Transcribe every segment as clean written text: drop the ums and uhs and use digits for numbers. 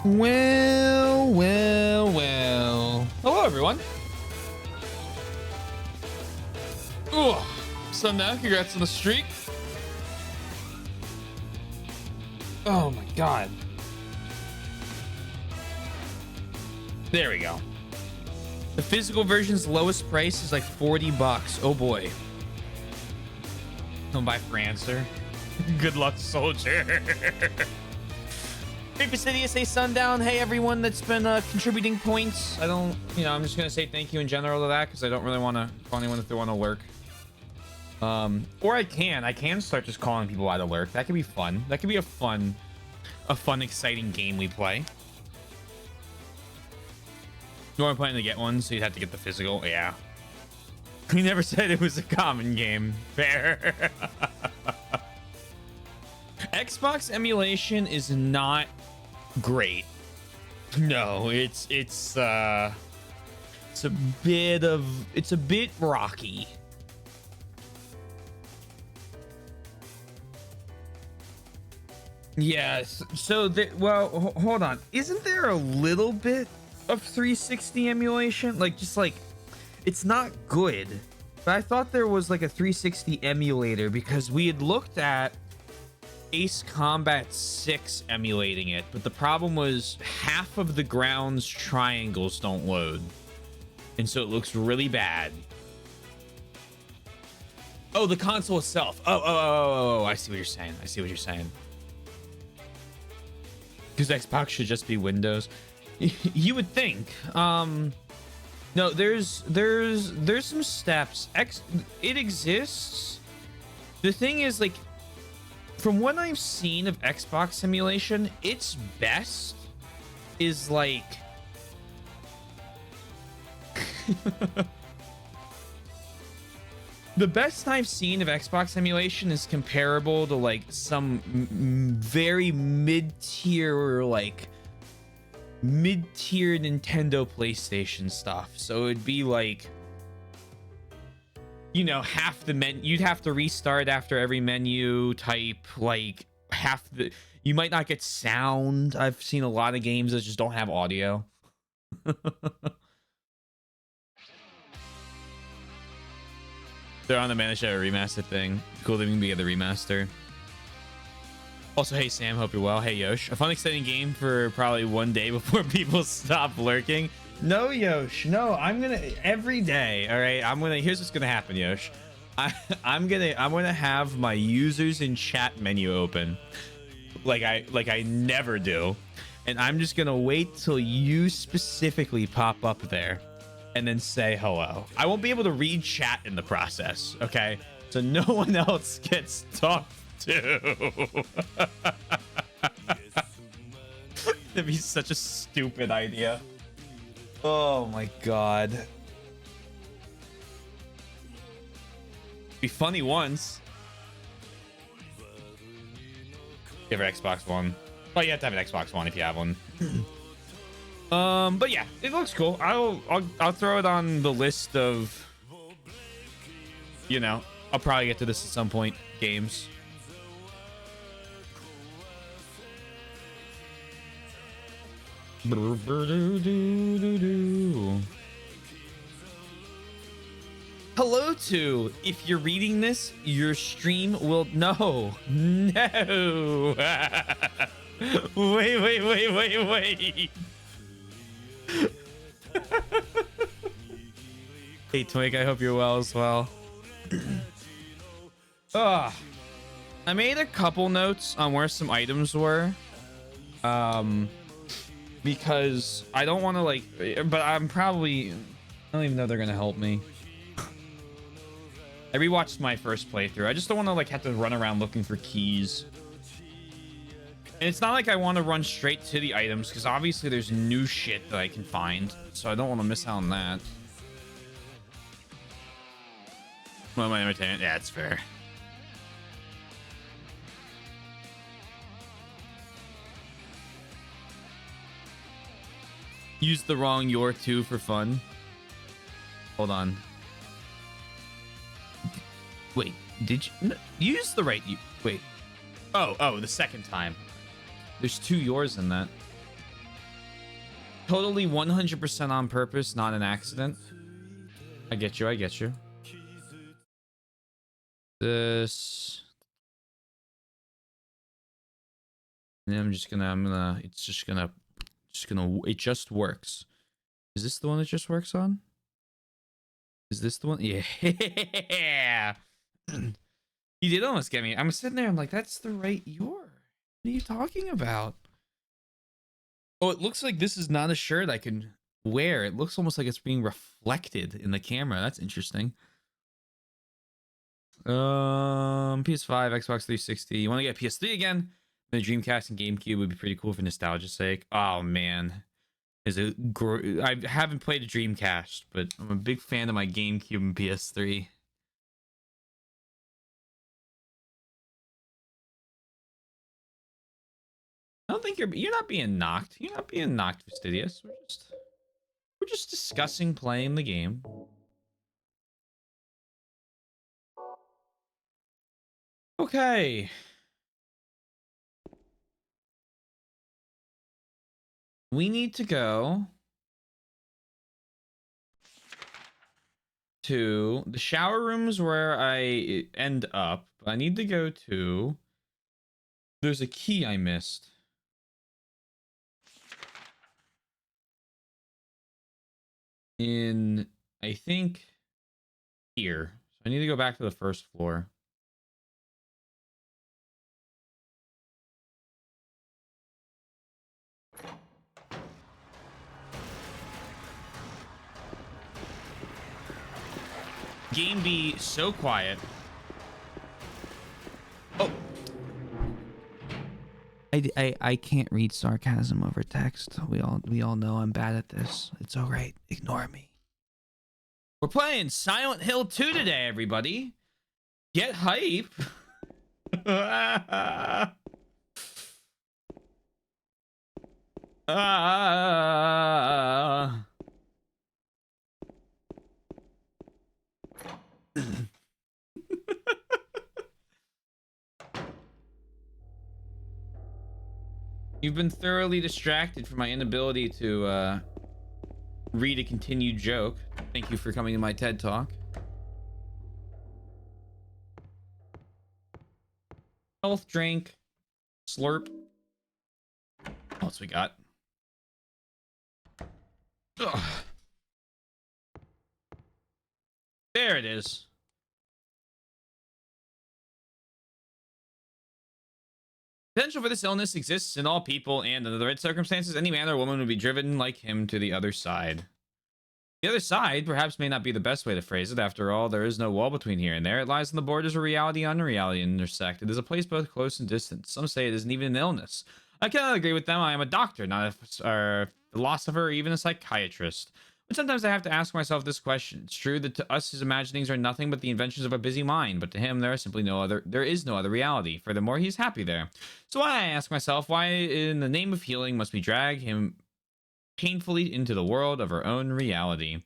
Well, well, well. Hello, everyone. Ooh, Sundown, congrats on the streak. Oh my god. There we go. The physical version's lowest price is like 40 bucks. Oh boy. Don't buy for answer. Good luck, soldier. Hey, Fastidious, hey, Sundown. Hey, everyone that's been contributing points. I don't, I'm just going to say thank you in general to that because I don't really want to call anyone if they want to lurk. Or I can start just calling people out of lurk. That could be fun. That could be a fun, exciting game we play. You weren't planning to get one, so you'd have to get the physical. Yeah. We never said it was a common game. Fair. Xbox emulation is not great. No, it's a bit rocky. Yes. So well, hold on. Isn't there a little bit of 360 emulation? It's not good. But I thought there was like a 360 emulator because we had looked at Ace Combat 6 emulating it, but the problem was half of the ground's triangles don't load, and so it looks really bad. Oh, the console itself. Oh, I see what you're saying. Because Xbox should just be Windows. You would think. No, there's some steps. It exists. The thing is, like, from what I've seen of Xbox simulation, its best is like the best I've seen of Xbox simulation is comparable to like some very mid-tier Nintendo PlayStation stuff. So it'd be like, half the menu, you'd have to restart after every menu type, like you might not get sound. I've seen a lot of games that just don't have audio. They're on the managed a remaster thing. Cool that we can be at the remaster. Also, hey Sam, hope you're well. Hey Yosh, a fun exciting game for probably one day before people stop lurking. No, Yosh, no, I'm gonna every day. All right, here's what's gonna happen, Yosh. I'm gonna have my users in chat menu open like I never do, and I'm just gonna wait till you specifically pop up there and then say hello. I won't be able to read chat in the process, okay? So no one else gets talked to. That'd be such a stupid idea. Oh my god. Be funny once. You have an Xbox One. Oh, you have to have an Xbox One if you have one. But yeah, it looks cool. I'll throw it on the list of, I'll probably get to this at some point. Games. Hello to, if you're reading this, your stream will no. Wait. Hey Twink, I hope you're well as well. I made a couple notes on where some items were. Because I don't want to but I don't even know they're gonna help me. I rewatched my first playthrough. I just don't want to have to run around looking for keys. And it's not like I want to run straight to the items because obviously there's new shit that I can find, so I don't want to miss out on that. Well, my entertainment, yeah, it's fair. Use the wrong your two for fun. Hold on. Wait, did you use the right you? Wait. Oh, the second time. There's two yours in that. Totally 100% on purpose, not an accident. I get you. I get you. This. And it just works. Is this the one that just works on? Is this the one? Yeah. You did almost get me. I'm sitting there. I'm like, that's the right your. What are you talking about? Oh, it looks like this is not a shirt I can wear. It looks almost like it's being reflected in the camera. That's interesting. PS5, Xbox 360. You want to get PS3 again? The Dreamcast and GameCube would be pretty cool for nostalgia's sake. Oh man, I haven't played a Dreamcast, but I'm a big fan of my GameCube and PS3. I don't think you're not being knocked. You're not being knocked, Fastidious. We're just discussing playing the game. Okay. We need to go to the shower rooms where I end up. I need to go to. There's a key I missed. In, I think, here. So I need to go back to the first floor. Game be so quiet. Oh. I can't read sarcasm over text. We all know I'm bad at this. It's all right. Ignore me. We're playing Silent Hill 2 today, everybody. Get hype. You've been thoroughly distracted from my inability to read a continued joke. Thank you for coming to my TED Talk. Health drink. Slurp. What else we got? Ugh. There it is. Potential for this illness exists in all people, and under the right circumstances, any man or woman would be driven like him to the other side. The other side perhaps may not be the best way to phrase it. After all, there is no wall between here and there. It lies on the borders where reality and unreality intersect. It is a place both close and distant. Some say it isn't even an illness. I cannot agree with them. I am a doctor, not a philosopher or even a psychiatrist. But sometimes I have to ask myself this question. It's true that to us his imaginings are nothing but the inventions of a busy mind, but to him there is no other reality. Furthermore, he is happy there. So I ask myself, why in the name of healing must we drag him painfully into the world of our own reality?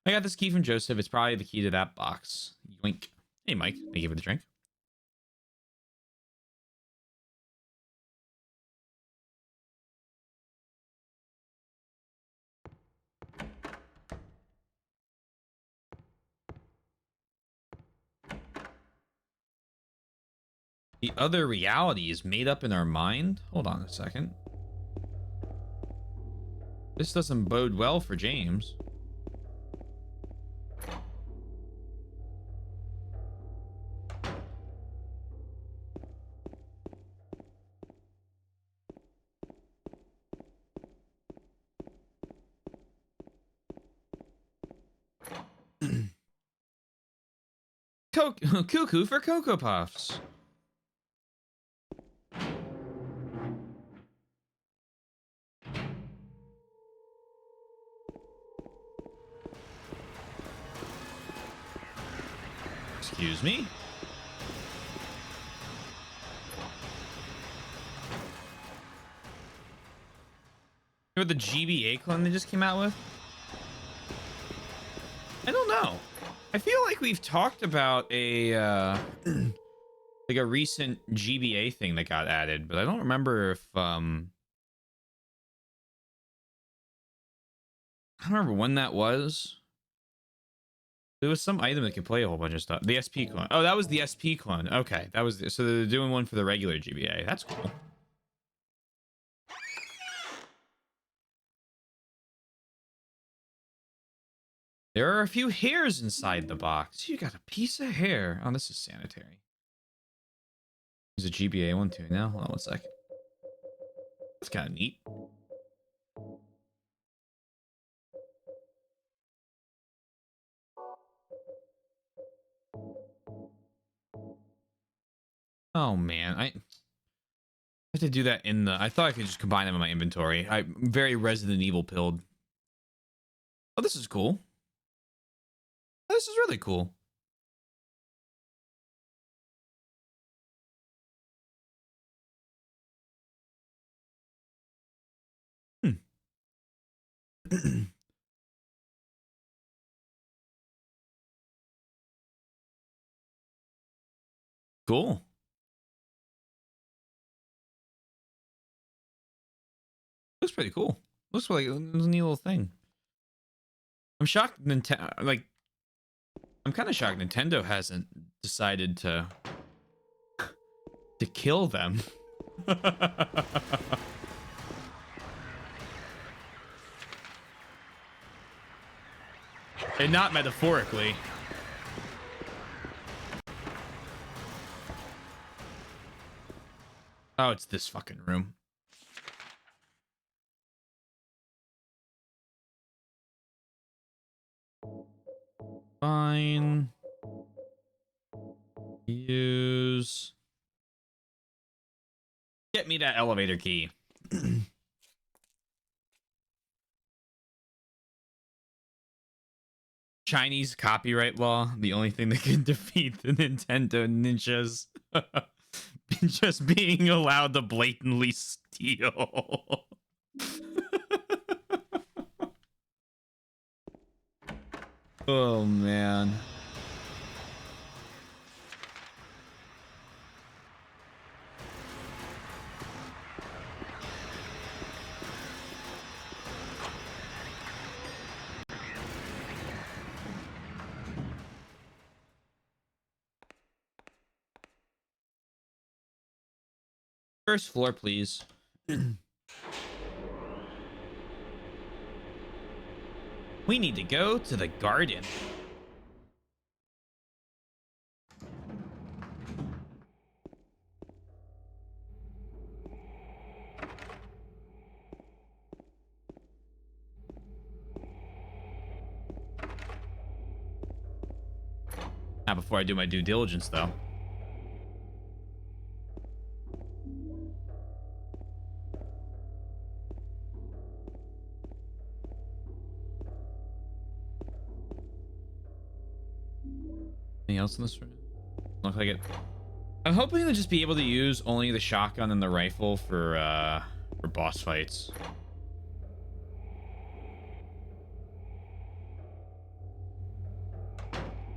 I got this key from Joseph. It's probably the key to that box. Yoink. Hey Mike, thank you for the drink. The other reality is made up in our mind? Hold on a second. This doesn't bode well for James. Cuckoo for Cocoa Puffs. Excuse me? You know what the GBA clone they just came out with? I don't know. I feel like we've talked about a like a recent GBA thing that got added, but I don't remember if I don't remember when that was. There was some item that could play a whole bunch of stuff. The SP clone. Oh, that was the SP clone. Okay, that was so they're doing one for the regular GBA. That's cool. There are a few hairs inside the box. You got a piece of hair. Oh, this is sanitary. There's a GBA one too now. Hold on 1 second. That's kind of neat. Oh man, I have to do that in the. I thought I could just combine them in my inventory. I'm very Resident Evil pilled. Oh, this is cool. Oh, this is really cool. Hmm. Cool. Looks pretty cool. Looks like a neat little thing. I'm shocked Nintendo. Like, I'm kind of shocked Nintendo hasn't decided to kill them. And not metaphorically. Oh, it's this fucking room. Fine. Use. Get me that elevator key. Chinese copyright law, the only thing that can defeat the Nintendo ninjas. Just being allowed to blatantly steal. Oh man. First floor, please. We need to go to the garden. Not before I do my due diligence, though. Anything else in this room? Look like it. I'm hoping to just be able to use only the shotgun and the rifle for boss fights.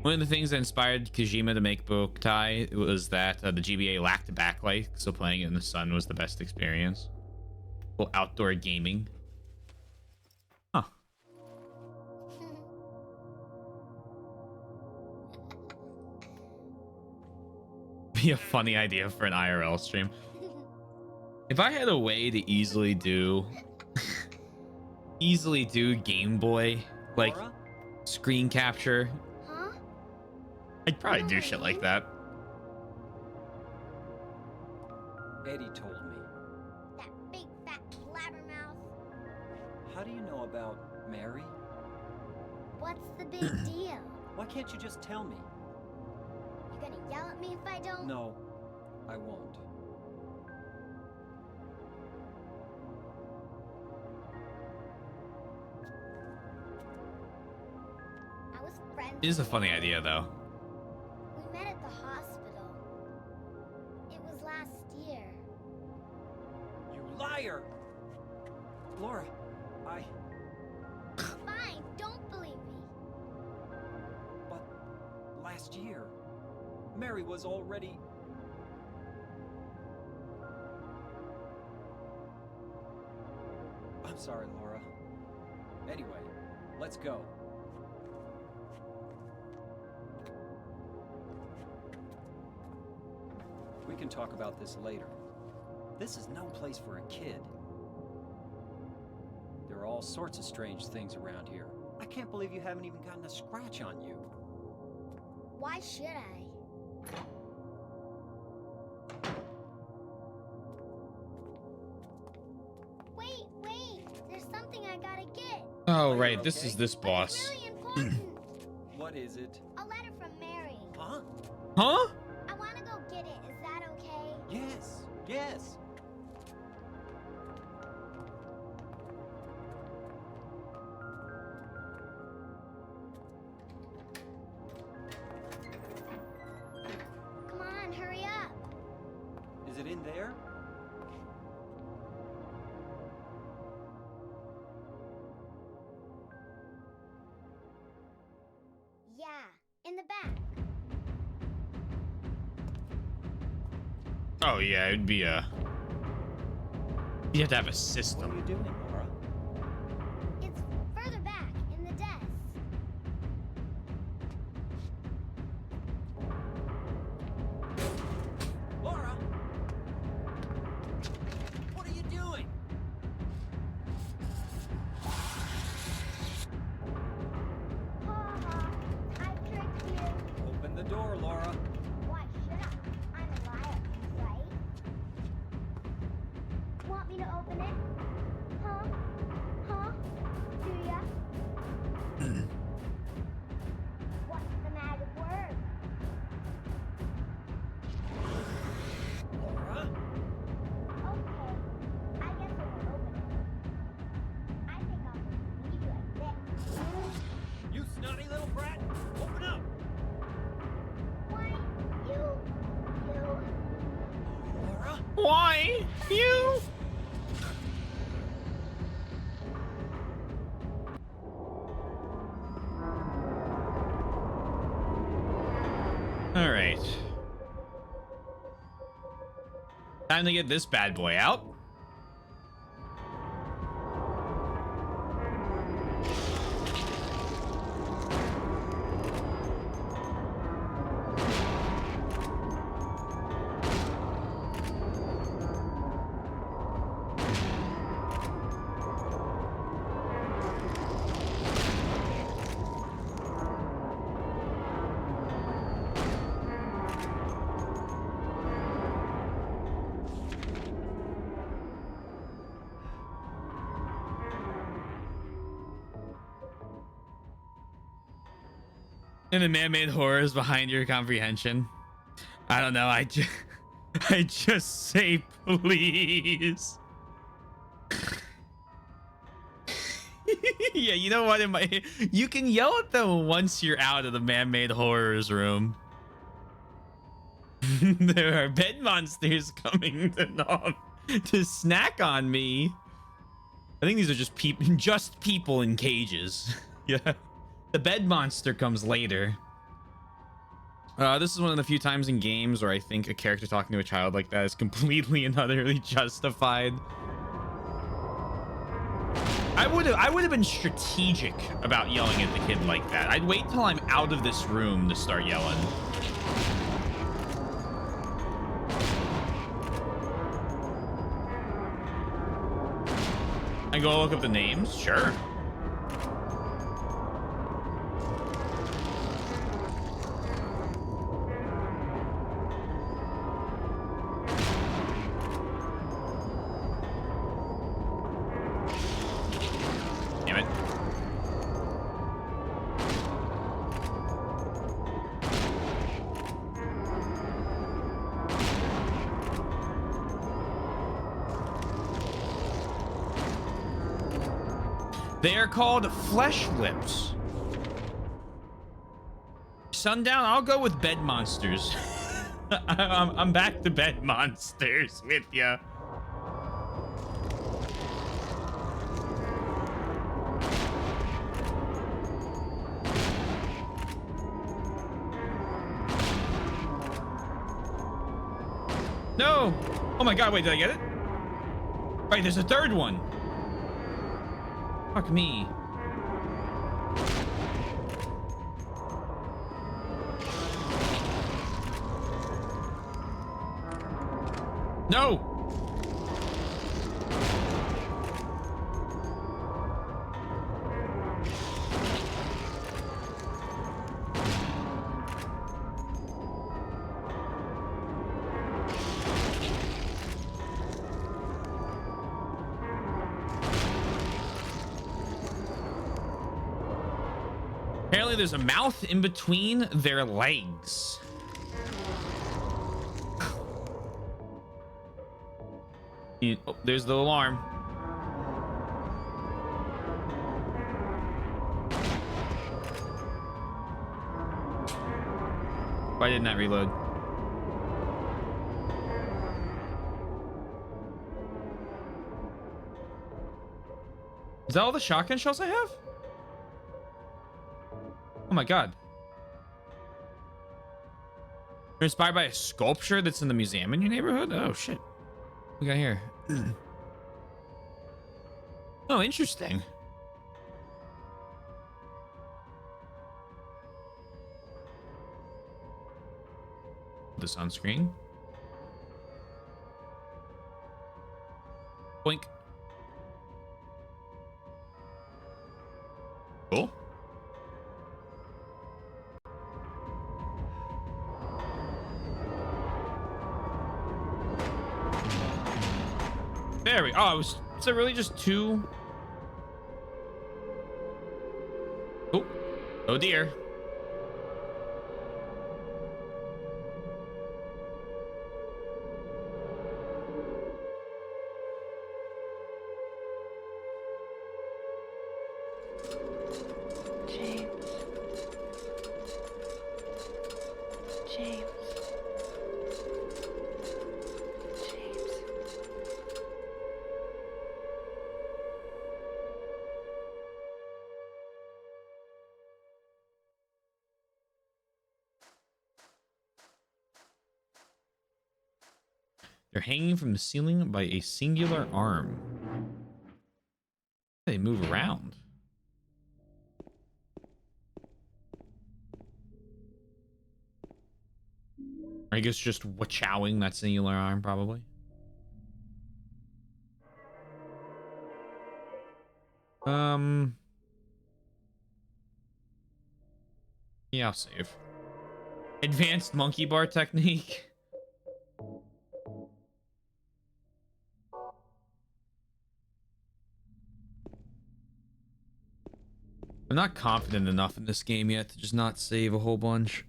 One of the things that inspired Kojima to make Boktai was that the GBA lacked a backlight, so playing it in the sun was the best experience. Well, outdoor gaming. Huh. Be a funny idea for an IRL stream. If I had a way to easily do Game Boy like screen capture, I'd probably do shit like that. Eddie told me. That big fat blabbermouth. How do you know about Mary? What's the big deal? Why can't you just tell me? You gonna yell at me if I don't? No, I won't. I was friends. It is a funny idea, though. We met at the hospital. It was last year. You liar! Laura, Fine, don't believe me. But last year, Mary was already... I'm sorry, Laura. Anyway, let's go. We can talk about this later. This is no place for a kid. There are all sorts of strange things around here. I can't believe you haven't even gotten a scratch on you. Why should I? Wait, there's something I gotta get. Oh, Are you right. This okay? is this But boss. it's really important. What is it? A letter from Mary. Huh? Huh? I wanna go get it. Is that okay? Yes, yes. Come on, hurry up. Is it in there? Yeah, in the back. Oh, yeah. It'd be a. You have to have a What are system. you doing, Laura? It's further back in the desk. Laura! What are you doing? Ha ha, I tricked you. Open the door, Laura. Why should I? I'm a liar, right? Want me to open it? Huh? Huh? Do ya? What's the magic word? Laura? Okay, I guess I will open it. I think I'll just leave you like this. You snotty little brat! Open up! Why, you... Laura? Why? You? All right. Time to get this bad boy out. And the man-made horrors behind your comprehension. I don't know. I just say please. Yeah, you know what? You can yell at them once you're out of the man-made horrors room. There are bed monsters coming to snack on me. I think these are just people in cages. Yeah. The bed monster comes later. This is one of the few times in games where I think a character talking to a child like that is completely and utterly justified. I would have been strategic about yelling at the kid like that. I'd wait till I'm out of this room to start yelling. I go look up the names? Sure. Damn it. They are called flesh lips. Sundown, I'll go with bed monsters. I'm back to bed monsters with ya. No! Oh my god, wait, did I get it? Right, there's a third one. Fuck me. No. Apparently there's a mouth in between their legs. Oh, there's the alarm. Why didn't that reload? Is that all the shotgun shells I have? Oh my god. You're inspired by a sculpture that's in the museum in your neighborhood? Oh shit. What we got here? Oh, interesting. This on screen. Blink. Cool. There we. Oh, was it really just two? Oh, oh dear. James. James. James. They're hanging from the ceiling by a singular arm. They move around. I guess just wachowing that singular arm, probably. Yeah, I'll save. Advanced monkey bar technique. I'm not confident enough in this game yet to just not save a whole bunch.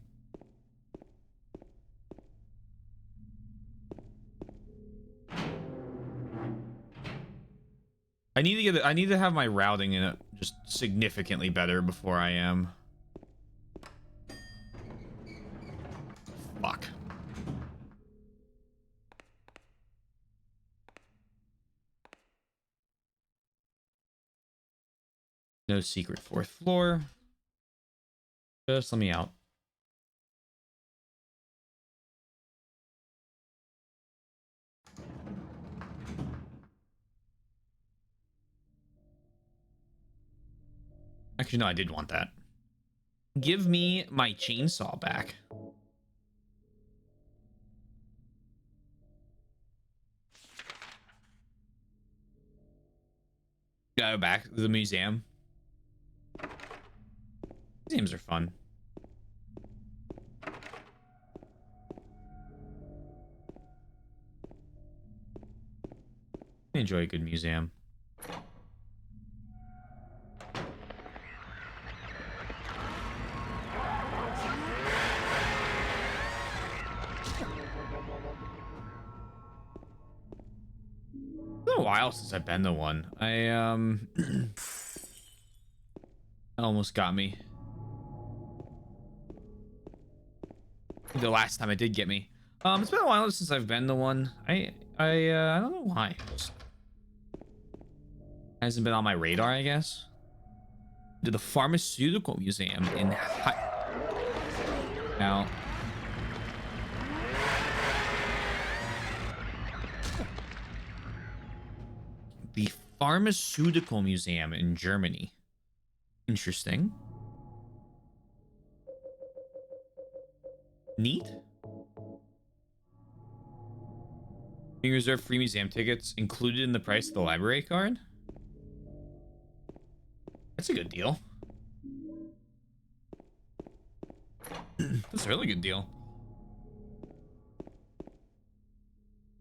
I need to have my routing in it just significantly better before I am. Fuck. No secret fourth floor. Just let me out. Actually, no, I did want that. Give me my chainsaw back. Go back to the museum. Museums are fun. I enjoy a good museum. It's been a while since I've been to one. Almost got me. The last time it did get me. It's been a while since I've been to one. I don't know why. Just hasn't been on my radar, I guess. To the pharmaceutical museum in now. The pharmaceutical museum in Germany. Interesting. Neat. You can reserve free museum tickets included in the price of the library card. That's a good deal. That's a really good deal.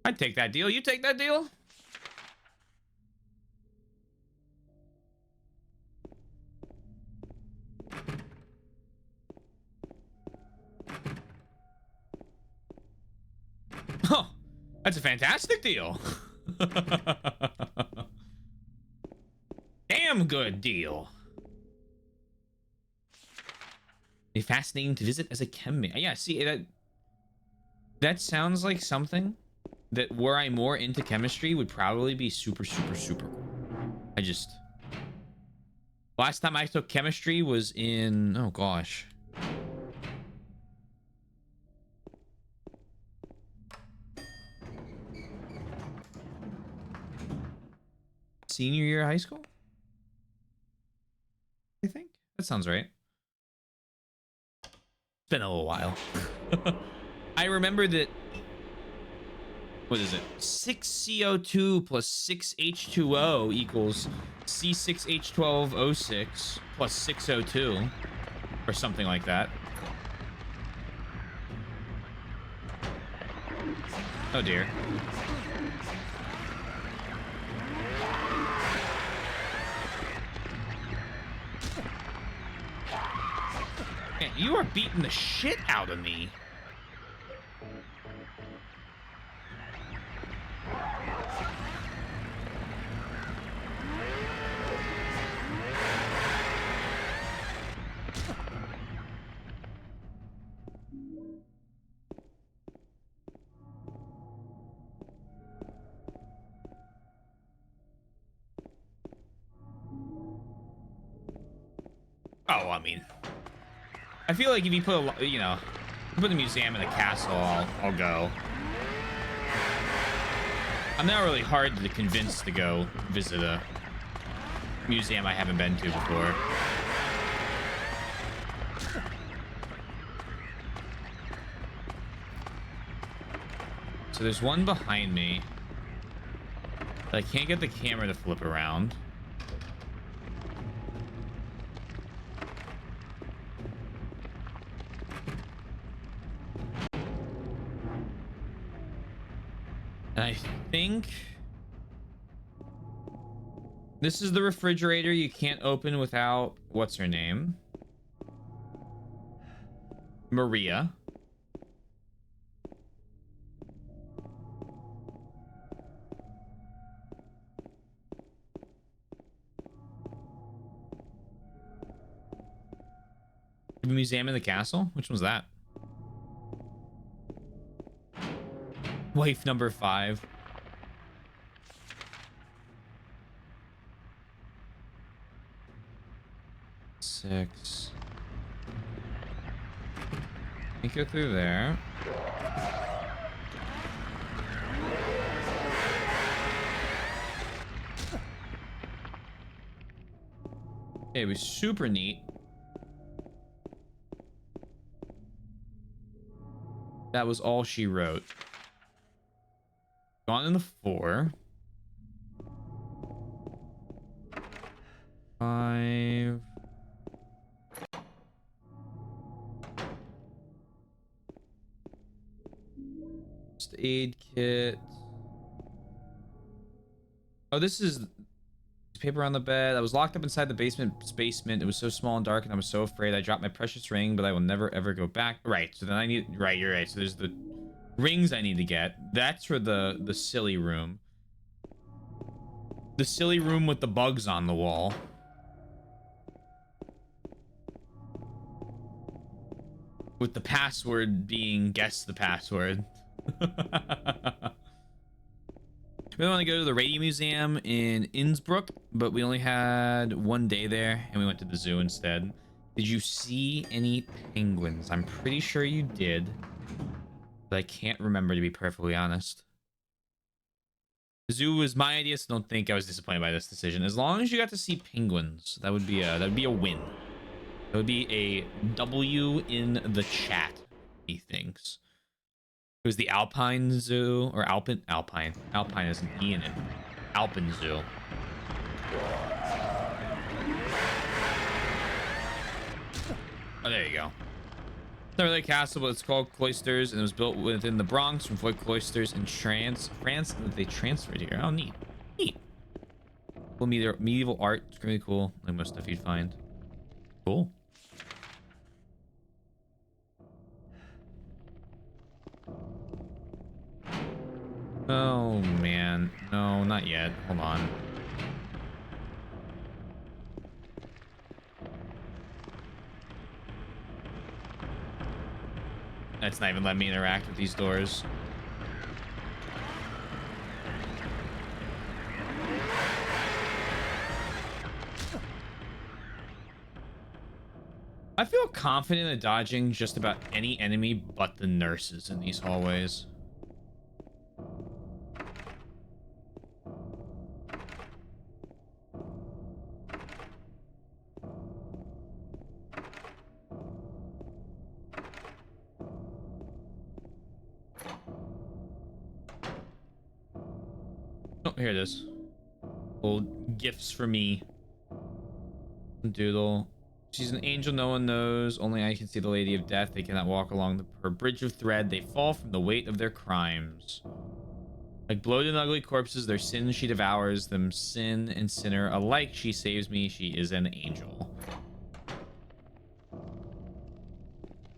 I'd take that deal. You take that deal? Oh, that's a fantastic deal. Damn good deal. Be fascinating to visit as a chem. Yeah, see that sounds like something that were I more into chemistry would probably be super cool. I just last time I took chemistry was in, oh gosh, senior year of high school, I think. That sounds right. It's been a little while. I remember that, what is it? 6 CO2 plus 6 H2O equals C6H12O6 plus 6 O2 or something like that. Oh dear. Man, you are beating the shit out of me. Oh, I mean, I feel like if you put a, you know, put the museum in a castle, I'll go. I'm not really hard to convince to go visit a museum I haven't been to before. So there's one behind me. I can't get the camera to flip around. And I think this is the refrigerator you can't open without, what's her name? Maria. The museum in the castle? Which one's that? Wife number 5. Six. You go through there. Okay, it was super neat. That was all she wrote. Gone in the 4. 5. First aid kit. Oh, this is paper on the bed. I was locked up inside the basement. It was so small and dark, and I was so afraid. I dropped my precious ring, but I will never ever go back. Right. So then I need. Right. You're right. So there's the rings I need to get. That's for the silly room. The silly room with the bugs on the wall. With the password being guess the password. We want to go to the Radio Museum in Innsbruck, but we only had one day there, and we went to the zoo instead. Did you see any penguins? I'm pretty sure you did, but I can't remember, to be perfectly honest. The zoo was my idea, so don't think I was disappointed by this decision. As long as you got to see penguins, that would be a win. That would be a W in the chat, he thinks. It was the Alpine Zoo or Alpine has an E in it. Alpine Zoo. Oh, there you go. It's not really a castle, but it's called Cloisters, and it was built within the Bronx from Foy Cloisters in France, and they transferred here. Oh, neat. Neat. Cool medieval art. It's really cool. Like most stuff you'd find. Cool. Oh, man. No, not yet. Hold on. That's not even letting me interact with these doors. I feel confident at dodging just about any enemy but the nurses in these hallways. Oh, here it is. Little gifts for me. Doodle. She's an angel no one knows. Only I can see the Lady of Death. They cannot walk along her bridge of thread. They fall from the weight of their crimes. Like bloated and ugly corpses, their sins she devours. Them sin and sinner alike she saves me. She is an angel.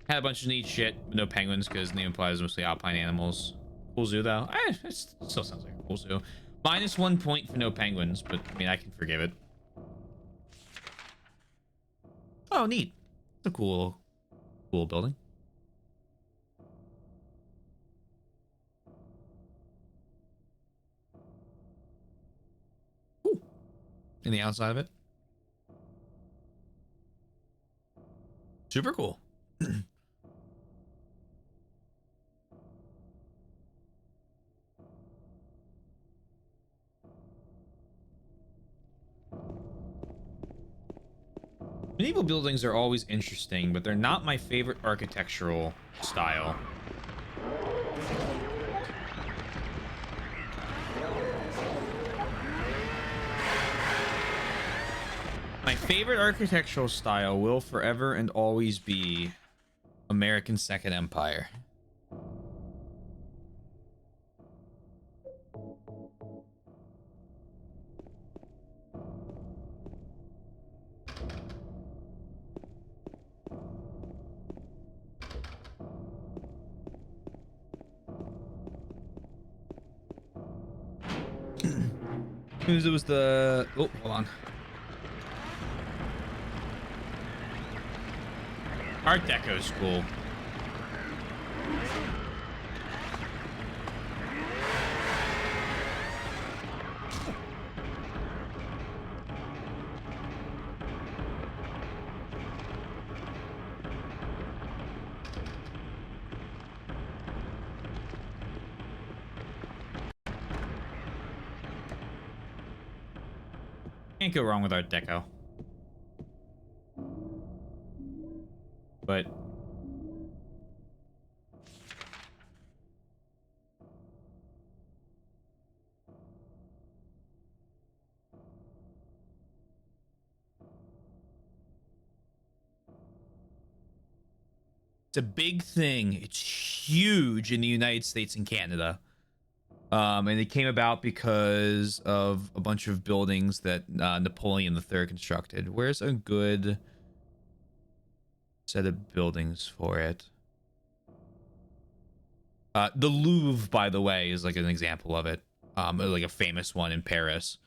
Had a bunch of neat shit, but no penguins because the name implies mostly alpine animals. Cool zoo though. It still sounds like a cool zoo. -1 point for no penguins, but I mean I can forgive it. Oh, neat. It's a cool building. Ooh. In the outside of it. Super cool. Medieval buildings are always interesting, but they're not my favorite architectural style. My favorite architectural style will forever and always be American Second Empire. It was the... Oh, hold on. Art Deco's cool. Can't go wrong with Art Deco. But it's a big thing. It's huge in the United States and Canada. And it came about because of a bunch of buildings that Napoleon III constructed. Where's a good set of buildings for it? The Louvre, by the way, is like an example of it. Like a famous one in Paris.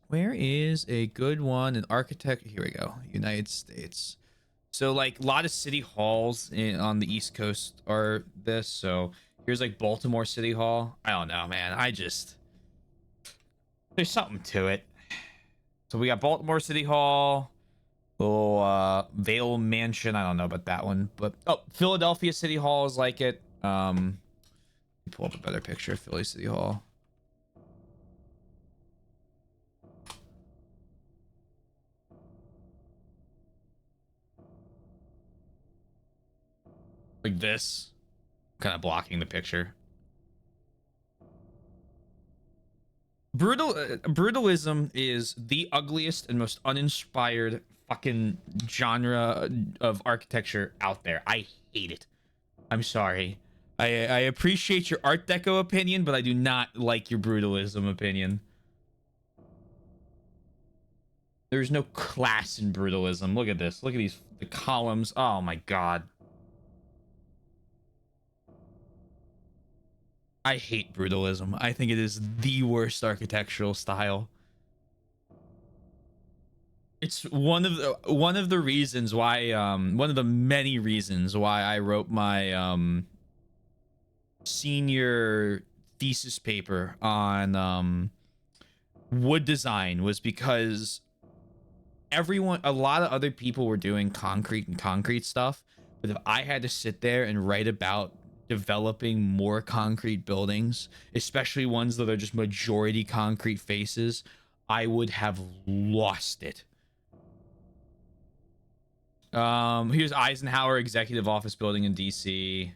Where is a good one in architect? Here we go. United States. So like a lot of city halls on the East Coast are this. So here's like Baltimore City Hall. I don't know, man. There's something to it. So we got Baltimore City Hall. Little Vale Mansion. I don't know about that one, but oh, Philadelphia City Hall is like it. Pull up a better picture of Philly City Hall. Like this. kind of blocking the picture. Brutalism is the ugliest and most uninspired fucking genre of architecture out there. I hate it. I'm sorry. I appreciate your Art Deco opinion, but I do not like your brutalism opinion. There's no class in brutalism. Look at this. Look at the columns. Oh my god. I hate brutalism. I think it is the worst architectural style. It's one of the reasons why one of the many reasons why I wrote my senior thesis paper on wood design was because a lot of other people were doing concrete stuff, but if I had to sit there and write about developing more concrete buildings, especially ones that are just majority concrete faces, I would have lost it. Here's Eisenhower Executive Office Building in DC.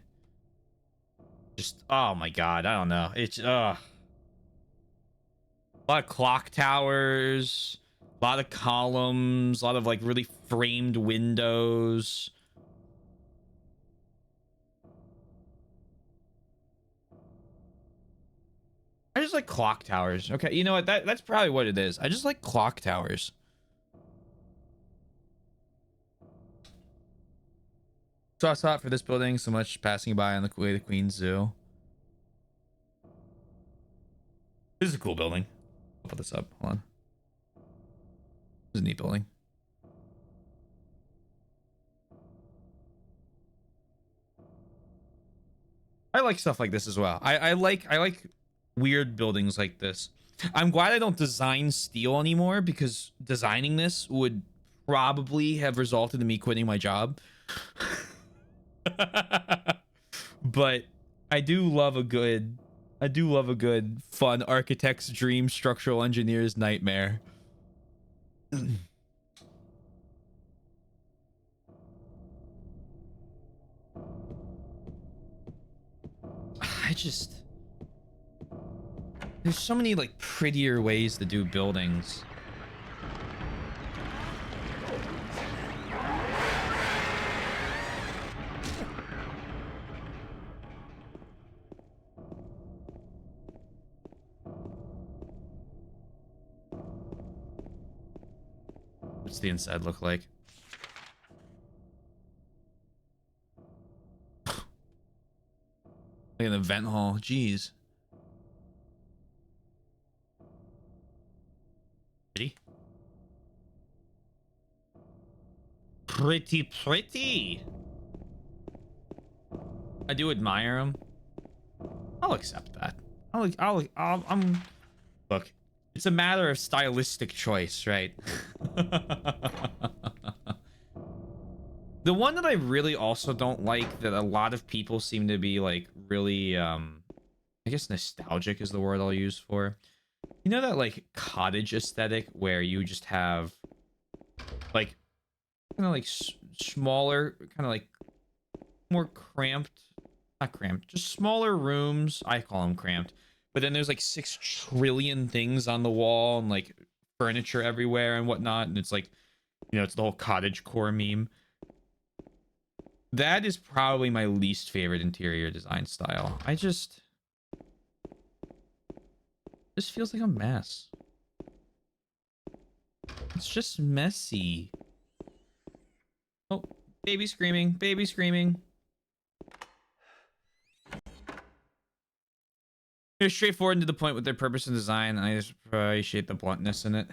Just, oh my god, I don't know. It's a lot of clock towers, a lot of columns, a lot of like really framed windows. I just like clock towers. Okay, you know what? That's probably what it is. I just like clock towers. So I saw it for this building so much passing by on the way to Queens Zoo. This is a cool building. I'll put this up. Hold on. This is a neat building. I like stuff like this as well. I like weird buildings like this. I'm glad I don't design steel anymore, because designing this would probably have resulted in me quitting my job. But I do love a good fun architect's dream, structural engineer's nightmare. There's so many like prettier ways to do buildings. What's the inside look like? Like an event hall. Jeez. Pretty. I do admire him. I'll accept that. I'm look, it's a matter of stylistic choice, right? The one that I really also don't like, that a lot of people seem to be like really I guess nostalgic is the word I'll use for. You know that like cottage aesthetic where you just have like kind of like smaller, kind of like more cramped, not cramped, just smaller rooms. I call them cramped, but then there's like 6 trillion things on the wall and like furniture everywhere and whatnot, and it's like, you know, it's the whole cottage core meme. That is probably my least favorite interior design style. This feels like a mess. It's just messy. Oh, baby screaming, baby screaming. They're straightforward and to the point with their purpose and design. I just appreciate the bluntness in it.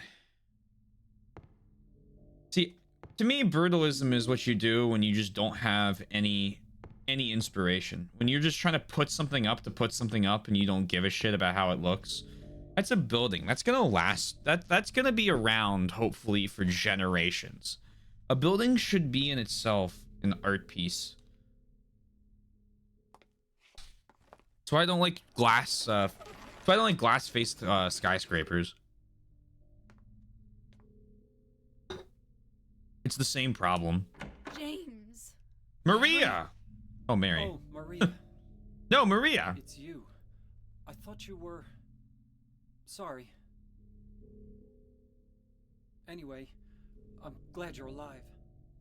See, to me, brutalism is what you do when you just don't have any inspiration. When you're just trying to put something up and you don't give a shit about how it looks. That's a building. That's gonna last. That's gonna be around, hopefully, for generations. A building should be in itself an art piece. That's why I don't like glass. That's why I don't like glass-faced skyscrapers. It's the same problem. James. Maria. Oh, Mary. Oh, Maria. No, Maria. It's you. I thought you were... Sorry. Anyway, I'm glad you're alive.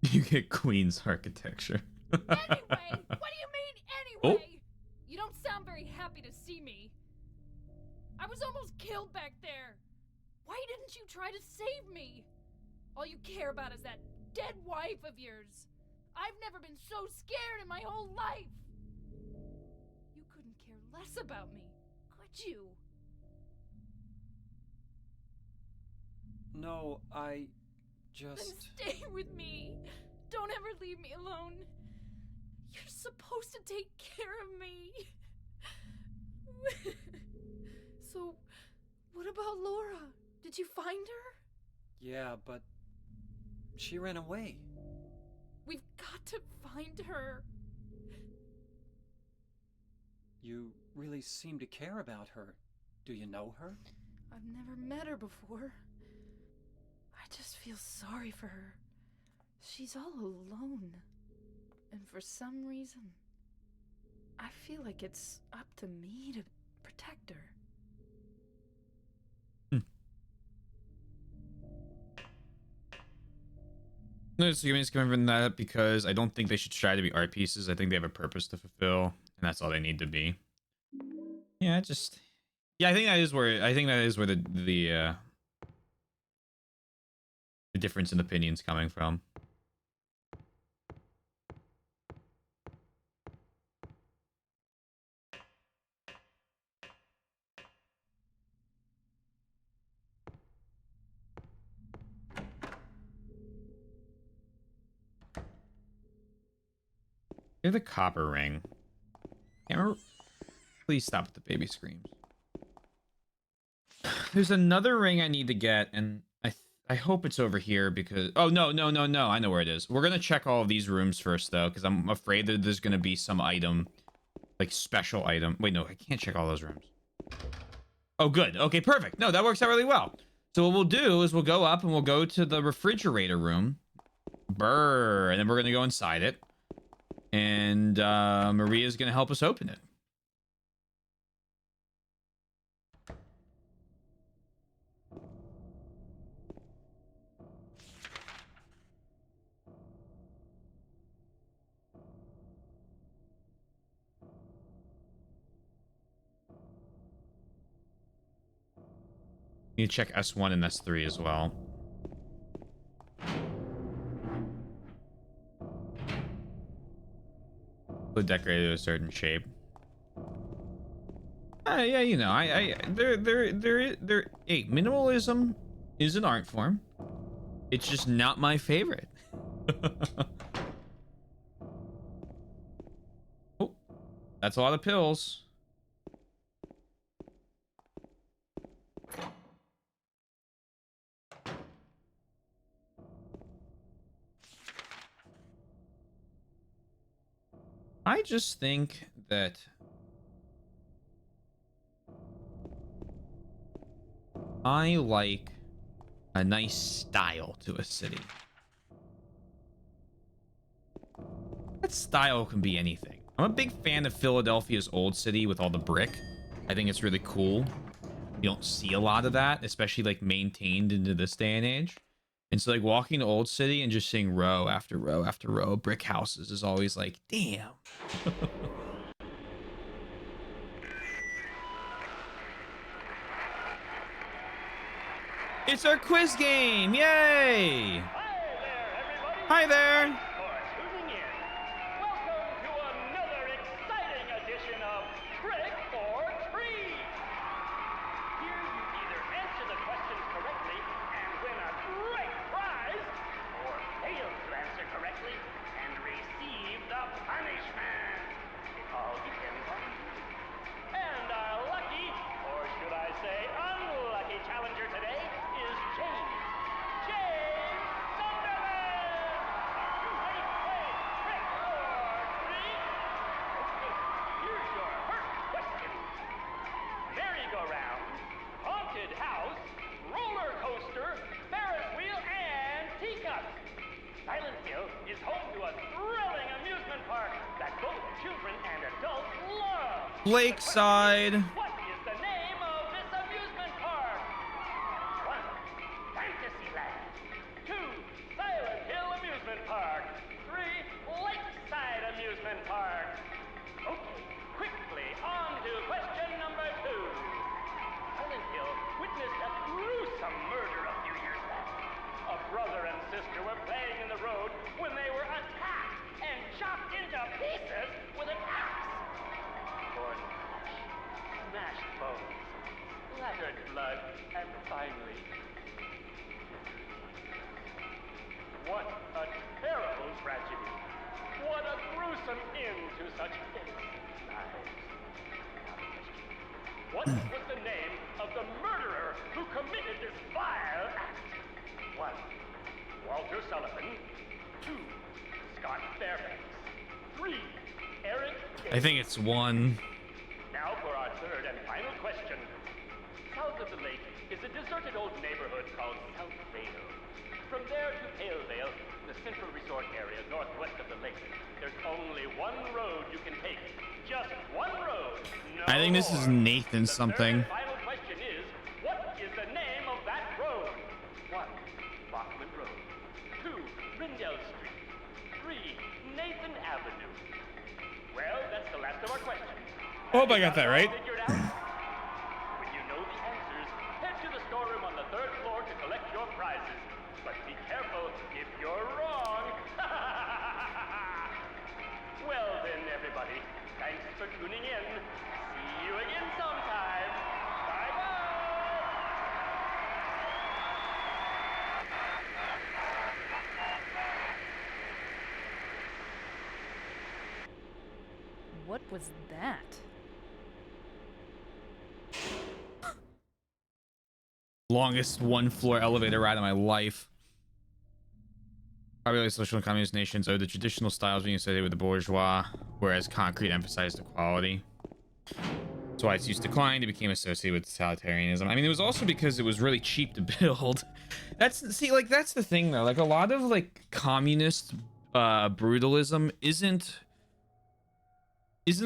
You get Queen's architecture. Anyway, what do you mean anyway? You don't sound very happy to see me. I was almost killed back there. Why didn't you try to save me? All you care about is that dead wife of yours. I've never been so scared in my whole life. You couldn't care less about me, could you? No, I Then just... stay with me. Don't ever leave me alone. You're supposed to take care of me. So, what about Laura? Did you find her? Yeah, but... she ran away. We've got to find her. You really seem to care about her. Do you know her? I've never met her before. I just feel sorry for her. She's all alone. And for some reason, I feel like it's up to me to protect her. No disagreements coming from that because I don't think they should try to be art pieces. I think they have a purpose to fulfill, and that's all they need to be. Yeah, I think that is where the difference in opinions coming from. You're the copper ring. Can't remember. Please stop with the baby screams. There's another ring I need to get, and I hope it's over here because... Oh, no. I know where it is. We're going to check all of these rooms first, though, because I'm afraid that there's going to be some item, like special item. Wait, no, I can't check all those rooms. Oh, good. Okay, perfect. No, that works out really well. So what we'll do is we'll go up and we'll go to the refrigerator room. Brr. And then we're going to go inside it. And Maria's going to help us open it. You need to check S1 and S3 as well. Decorated to a certain shape. Yeah, you know, hey, minimalism is an art form. It's just not my favorite. Oh, that's a lot of pills. I just think that I like a nice style to a city. That style can be anything. I'm a big fan of Philadelphia's old city with all the brick. I think it's really cool. You don't see a lot of that, especially like maintained into this day and age. And so like walking to Old City and just seeing row after row after row of brick houses is always like, damn. It's our quiz game. Yay. Hi there. For tuning in. Welcome to another exciting edition of Trick or Treat. Here you either answer the questions correctly and win a great prize, or fail to answer correctly and receive the punishment. It all depends on you. And our lucky, or should I say unlucky challenger today is James. James Sunderland! Are you ready to play Trick or Treat? Okay, here's your first question. Merry-go-round, haunted house, roller coaster, Ferris wheel, and teacup. Silent Hill is home to a thrilling amusement park that both children and adults love. Lakeside. What is the name of this amusement park? 1. Fantasyland. 2. Silent Hill Amusement Park. 3. Lakeside Amusement Park. Okay, quickly on to question number 2. Silent Hill witnessed a gruesome murder a few years back. A brother and sister were playing in the road when they were attacked and chopped into pieces with an axe. Torn flesh, smashed bones, splattered blood, and finally... What a terrible tragedy. What a gruesome end to such innocent lives. What was the name of the murderer who committed this vile act? 1. Walter Sullivan. 2. Scott Fairbanks. 3. Eric I think it's 1. Now for our third and final question. South of the lake is a deserted old neighborhood called South Vale. From there to Pale Vale, the central resort area northwest of the lake, there's only one road you can take. Just one road. No I think this is more. Nathan The something. third and final question is, what is the name of that road? 1. Bachman Road. 2. Rindell Street. 3. Nathan Avenue. Well, that's the last of our questions. Hope I got that right. Figured out? When you know the answers, head to the storeroom on the 3rd floor to collect your prizes. But be careful if you're wrong. Well then, everybody, thanks for tuning in. See you again sometime. Bye-bye. What was that? Longest one-floor elevator ride of my life. Popular social and communist nations owe the traditional styles being associated with the bourgeois, whereas concrete emphasized equality. That's why its use declined. It became associated with totalitarianism. I mean, it was also because it was really cheap to build. That's the thing though. Like a lot of like communist brutalism isn't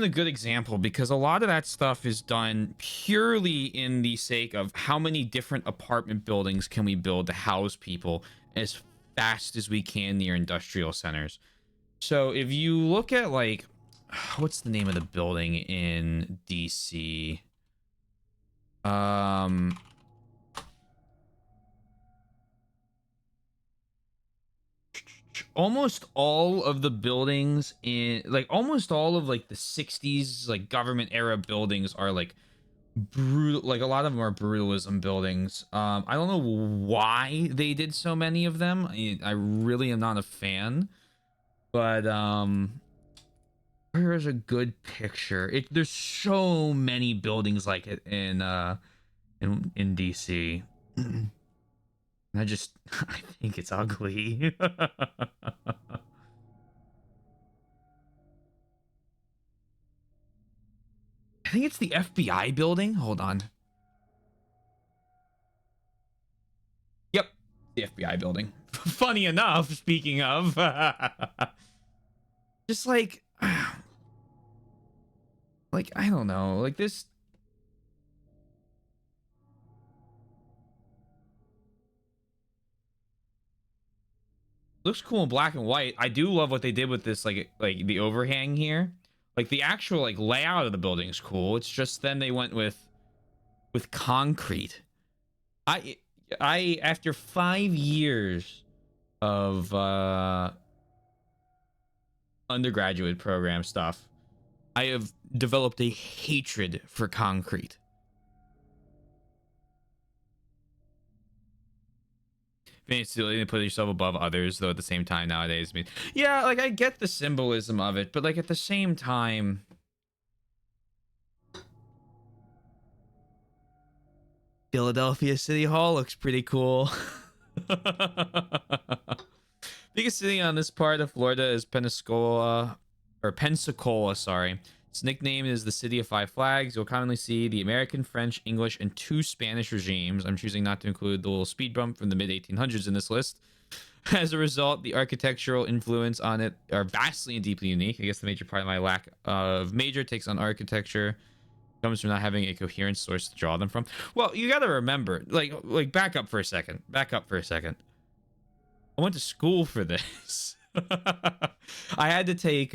a good example because a lot of that stuff is done purely in the sake of how many different apartment buildings can we build to house people as fast as we can near industrial centers. So if you look at like, what's the name of the building in DC? Almost all of the buildings in like almost all of like the 60s like government era buildings are like brutal. Like a lot of them are brutalism buildings. I don't know why they did so many of them. I really am not a fan, but where is a good picture? There's so many buildings like it in DC. I think it's ugly. I think it's the FBI building. Hold on. Yep, the FBI building. Funny enough, speaking of, just like I don't know, like this. Looks cool in black and white. I do love what they did with this, like the overhang here. Like the actual like layout of the building is cool. It's just then they went with concrete. I after 5 years of undergraduate program stuff, I have developed a hatred for concrete. It's silly to put yourself above others, though at the same time nowadays, I mean, yeah, like I get the symbolism of it, but like at the same time, Philadelphia City Hall looks pretty cool. Biggest city on this part of Florida is Pensacola, sorry. Its nickname is the City of Five Flags. You'll commonly see the American, French, English, and 2 Spanish regimes. I'm choosing not to include the little speed bump from the mid-1800s in this list. As a result, the architectural influence on it are vastly and deeply unique. I guess the major part of my lack of major takes on architecture comes from not having a coherent source to draw them from. Well, you got to remember, like back up for a second. I went to school for this. I had to take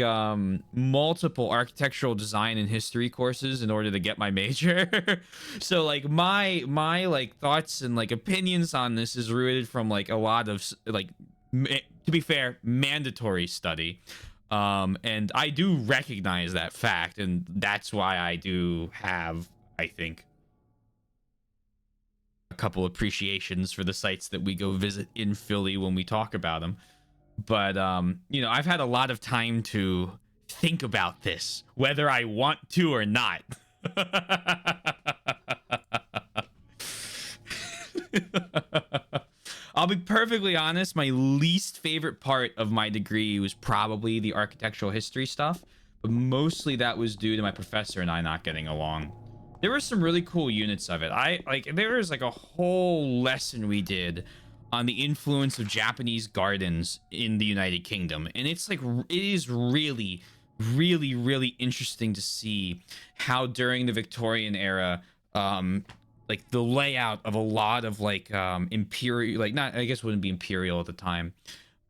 multiple architectural design and history courses in order to get my major. So like my like thoughts and like opinions on this is rooted from like a lot of like to be fair, mandatory study. And I do recognize that fact, and that's why I do have, I think, a couple appreciations for the sites that we go visit in Philly when we talk about them. But you know, I've had a lot of time to think about this, whether I want to or not. I'll be perfectly honest, my least favorite part of my degree was probably the architectural history stuff, but mostly that was due to my professor and I not getting along. There were some really cool units of it. There was like a whole lesson we did on the influence of Japanese gardens in the United Kingdom. And it's like, it is really, really, really interesting to see how during the Victorian era, like the layout of a lot of like imperial, like not, I guess it wouldn't be imperial at the time,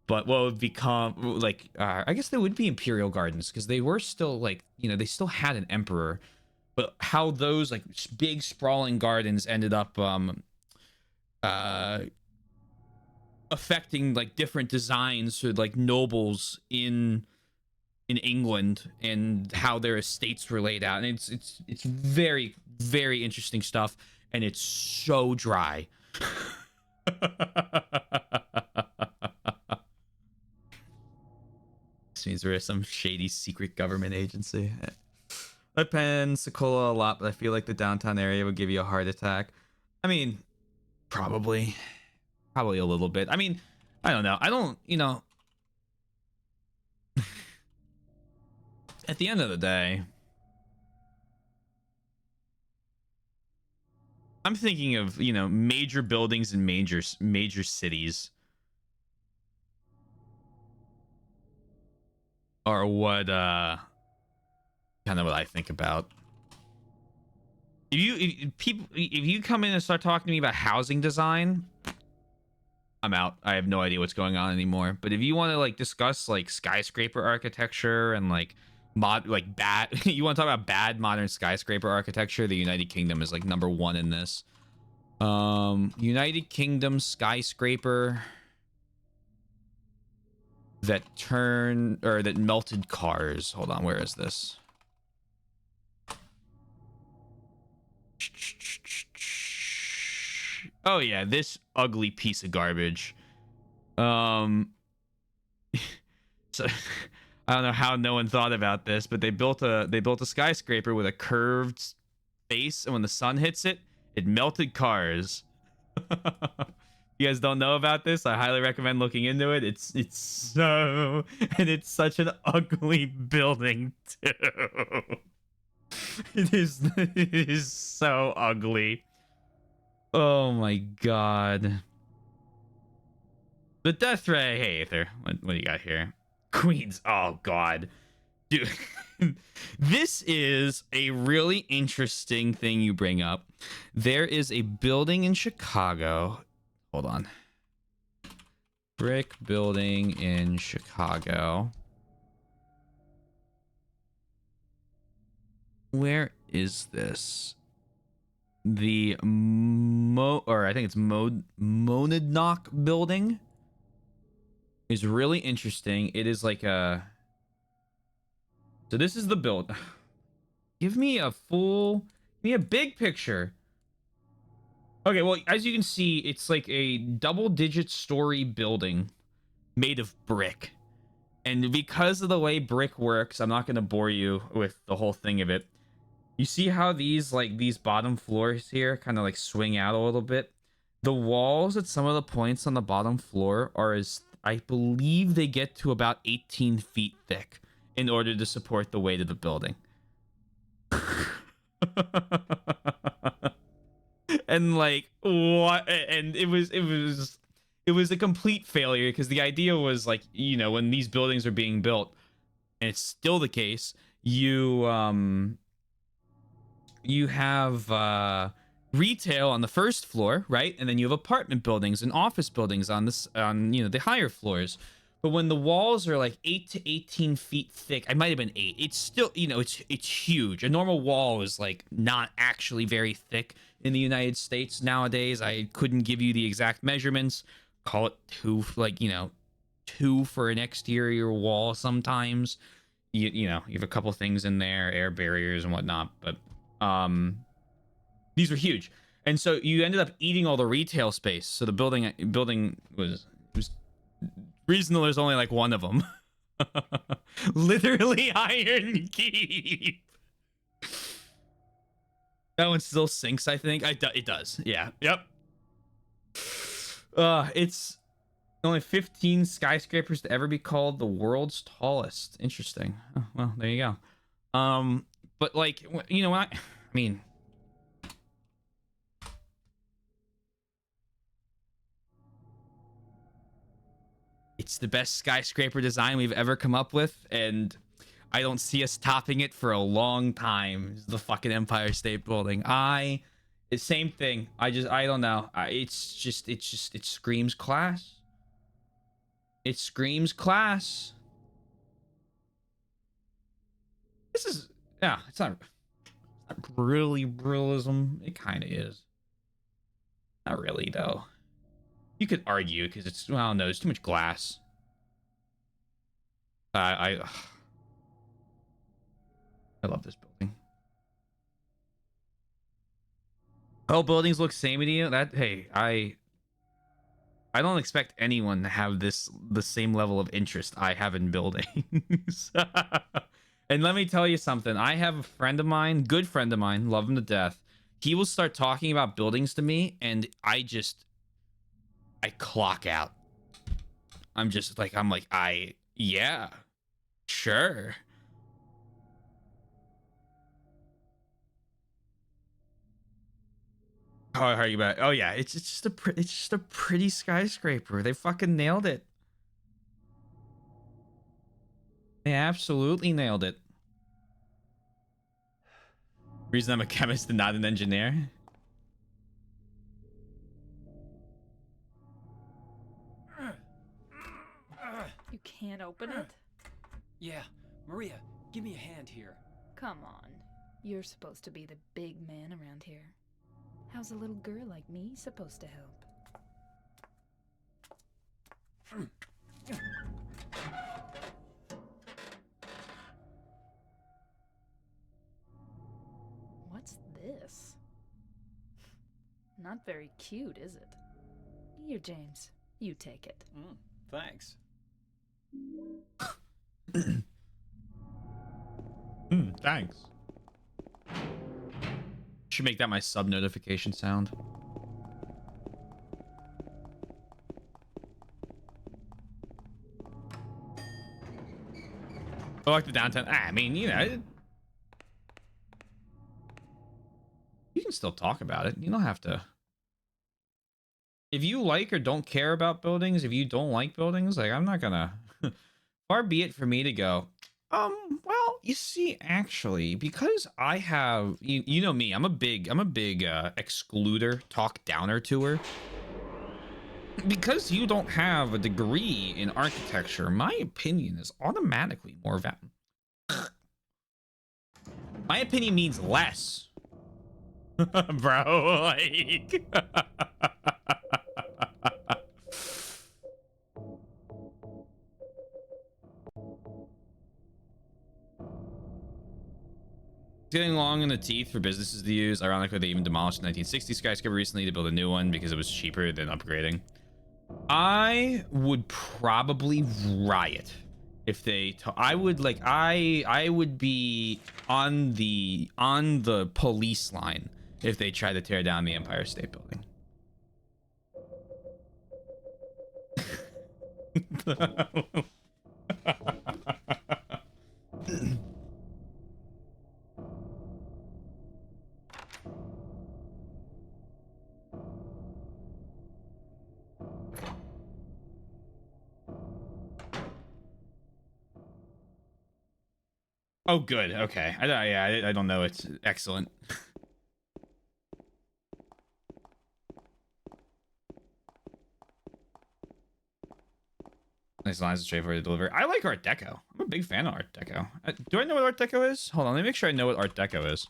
but what would become like, I guess they would be imperial gardens because they were still like, you know, they still had an emperor, but how those like big sprawling gardens ended up affecting like different designs to like nobles in England and how their estates were laid out. And it's very, very interesting stuff, and it's so dry. This means there is some shady secret government agency. I Pensacola a lot, but I feel like the downtown area would give you a heart attack. I mean, probably a little bit. I mean, I don't know. I don't, you know, at the end of the day, I'm thinking of, you know, major buildings in major cities are what kind of what I think about. If you come in and start talking to me about housing design, I'm out. I have no idea what's going on anymore. But if you want to like discuss like skyscraper architecture and like bad you want to talk about bad modern skyscraper architecture, the United Kingdom is like #1 in this. United Kingdom skyscraper that melted cars. Hold on, where is this? Oh yeah, this ugly piece of garbage. So I don't know how no one thought about this, but they built a skyscraper with a curved face, and when the sun hits it, it melted cars. You guys don't know about this? I highly recommend looking into it. It's such an ugly building too. It is so ugly. Oh my god. The death ray. Hey Aether, what do you got here? Queens. Oh god. Dude. This is a really interesting thing you bring up. There is a building in Chicago. Hold on. Brick building in Chicago. Where is this? The I think it's Monadnock building is really interesting. It is like a, so this is the build. Give me a big picture. Okay, well, as you can see, it's like a double-digit story building made of brick. And because of the way brick works, I'm not going to bore you with the whole thing of it. You see how these bottom floors here kind of like swing out a little bit? The walls at some of the points on the bottom floor are I believe they get to about 18 feet thick in order to support the weight of the building. And like what? And it was it was a complete failure because the idea was like, you know, when these buildings are being built, and it's still the case, you have retail on the first floor, right? And then you have apartment buildings and office buildings on the higher floors. But when the walls are like 8 to 18 feet thick, I might have been 8. It's still, you know, it's huge. A normal wall is like not actually very thick in the United States nowadays. I couldn't give you the exact measurements. Call it 2, like, you know, 2 for an exterior wall sometimes. You know, you have a couple things in there, air barriers and whatnot, but these were huge. And so you ended up eating all the retail space. So the building was reasonable. There's only like one of them. Literally Iron Keep. That one still sinks, I think. It does. Yeah. Yep. It's only 15 skyscrapers to ever be called the world's tallest. Interesting. Oh, well, there you go. But like, you know, I mean, it's the best skyscraper design we've ever come up with, and I don't see us topping it for a long time. It's the fucking Empire State Building. It's same thing. I don't know. It screams class. It screams class. This is, yeah, it's not really realism. It kind of is. Not really, though. You could argue because it's, well, no, there's too much glass. I love this building. Oh, buildings look same to you? Hey, I don't expect anyone to have the same level of interest I have in buildings. And let me tell you something. I have a friend of mine, good friend of mine, love him to death. He will start talking about buildings to me, and I clock out. I'm like, yeah, sure. How are you about? Oh yeah, it's just a pretty skyscraper. They fucking nailed it. They absolutely nailed it. Reason I'm a chemist and not an engineer. You can't open it? Yeah, Maria, give me a hand here. Come on. You're supposed to be the big man around here. How's a little girl like me supposed to help? What's this? Not very cute, is it? Here, James. You take it. Thanks. Thanks. Should make that my sub notification sound. I like the downtown. I mean, you know, you can still talk about it. You don't have to. If you like or don't care about buildings, if you don't like buildings, like, I'm not gonna. Far be it for me to go, well, you see, actually, because I have, you know me, I'm a big excluder, talk downer to her. Because you don't have a degree in architecture, my opinion is automatically more valid. My opinion means less. Bro, like... Getting long in the teeth for businesses to use. Ironically, they even demolished the 1960 skyscraper recently to build a new one because it was cheaper than upgrading. I would probably riot if they. I would like. I would be on the police line if they tried to tear down the Empire State Building. Oh, good. Okay. I don't know. It's excellent. Nice lines and straightforward to deliver. I like Art Deco. I'm a big fan of Art Deco. Do I know what Art Deco is? Hold on, let me make sure I know what Art Deco is.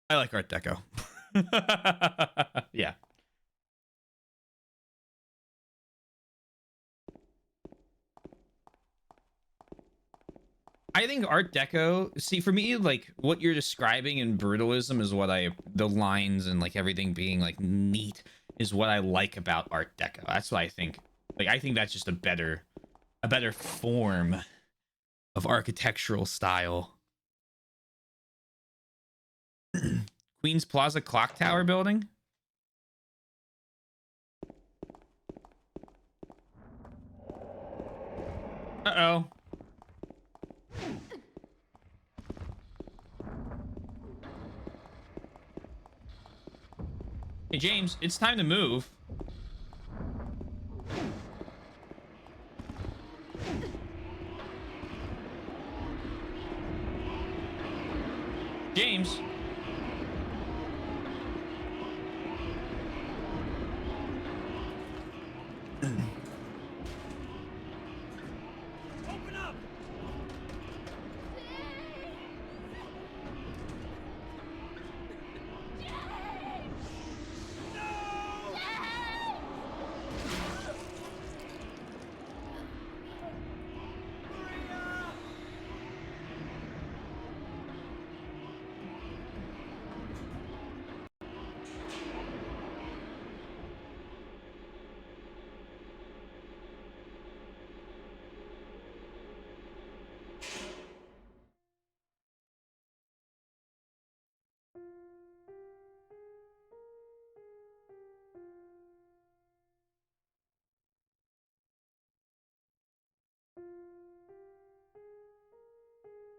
I like Art Deco. Yeah. I think Art Deco, see, for me, like, what you're describing in Brutalism is what the lines and, like, everything being, like, neat is what I like about Art Deco. That's what I think. Like, I think that's just a better form of architectural style. Queens Plaza Clock Tower building? Uh-oh. Hey, James, it's time to move. James. Open up!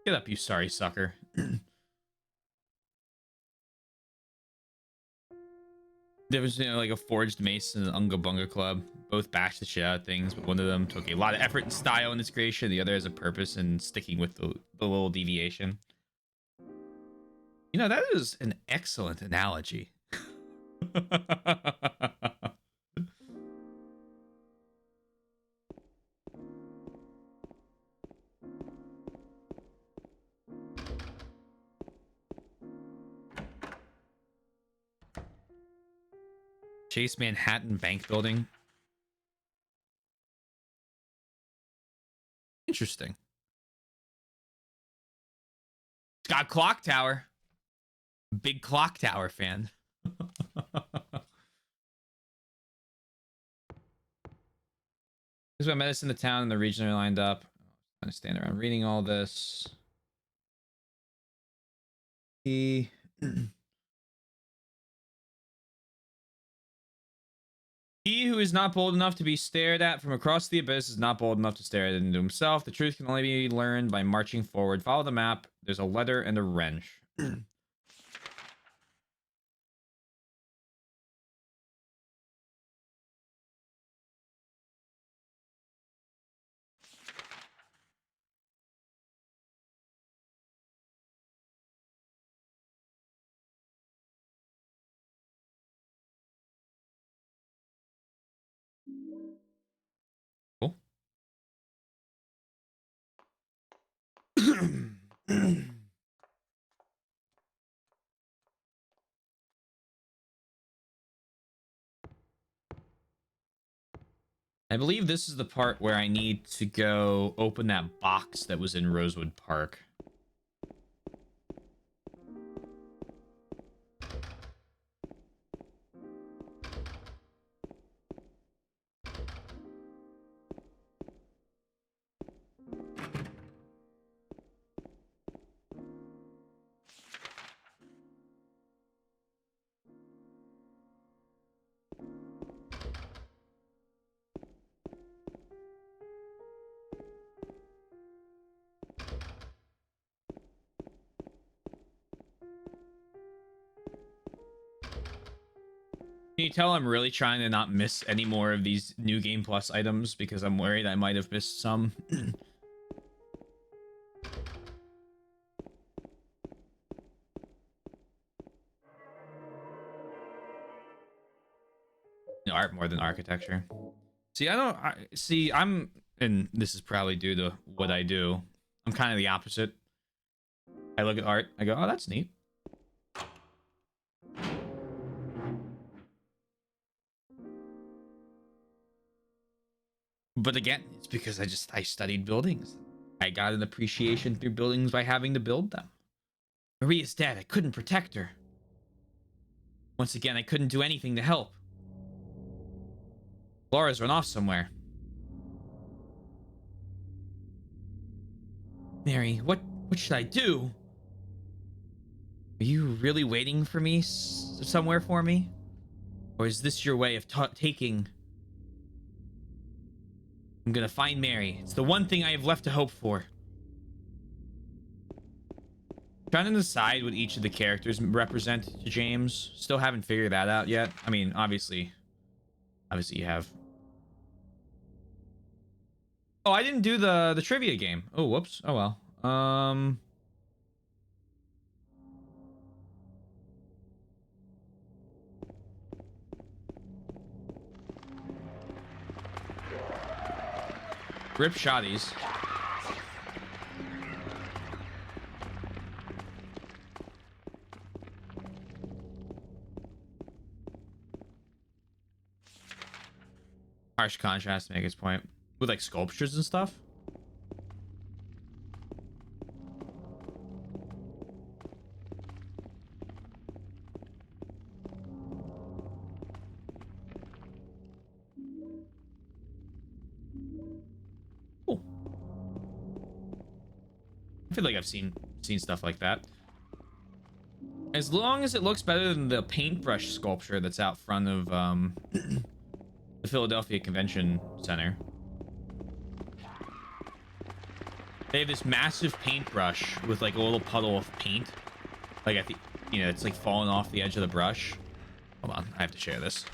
Get up, you sorry sucker. There was, like a Forged Mace and an Unga Bunga Club. Both bashed the shit out of things, but one of them took a lot of effort and style in its creation. The other has a purpose in sticking with the little deviation. You know, that is an excellent analogy. Chase Manhattan Bank Building. Interesting. Scott Clock Tower. Big Clock Tower fan. Here's what medicine the town and the region are lined up. I'm gonna stand around reading all this. He He who is not bold enough to be stared at from across the abyss is not bold enough to stare at it into himself. The truth can only be learned by marching forward. Follow the map. There's a letter and a wrench. Cool. I believe this is the part where I need to go open that box that was in Rosewood Park. Can you tell I'm really trying to not miss any more of these New Game Plus items because I'm worried I might have missed some? into art more than architecture. See, I'm, and this is probably due to what I do. I'm kind of the opposite. I look at art, I go, oh, that's neat. But again, it's because I studied buildings. I got an appreciation through buildings by having to build them. Maria's dead. I couldn't protect her. Once again, I couldn't do anything to help. Laura's run off somewhere. Mary, what should I do? Are you really waiting for me somewhere for me? Or is this your way of taking... I'm gonna find Mary. It's the one thing I have left to hope for. Trying to decide what each of the characters represent to James. Still haven't figured that out yet. I mean, obviously you have. Oh, I didn't do the trivia game. Oh, whoops. Oh well. Rip shotties. Harsh contrast to make his point. With like sculptures and stuff. Cool. I feel like I've seen stuff like that. As long as it looks better than the paintbrush sculpture that's out front of the Philadelphia Convention Center. They have this massive paintbrush with like a little puddle of paint. Like at the, it's like falling off the edge of the brush. Hold on, I have to share this.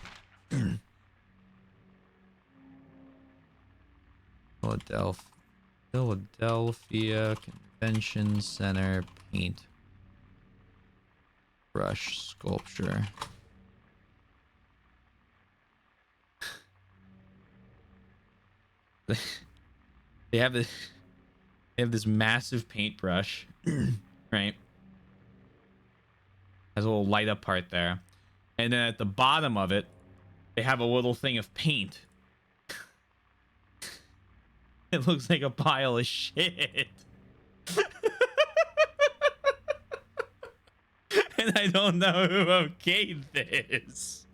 Philadelphia Convention Center paint brush sculpture. They have this massive paintbrush, right? Has a little light up part there. And then at the bottom of it, they have a little thing of paint. It looks like a pile of shit. And I don't know who okayed this.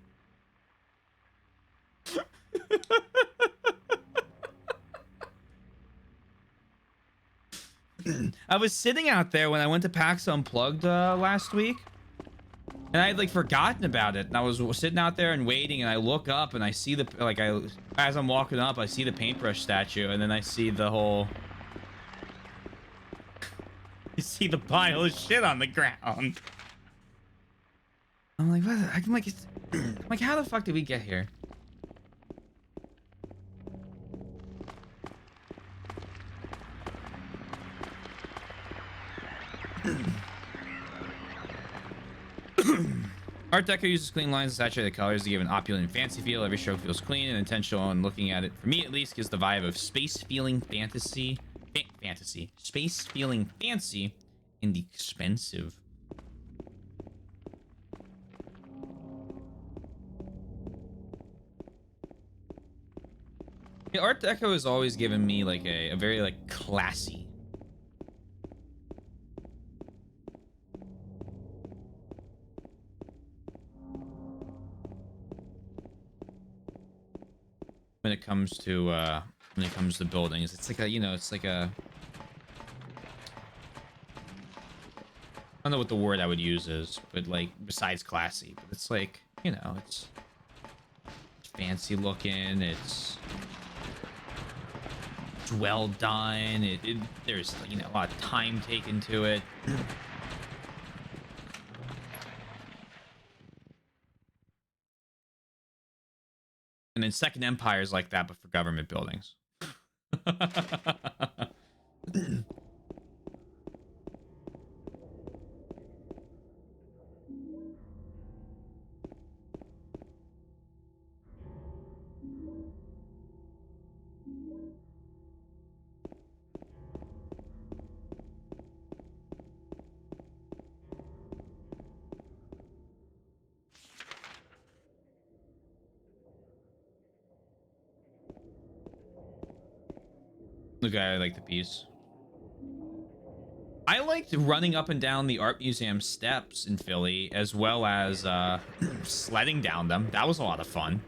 I was sitting out there when I went to PAX Unplugged last week, and I had like forgotten about it. And I was sitting out there and waiting, and I look up and I see as I'm walking up, I see the paintbrush statue, and then I see the whole. You see the pile of shit on the ground. I'm like, what? I'm like, how the fuck did we get here? Art Deco uses clean lines and saturated colors to give an opulent and fancy feel. Every stroke feels clean and intentional, and looking at it, for me at least, gives the vibe of space-feeling fantasy. Space-feeling fancy and expensive. Yeah, Art Deco has always given me like a very like classy. When it comes to buildings, it's like I don't know what the word I would use is, but like besides classy, but it's like, it's fancy looking, it's well done, there's a lot of time taken to it. And then Second Empire is like that, but for government buildings. Look, I like the piece. I liked running up and down the art museum steps in Philly, as well as sledding down them. That was a lot of fun.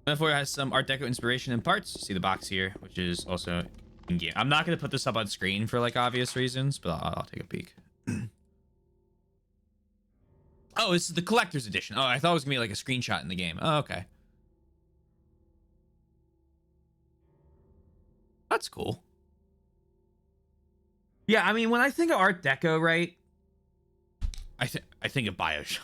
Metaphor has some Art Deco inspiration in parts. See the box here, which is also in game. I'm not going to put this up on screen for like obvious reasons, but I'll take a peek. Oh, this is the collector's edition. Oh, I thought it was going to be like a screenshot in the game. Oh, okay. That's cool. Yeah, I mean, when I think of Art Deco, right? I think of BioShock.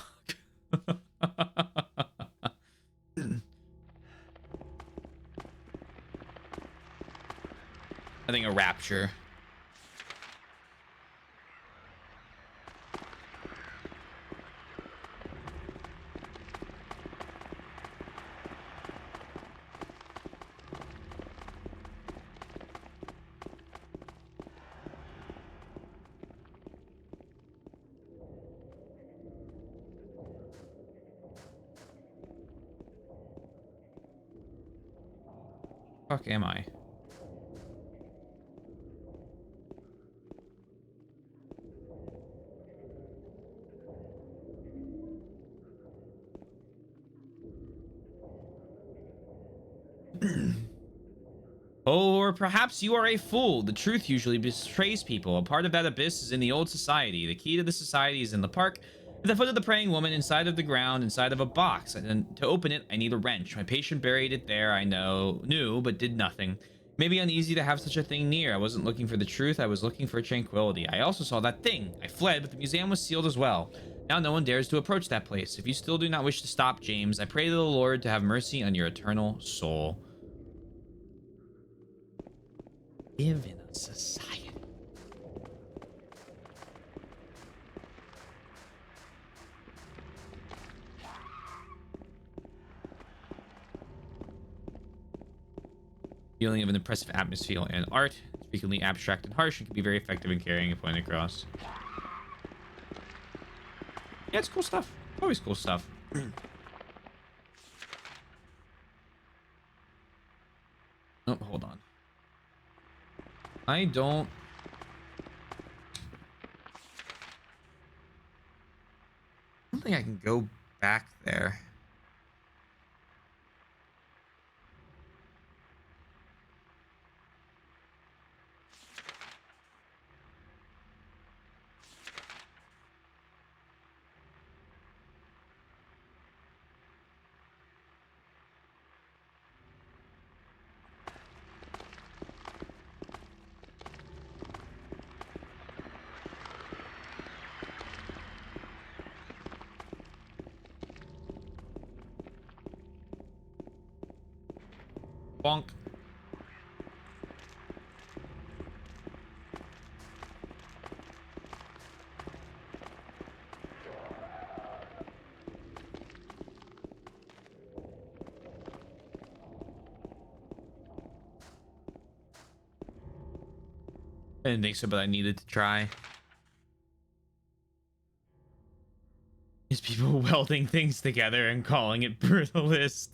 I think of Rapture. Fuck am I? Or perhaps you are a fool. The truth usually betrays people. A part of that abyss is in the old society. The key to the society is in the park. At the foot of the praying woman, inside of the ground, inside of a box. And to open it, I need a wrench. My patient buried it there, I knew, but did nothing. Maybe uneasy to have such a thing near. I wasn't looking for the truth, I was looking for tranquility. I also saw that thing. I fled, but the museum was sealed as well. Now no one dares to approach that place. If you still do not wish to stop, James, I pray to the Lord to have mercy on your eternal soul. Live in a society. Feeling of an impressive atmosphere and art. It's frequently abstract and harsh and can be very effective in carrying a point across. Yeah, it's cool stuff. Always cool stuff. Oh, hold on. I don't think I can go back there. Bonk. I didn't think so, but I needed to try. Is people welding things together and calling it brutalist?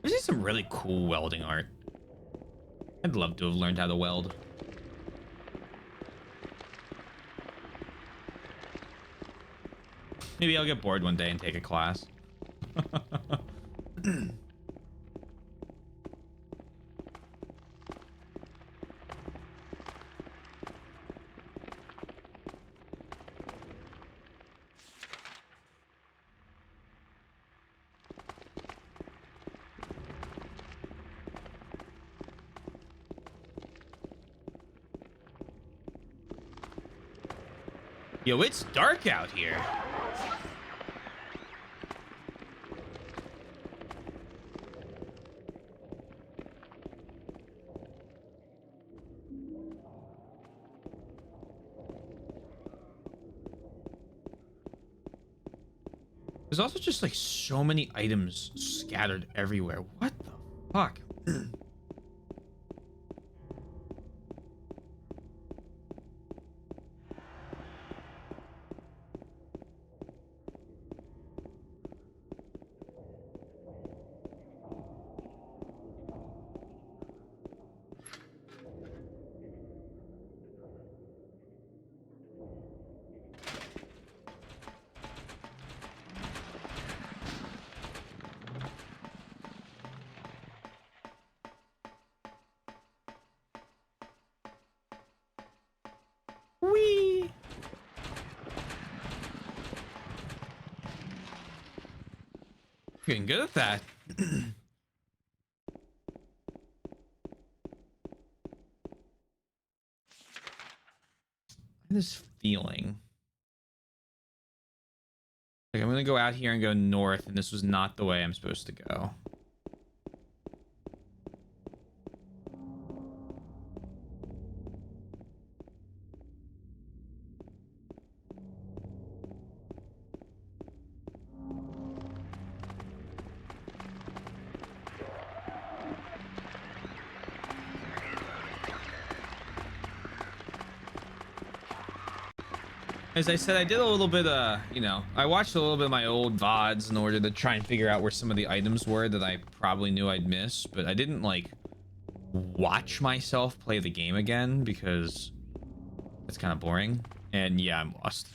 There's some really cool welding art. I'd love to have learned how to weld. Maybe I'll get bored one day and take a class. Yo, it's dark out here. There's also just like so many items scattered everywhere. What the fuck? Wee. Getting good at that. This feeling like I'm gonna go out here and go north, and this was not the way I'm supposed to go. As I said, I did a little bit you know, I watched a little bit of my old VODs in order to try and figure out where some of the items were that I probably knew I'd miss, but I didn't like watch myself play the game again because it's kind of boring. And yeah, I'm lost.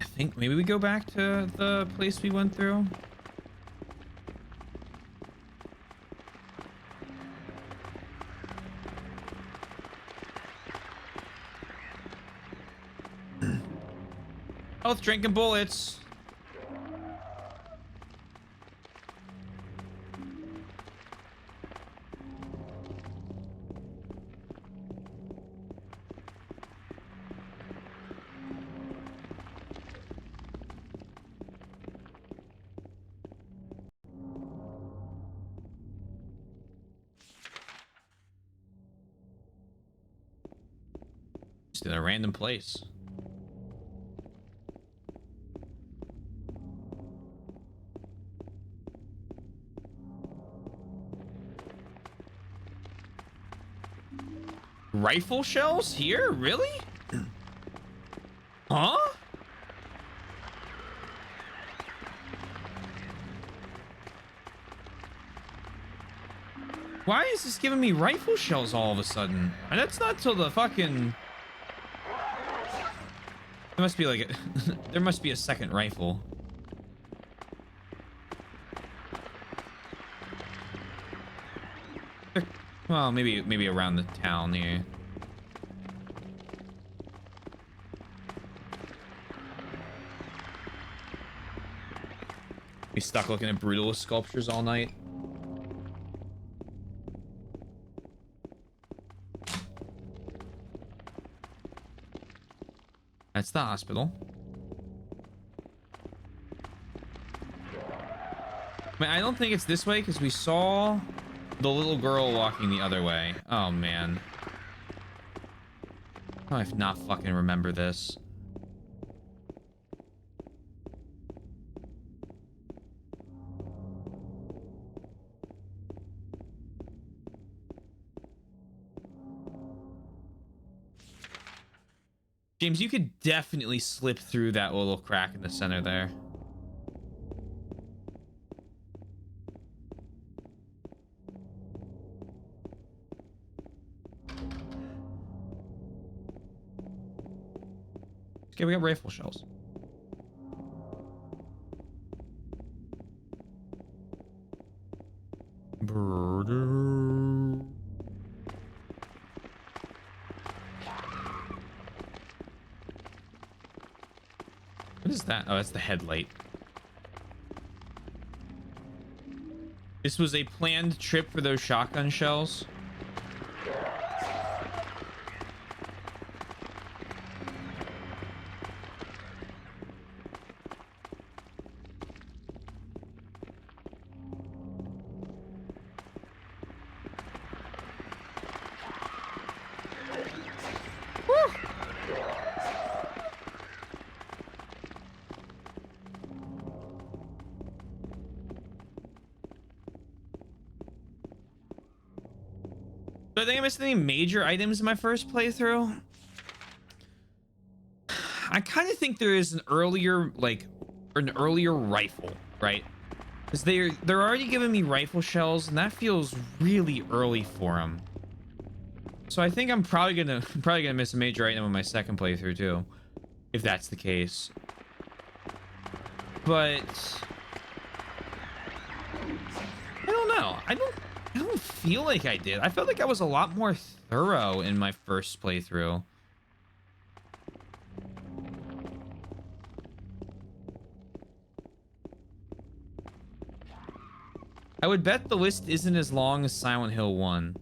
I think maybe we go back to the place we went through. Both drinking bullets. Just in a random place. Rifle shells here? Really? Huh? Why is this giving me rifle shells all of a sudden? And that's not till the fucking... There must be like a... There must be a second rifle. Well, maybe around the town here. Be stuck looking at brutalist sculptures all night. That's the hospital. I mean, I don't think it's this way because we saw the little girl walking the other way. Oh, man. How do I not fucking remember this? James, you could definitely slip through that little crack in the center there. Okay, we got rifle shells. What is that? Oh, that's the headlight. This was a planned trip for those shotgun shells. Do I think I missed any major items in my first playthrough? I kind of think there is an earlier, rifle, right? Because they're already giving me rifle shells, and that feels really early for them. So I think I'm probably gonna miss a major item in my second playthrough too, if that's the case. But I don't know. I don't feel like I did. I felt like I was a lot more thorough in my first playthrough. I would bet the list isn't as long as Silent Hill 1.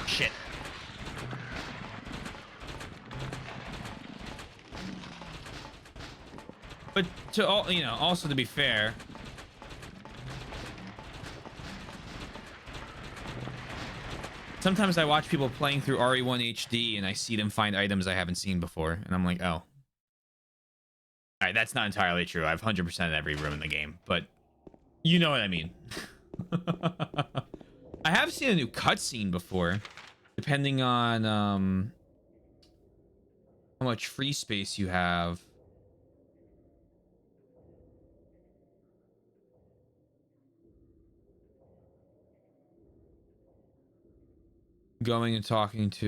Shit. But to all, also to be fair, sometimes I watch people playing through RE1 HD and I see them find items I haven't seen before, and I'm like, oh. All right, that's not entirely true. I've 100%ed every room in the game, but you know what I mean. I have seen a new cutscene before, depending on how much free space you have. Going and talking to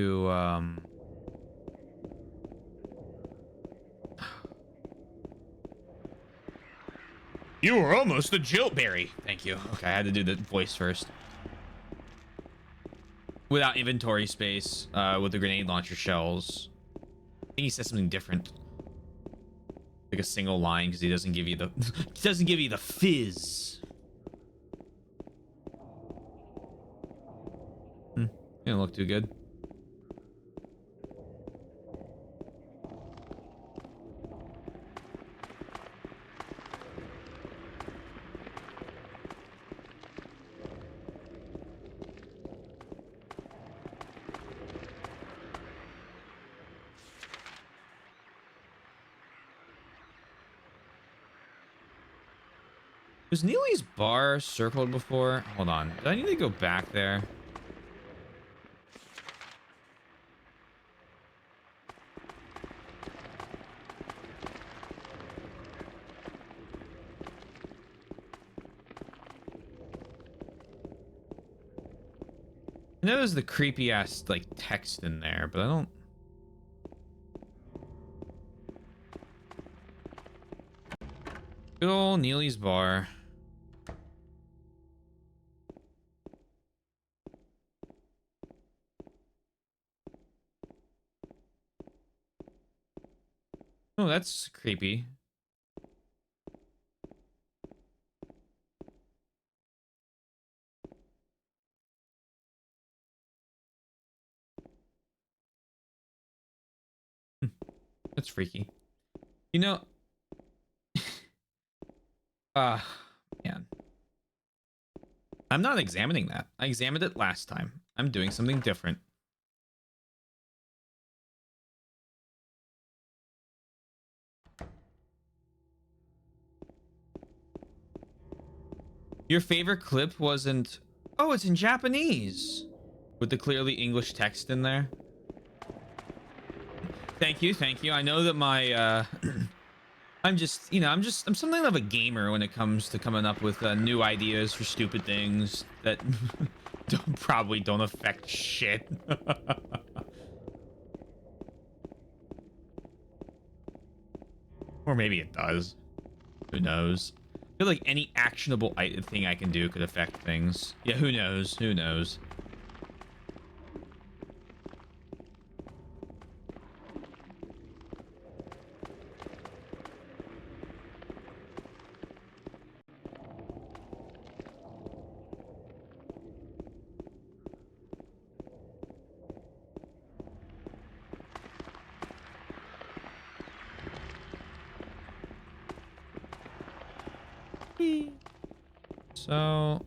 you were almost a Jiltberry. Thank you. Okay, I had to do the voice first. Without inventory space, with the grenade launcher shells. I think he says something different. Like a single line, because he doesn't give you the he doesn't give you the fizz. Didn't look too good. Was Neely's bar circled before? Hold on. Do I need to go back there? I know there's the creepy ass like text in there, but I don't. Good old Neely's bar. Oh, that's creepy. That's freaky. You know, man. I'm not examining that. I examined it last time. I'm doing something different. Your favorite clip wasn't... Oh, it's in Japanese. With the clearly English text in there. Thank you, thank you. I know that my... I'm something of a gamer when it comes to coming up with new ideas for stupid things that probably don't affect shit. Or maybe it does. Who knows? I feel like any actionable thing I can do could affect things. Yeah, who knows? Who knows? So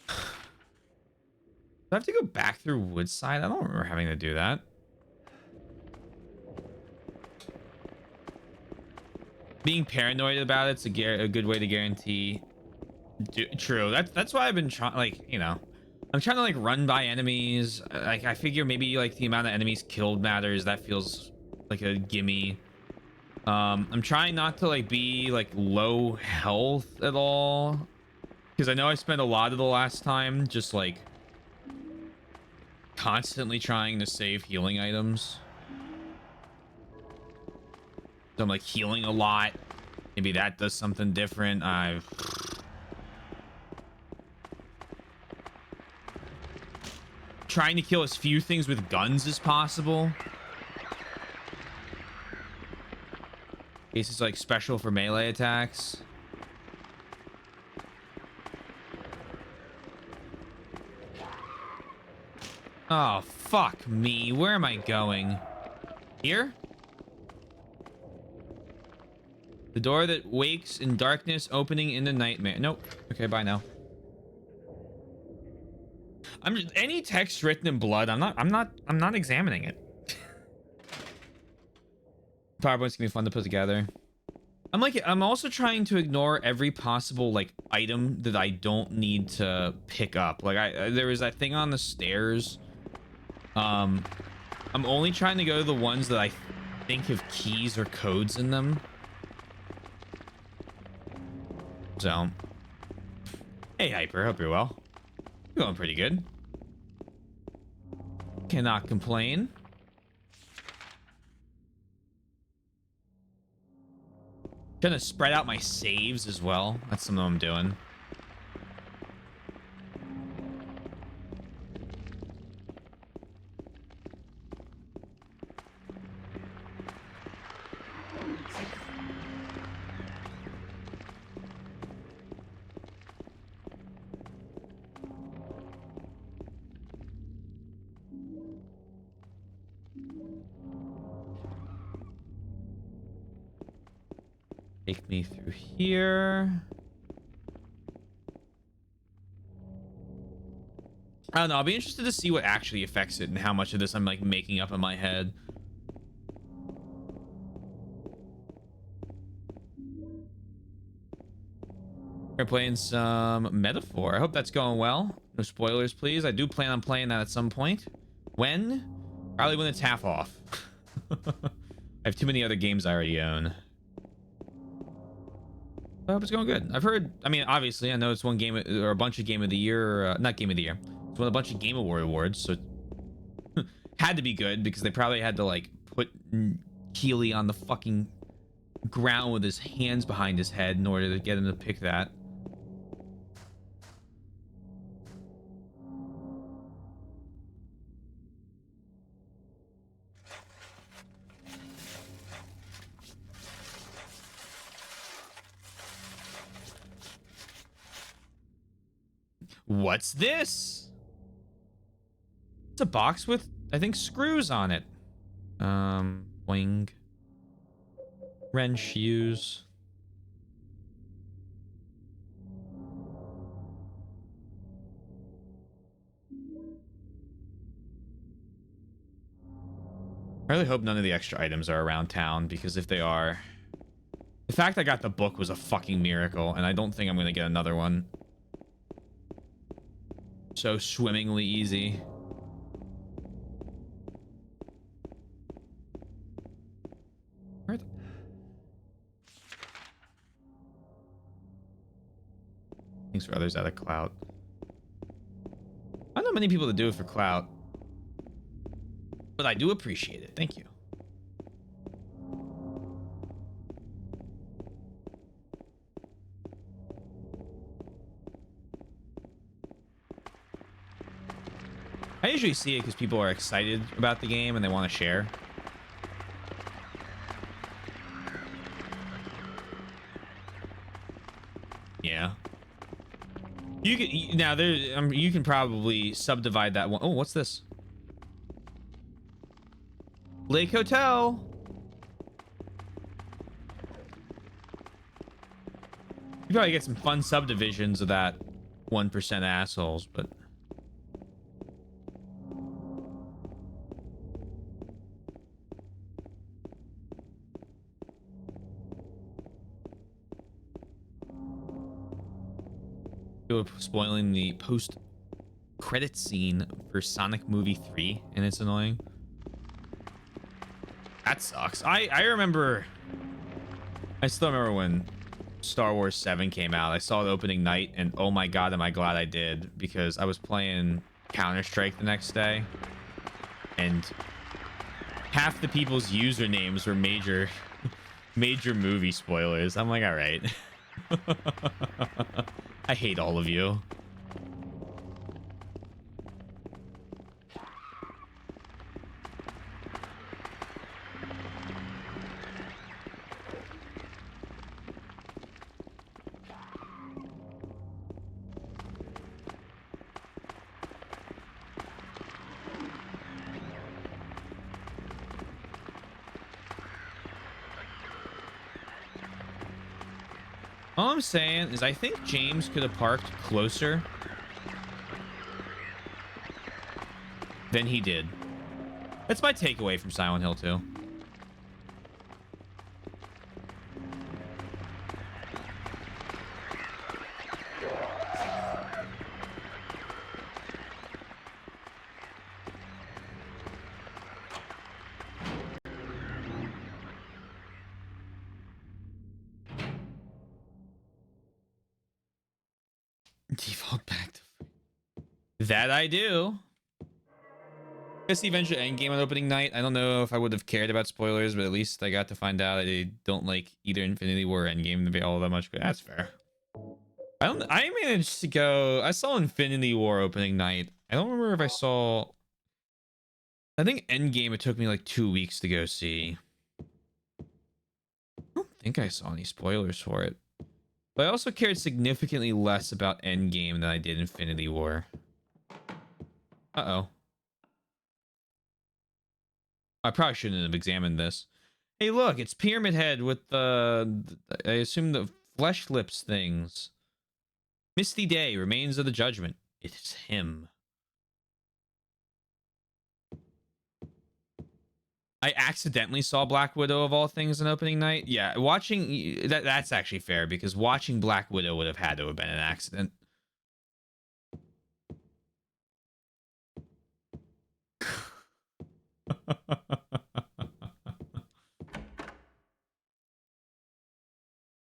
do I have to go back through Woodside? I don't remember having to do that. Being paranoid about it's a good way to guarantee. True. That's why I've been trying. Like, you know, I'm trying to like run by enemies. Like, I figure maybe like the amount of enemies killed matters. That feels like a gimme. I'm trying not to like be like low health at all, because I know I spent a lot of the last time just like constantly trying to save healing items. So I'm like healing a lot. Maybe that does something different. I've trying to kill as few things with guns as possible. Cases like special for melee attacks. Oh, fuck me. Where am I going? Here? The door that wakes in darkness, opening in the nightmare. Nope. Okay, bye now. I'm just, any text written in blood, I'm not examining it. PowerPoint's gonna be fun to put together. I'm also trying to ignore every possible like item that I don't need to pick up. Like there was that thing on the stairs. I'm only trying to go to the ones that I think have keys or codes in them. So, hey Hyper, hope you're well. You're going pretty good. Cannot complain. Gonna spread out my saves as well. That's something I'm doing. Take me through here. I don't know. I'll be interested to see what actually affects it and how much of this I'm like making up in my head. We're playing some Metaphor. I hope that's going well. No spoilers, please. I do plan on playing that at some point. When? Probably when it's half off. I have too many other games I already own. I hope it's going good. I've heard, I mean, obviously, I know it's one game or a bunch of Game of the Year, not Game of the Year. It's won a bunch of Game Award awards, so it had to be good because they probably had to like put Keeley on the fucking ground with his hands behind his head in order to get him to pick that. What's this? It's a box with, I think, screws on it. Wing. Wrench use. I really hope none of the extra items are around town, because if they are, the fact I got the book was a fucking miracle, and I don't think I'm gonna get another one. So swimmingly easy. Where'd... Thanks for others out of clout. I don't know many people that do it for clout, but I do appreciate it. Thank you. I usually see it because people are excited about the game and they want to share. Yeah. You can now there. You can probably subdivide that one. Oh, what's this? Lake Hotel. You probably get some fun subdivisions of that 1% assholes, but. Spoiling the post-credit scene for Sonic Movie 3, and it's annoying. That sucks. I still remember when Star Wars 7 came out. I saw the opening night, and oh my god, am I glad I did, because I was playing Counter-Strike the next day, and half the people's usernames were major movie spoilers. I'm like, all right. I hate all of you. All I'm saying is I think James could have parked closer than he did. That's my takeaway from Silent Hill 2. Default back to that I do. I see Adventure Endgame on opening night. I don't know if I would have cared about spoilers, but at least I got to find out I don't like either Infinity War or Endgame to be all that much good. That's fair. I managed to go. I saw Infinity War opening night. I don't remember if I saw. I think Endgame. It took me like 2 weeks to go see. I don't think I saw any spoilers for it. But I also cared significantly less about Endgame than I did Infinity War. Uh-oh. I probably shouldn't have examined this. Hey, look, it's Pyramid Head with the I assume the flesh lips things. Misty Day, Remains of the Judgment. It's him. I accidentally saw Black Widow of all things on opening night. Yeah, watching that's actually fair because watching Black Widow would have had to have been an accident.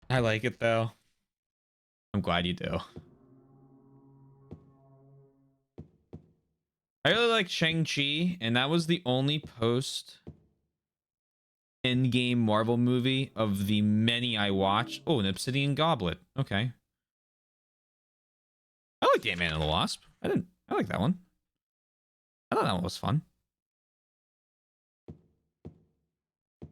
I like it though. I'm glad you do. I really like Shang-Chi, and that was the only post Endgame Marvel movie of the many I watched. Oh, an Obsidian Goblet. Okay. I like Ant-Man and the Wasp. I like that one. I thought that one was fun.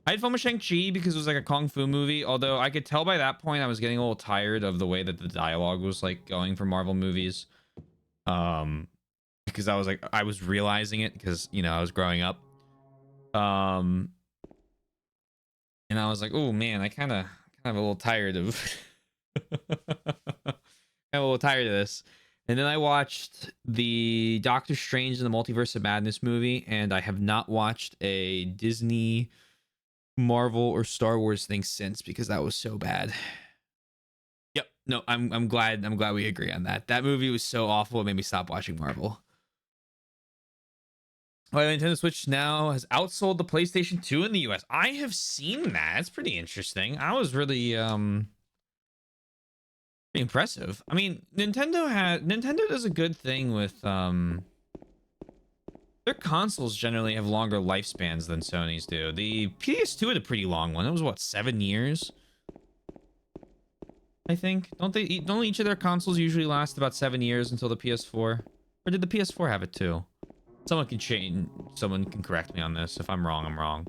I had fun with Shang-Chi because it was like a Kung Fu movie, although I could tell by that point I was getting a little tired of the way that the dialogue was like going for Marvel movies. Because I was realizing it because, you know, I was growing up. And I was like, oh man, I kind of a little tired of I'm a little tired of this. And then I watched the Doctor Strange and the Multiverse of Madness movie, and I have not watched a Disney, Marvel, or Star Wars thing since because that was so bad. Yep. No, I'm glad we agree on that. That movie was so awful it made me stop watching Marvel. Why Nintendo Switch now has outsold the PlayStation 2 in the US. I have seen that. It's pretty interesting. I was really pretty impressive. I mean, Nintendo does a good thing with their consoles generally have longer lifespans than Sony's do. The PS2 had a pretty long one. It was what, 7 years? I think. Don't each of their consoles usually last about 7 years until the PS4? Or did the PS4 have it too? Someone can correct me on this. If I'm wrong, I'm wrong.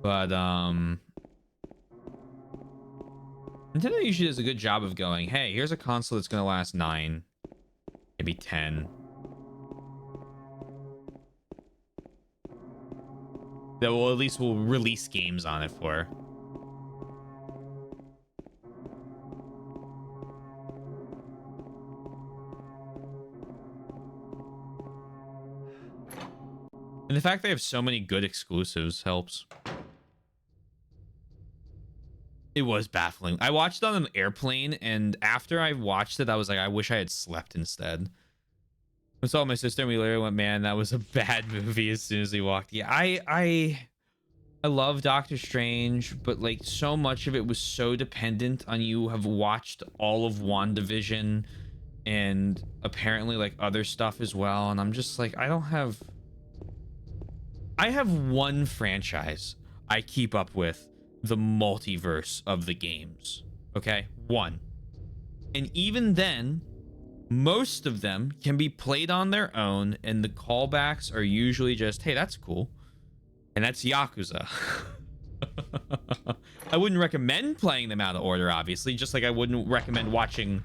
But Nintendo usually does a good job of going, hey, here's a console that's gonna last 9, maybe 10. That will at least will release games on it for. And the fact they have so many good exclusives helps. It was baffling. I watched it on an airplane, and after I watched it, I was like, I wish I had slept instead. I saw my sister, and we literally went, man, that was a bad movie as soon as we walked. Yeah, I love Doctor Strange, but like so much of it was so dependent on you have watched all of WandaVision and apparently like other stuff as well. And I'm just like, I have one franchise I keep up with the multiverse of the games. Okay, one. And even then, most of them can be played on their own, and the callbacks are usually just, hey, that's cool. And that's Yakuza. I wouldn't recommend playing them out of order, obviously, just like I wouldn't recommend watching,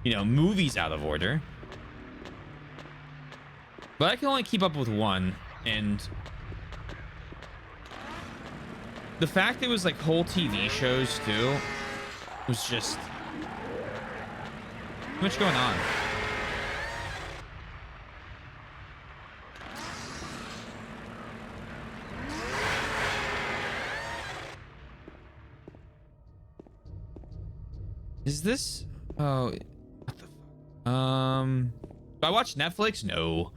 you know, movies out of order. But I can only keep up with one, and the fact it was like whole TV shows too was just too much going on. Is this? Oh, what the fuck? Do I watch Netflix? No.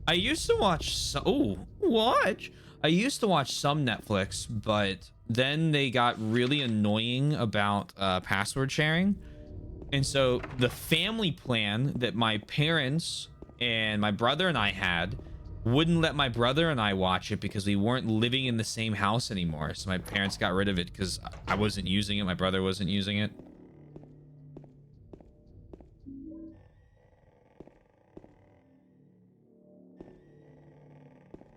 I used to watch some. Oh, watch. I used to watch some Netflix, but then they got really annoying about password sharing. And so the family plan that my parents and my brother and I had wouldn't let my brother and I watch it because we weren't living in the same house anymore. So my parents got rid of it because I wasn't using it. My brother wasn't using it.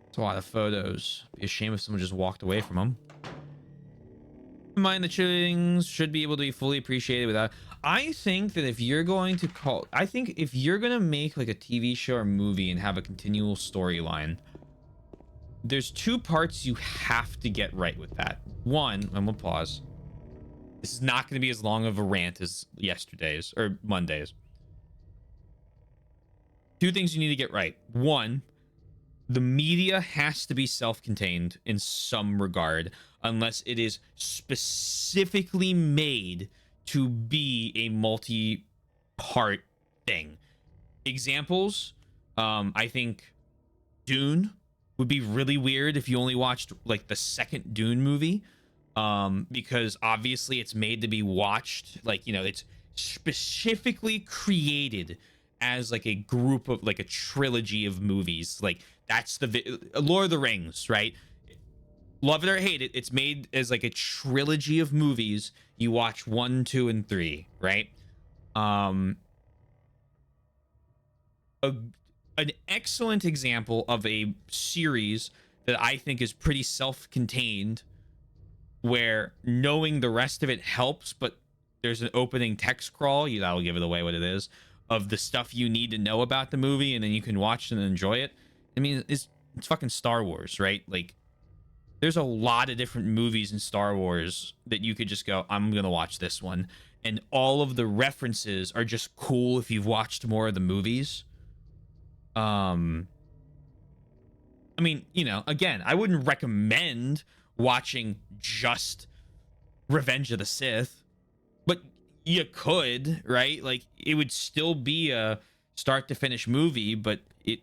It's a lot of photos. Be a shame if someone just walked away from them. Mind the cheerleadings should be able to be fully appreciated without. I think that if you're going to make like a TV show or movie and have a continual storyline, there's two parts you have to get right with that. One, I'm gonna pause. This is not going to be as long of a rant as yesterday's or Monday's. Two things you need to get right. One, the media has to be self-contained in some regard, unless it is specifically made to be a multi-part thing. Examples, I think Dune would be really weird if you only watched like the second Dune movie, because obviously it's made to be watched, like, you know, it's specifically created as like a group of like a trilogy of movies. Like that's the Lord of the Rings, right? Love it or hate it, it's made as like a trilogy of movies. You watch 1, 2, and 3, right? An excellent example of a series that I think is pretty self-contained, where knowing the rest of it helps, but there's an opening text crawl, that'll give it away what it is, of the stuff you need to know about the movie, and then you can watch it and enjoy it. I mean, it's fucking Star Wars, right? Like, there's a lot of different movies in Star Wars that you could just go, I'm gonna watch this one, and all of the references are just cool if you've watched more of the movies. I mean, you know, again, I wouldn't recommend watching just Revenge of the Sith, but you could, right? Like, it would still be a start to finish movie, but it,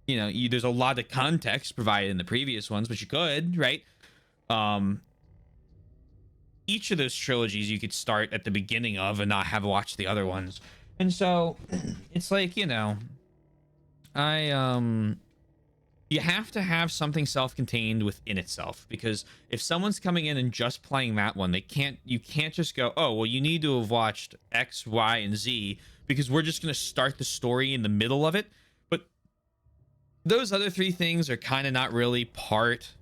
you know, there's a lot of context provided in the previous ones, but you could, right? Each of those trilogies you could start at the beginning of and not have watched the other ones. And so it's like, you know, you have to have something self-contained within itself, because if someone's coming in and just playing that one, you can't just go, oh, well, you need to have watched X, Y, and Z, because we're just going to start the story in the middle of it. But those other three things are kind of not really part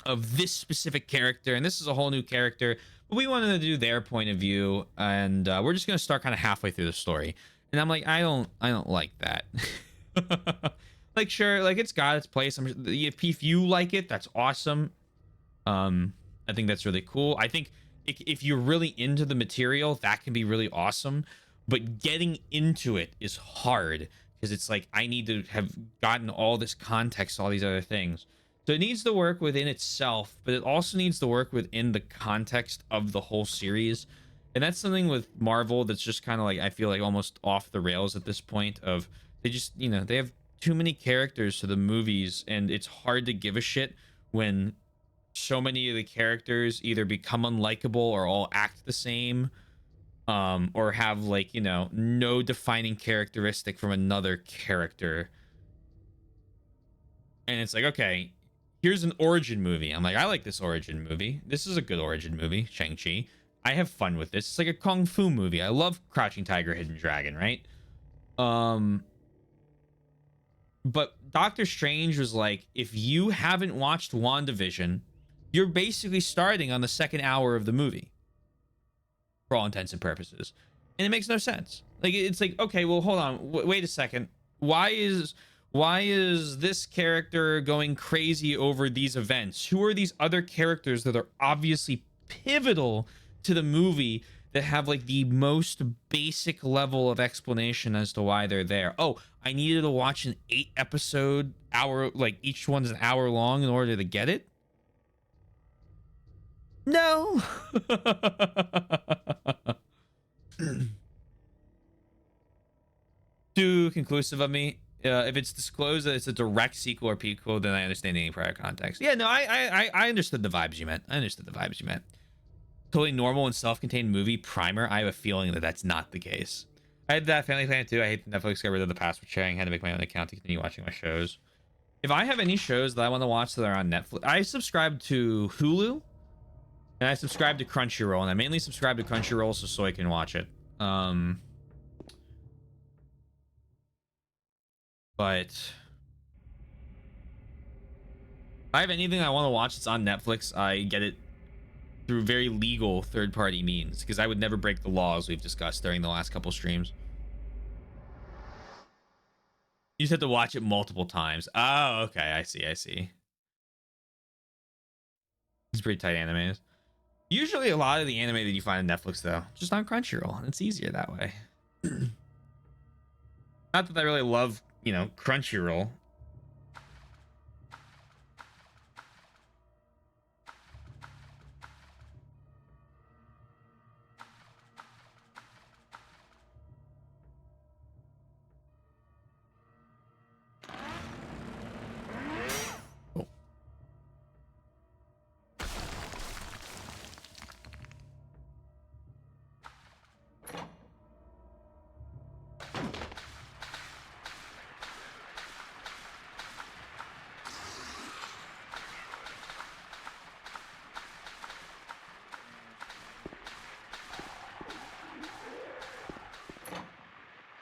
of this specific character, and this is a whole new character, but we wanted to do their point of view, and we're just going to start kind of halfway through the story. And I'm like, I don't like that. Like, sure, like, it's got its place. If you like it, that's awesome. I think that's really cool. I think if you're really into the material, that can be really awesome. But getting into it is hard, because it's like, I need to have gotten all this context, all these other things. So it needs to work within itself, but it also needs to work within the context of the whole series. And that's something with Marvel that's just kind of like, I feel like almost off the rails at this point. Of, they just, you know, they have too many characters to the movies, and it's hard to give a shit when so many of the characters either become unlikable or all act the same, or have, like, you know, no defining characteristic from another character. And it's like, okay, here's an origin movie. I'm like, I like this origin movie. This is a good origin movie, Shang-Chi. I have fun with this. It's like a kung fu movie. I love Crouching Tiger, Hidden Dragon, right? But Doctor Strange was like, if you haven't watched WandaVision, you're basically starting on the second hour of the movie, for all intents and purposes. And it makes no sense. Like, it's like, okay, well, hold on. Wait a second. Why is this character going crazy over these events? Who are these other characters that are obviously pivotal to the movie that have, like, the most basic level of explanation as to why they're there? Oh, I needed to watch an 8-episode hour, like, each one's an hour long in order to get it? No. Too conclusive of me. If it's disclosed that it's a direct sequel or prequel, then I understand any prior context. Yeah, no, I understood the vibes you meant. Totally normal and self-contained movie primer. I have a feeling that that's not the case. I had that Family Planet too. I hate Netflix got rid of the password sharing. I had to make my own account to continue watching my shows. If I have any shows that I want to watch that are on Netflix, I subscribe to Hulu, and I subscribe to Crunchyroll, and I mainly subscribe to Crunchyroll so I can watch it. But if I have anything I want to watch that's on Netflix, I get it through very legal third-party means, because I would never break the laws we've discussed during the last couple streams. You just have to watch it multiple times. Oh, okay. I see. It's pretty tight animes. Usually a lot of the anime that you find on Netflix, though, just on Crunchyroll. It's easier that way. Not that I really love, you know, Crunchyroll.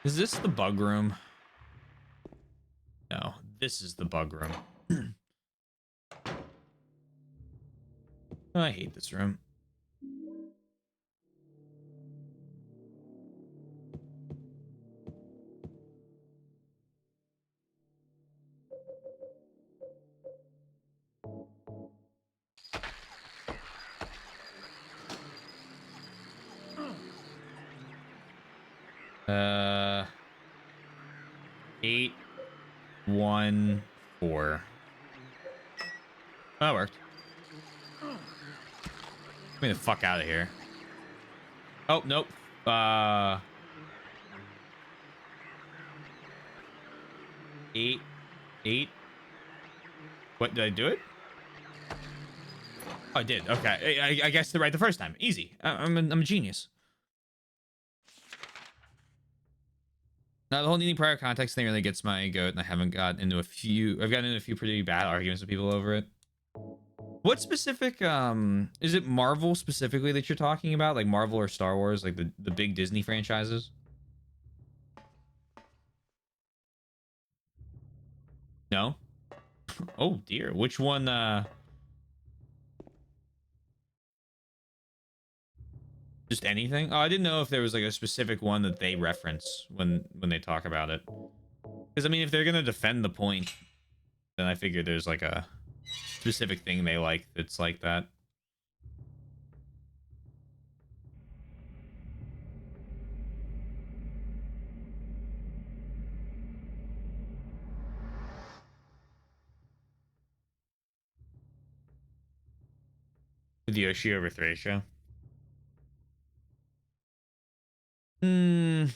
Is this the bug room? No, this is the bug room. I hate this room. Uh, 814. That worked. Get me the fuck out of here. Oh, nope. 8. 8. What, did I do it? Oh, I did. Okay. I guessed it right the first time. Easy. I'm a genius. Now, the whole needing prior context thing really gets my goat, and I haven't gotten into a few... I've gotten into a few pretty bad arguments with people over it. What specific, is it Marvel specifically that you're talking about? Like Marvel or Star Wars, like the big Disney franchises? No? Oh dear, which one, just anything? Oh, I didn't know if there was like a specific one that they reference when they talk about it. Because, I mean, if they're gonna defend the point, then I figure there's like a specific thing they like that's like that. With Yoshi over Thracia. Hmm.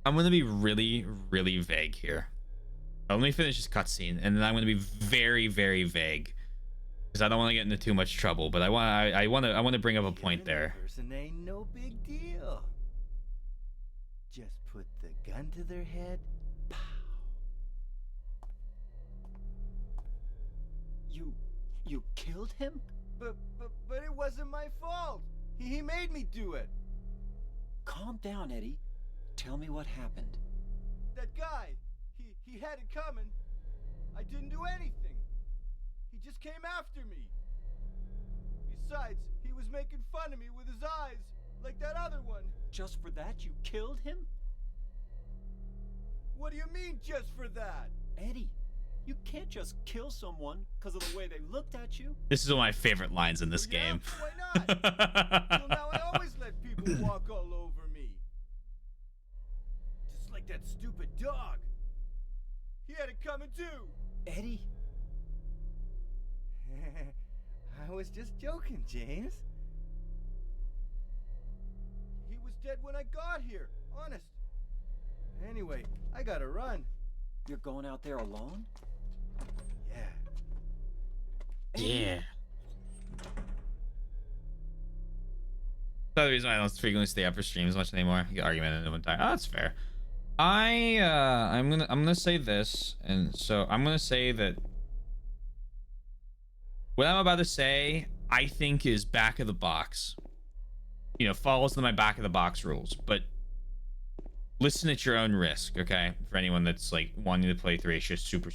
I'm gonna be really, really vague here. Let me finish this cutscene, and then I'm gonna be very, very vague because I don't want to get into too much trouble. But I want to bring up a point there. Person ain't no big deal. Just put the gun to their head. Pow. You killed him? But it wasn't my fault. He made me do it. Calm down, Eddie. Tell me what happened. That guy, he had it coming. I didn't do anything. He just came after me. Besides, he was making fun of me with his eyes, like that other one. Just for that, you killed him? What do you mean, just for that? Eddie, you can't just kill someone because of the way they looked at you. This is one of my favorite lines in this Well, yeah, game. why not? Till now, I always let people walk all over me. Just like that stupid dog. He had it coming too. Eddie? I was just joking, James. He was dead when I got here, honest. Anyway, I gotta run. You're going out there alone? Yeah. Yeah. That's the reason why I don't frequently stay up for streams much anymore. You get argumented in one time. Oh, that's fair. I'm gonna say this, and so I'm gonna say that what I'm about to say, I think, is back of the box. You know, falls into my back of the box rules, but listen at your own risk, okay? For anyone that's like wanting to play Thracia super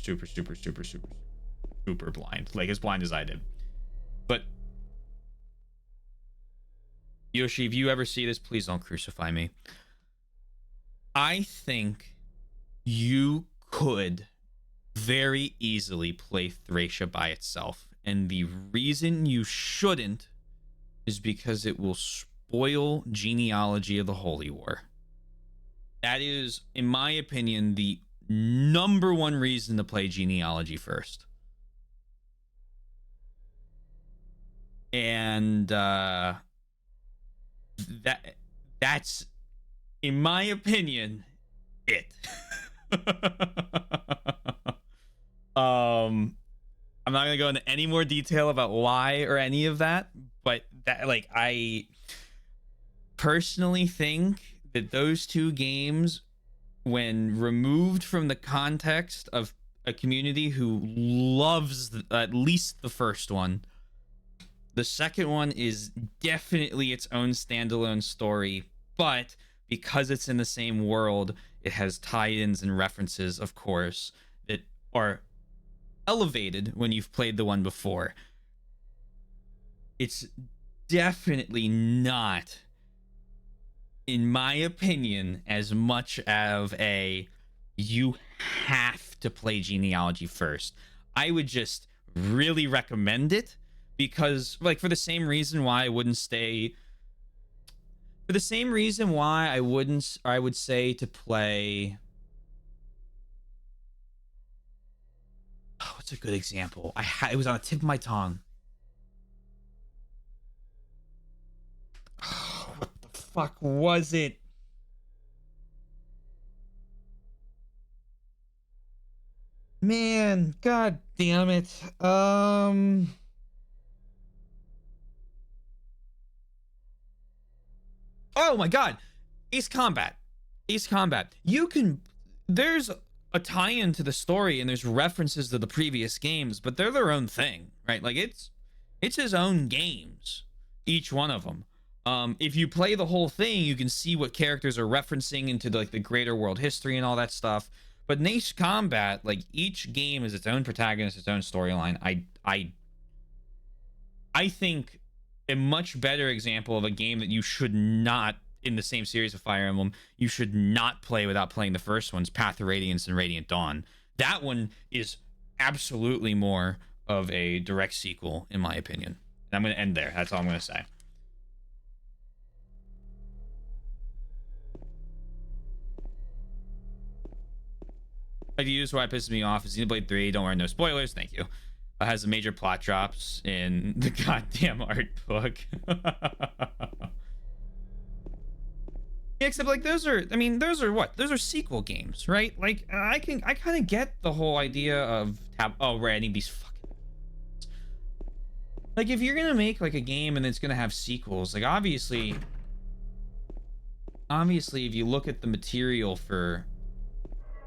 blind, like as blind as I did. But Yoshi, if you ever see this, please don't crucify me. I think you could very easily play Thracia by itself. And the reason you shouldn't is because it will spoil Genealogy of the Holy War. That is, in my opinion, the number one reason to play Genealogy first. And that's, in my opinion, it. I'm not gonna go into any more detail about why or any of that, but that, like, I personally think that those two games, when removed from the context of a community who loves at least the first one, the second one is definitely its own standalone story, but because it's in the same world, it has tie-ins and references, of course, that are elevated when you've played the one before. It's definitely not, in my opinion, as much of a you have to play Genealogy first. I would just really recommend it because, like, for the same reason why I wouldn't stay, for the same reason why I wouldn't, or I would say to play, what's a good example? It was on the tip of my tongue. What the fuck was it? Man, god damn it. Oh my god. Ace Combat. Ace Combat. There's a tie-in to the story and there's references to the previous games, but they're their own thing, right? Like it's his own games, each one of them. If you play the whole thing, you can see what characters are referencing into the greater world history and all that stuff. But in Ace Combat, like each game is its own protagonist, its own storyline. I think a much better example of a game that you should not, in the same series of Fire Emblem, you should not play without playing the first ones, Path of Radiance and Radiant Dawn. That one is absolutely more of a direct sequel, in my opinion. And I'm going to end there. That's all I'm going to say. Like to use why it pisses me off is Xenoblade 3, don't worry, no spoilers, thank you. Has the major plot drops in the goddamn art book. Yeah, except like those are what? Those are sequel games, right? Like I kind of get the whole idea of oh right, I need these fucking, like if you're gonna make like a game and it's gonna have sequels, like obviously if you look at the material for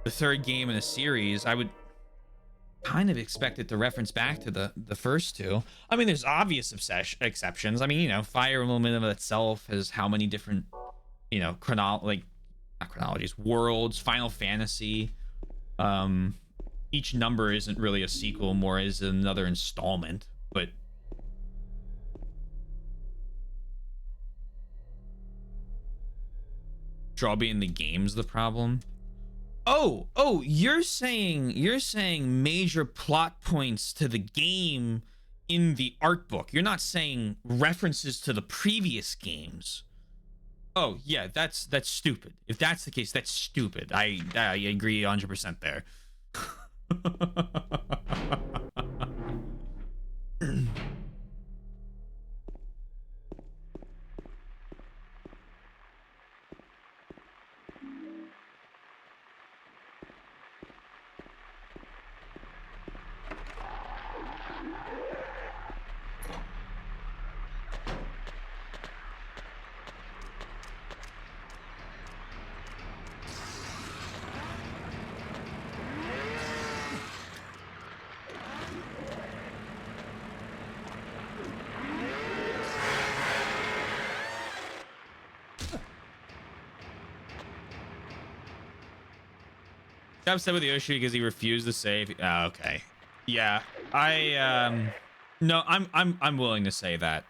the third game in a series, I would kind of expect it to reference back to the first two. I mean, there's obvious exceptions. I mean, you know, Fire Emblem in itself has how many different, you know, not chronologies, worlds, Final Fantasy. Each number isn't really a sequel, more is another installment, but draw being the game's the problem. Oh, you're saying major plot points to the game in the art book. You're not saying references to the previous games. Oh, yeah, that's stupid. If that's the case, that's stupid. I agree 100% there. Upset with Yoshi because he refused to save. Oh, okay, yeah, no, I'm willing to say that.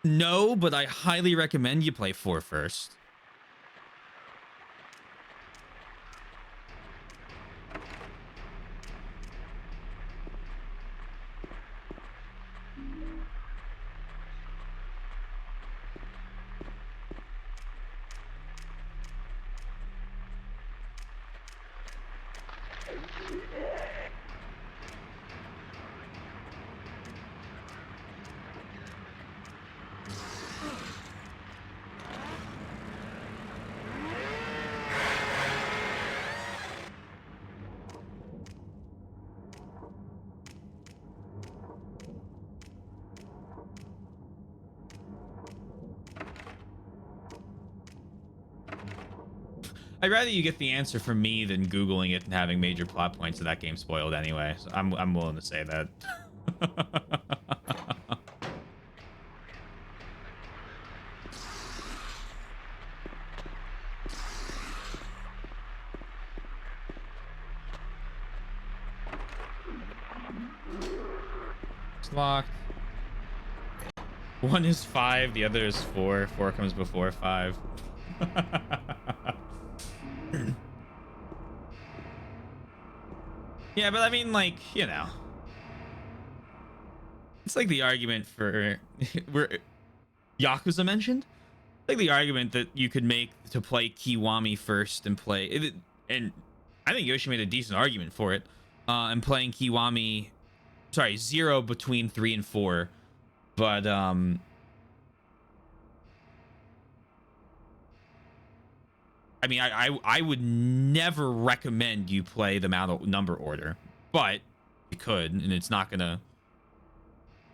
No, but I highly recommend you play 4 first. I'd rather you get the answer from me than Googling it and having major plot points of that game spoiled anyway. So I'm willing to say that. It's locked. 1 is 5, the other is 4. 4 comes before 5. Yeah, but I mean, like, you know, it's like the argument for where Yakuza mentioned, like the argument that you could make to play Kiwami first and play it, and I think Yoshi made a decent argument for it. I'm playing Kiwami, sorry, 0 between 3 and 4, but I mean, I would never recommend you play them out of number order, but you could, and it's not gonna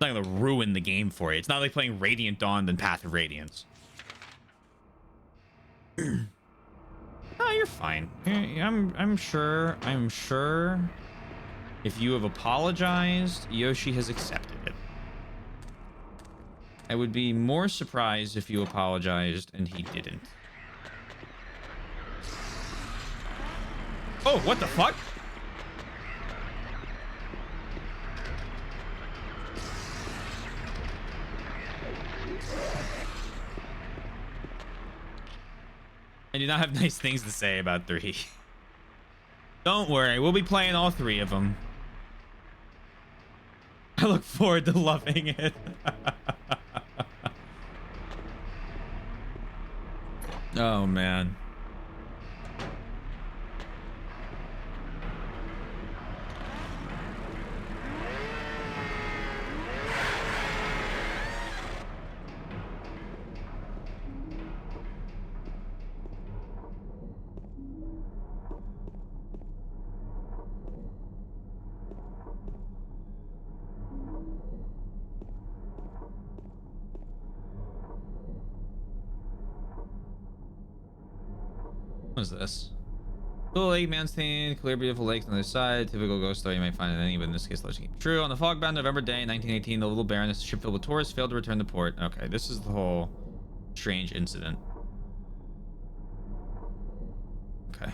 ruin the game for you. It's not like playing Radiant Dawn than Path of Radiance. Oh, you're fine. I'm sure if you have apologized, Yoshi has accepted it. I would be more surprised if you apologized and he didn't. Oh, what the fuck? I do not have nice things to say about 3. Don't worry, we'll be playing all 3 of them. I look forward to loving it. Oh, man. What is this? Little lake, Manstein, clear, beautiful lakes on the other side. Typical ghost story you might find in any, but in this case, legend came true. On the fog-bound November day, 1918, the little Baroness, a ship filled with tourists, failed to return to port. Okay, this is the whole strange incident. Okay.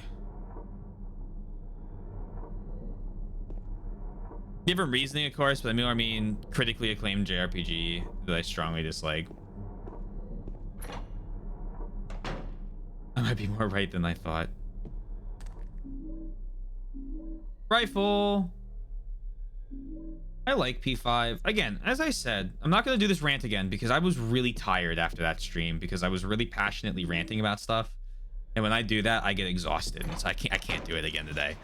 Different reasoning, of course, but I mean critically acclaimed JRPG that I strongly dislike. I might be more right than I thought. Rifle. I like P5. Again, as I said, I'm not going to do this rant again because I was really tired after that stream because I was really passionately ranting about stuff. And when I do that, I get exhausted. So I can't do it again today.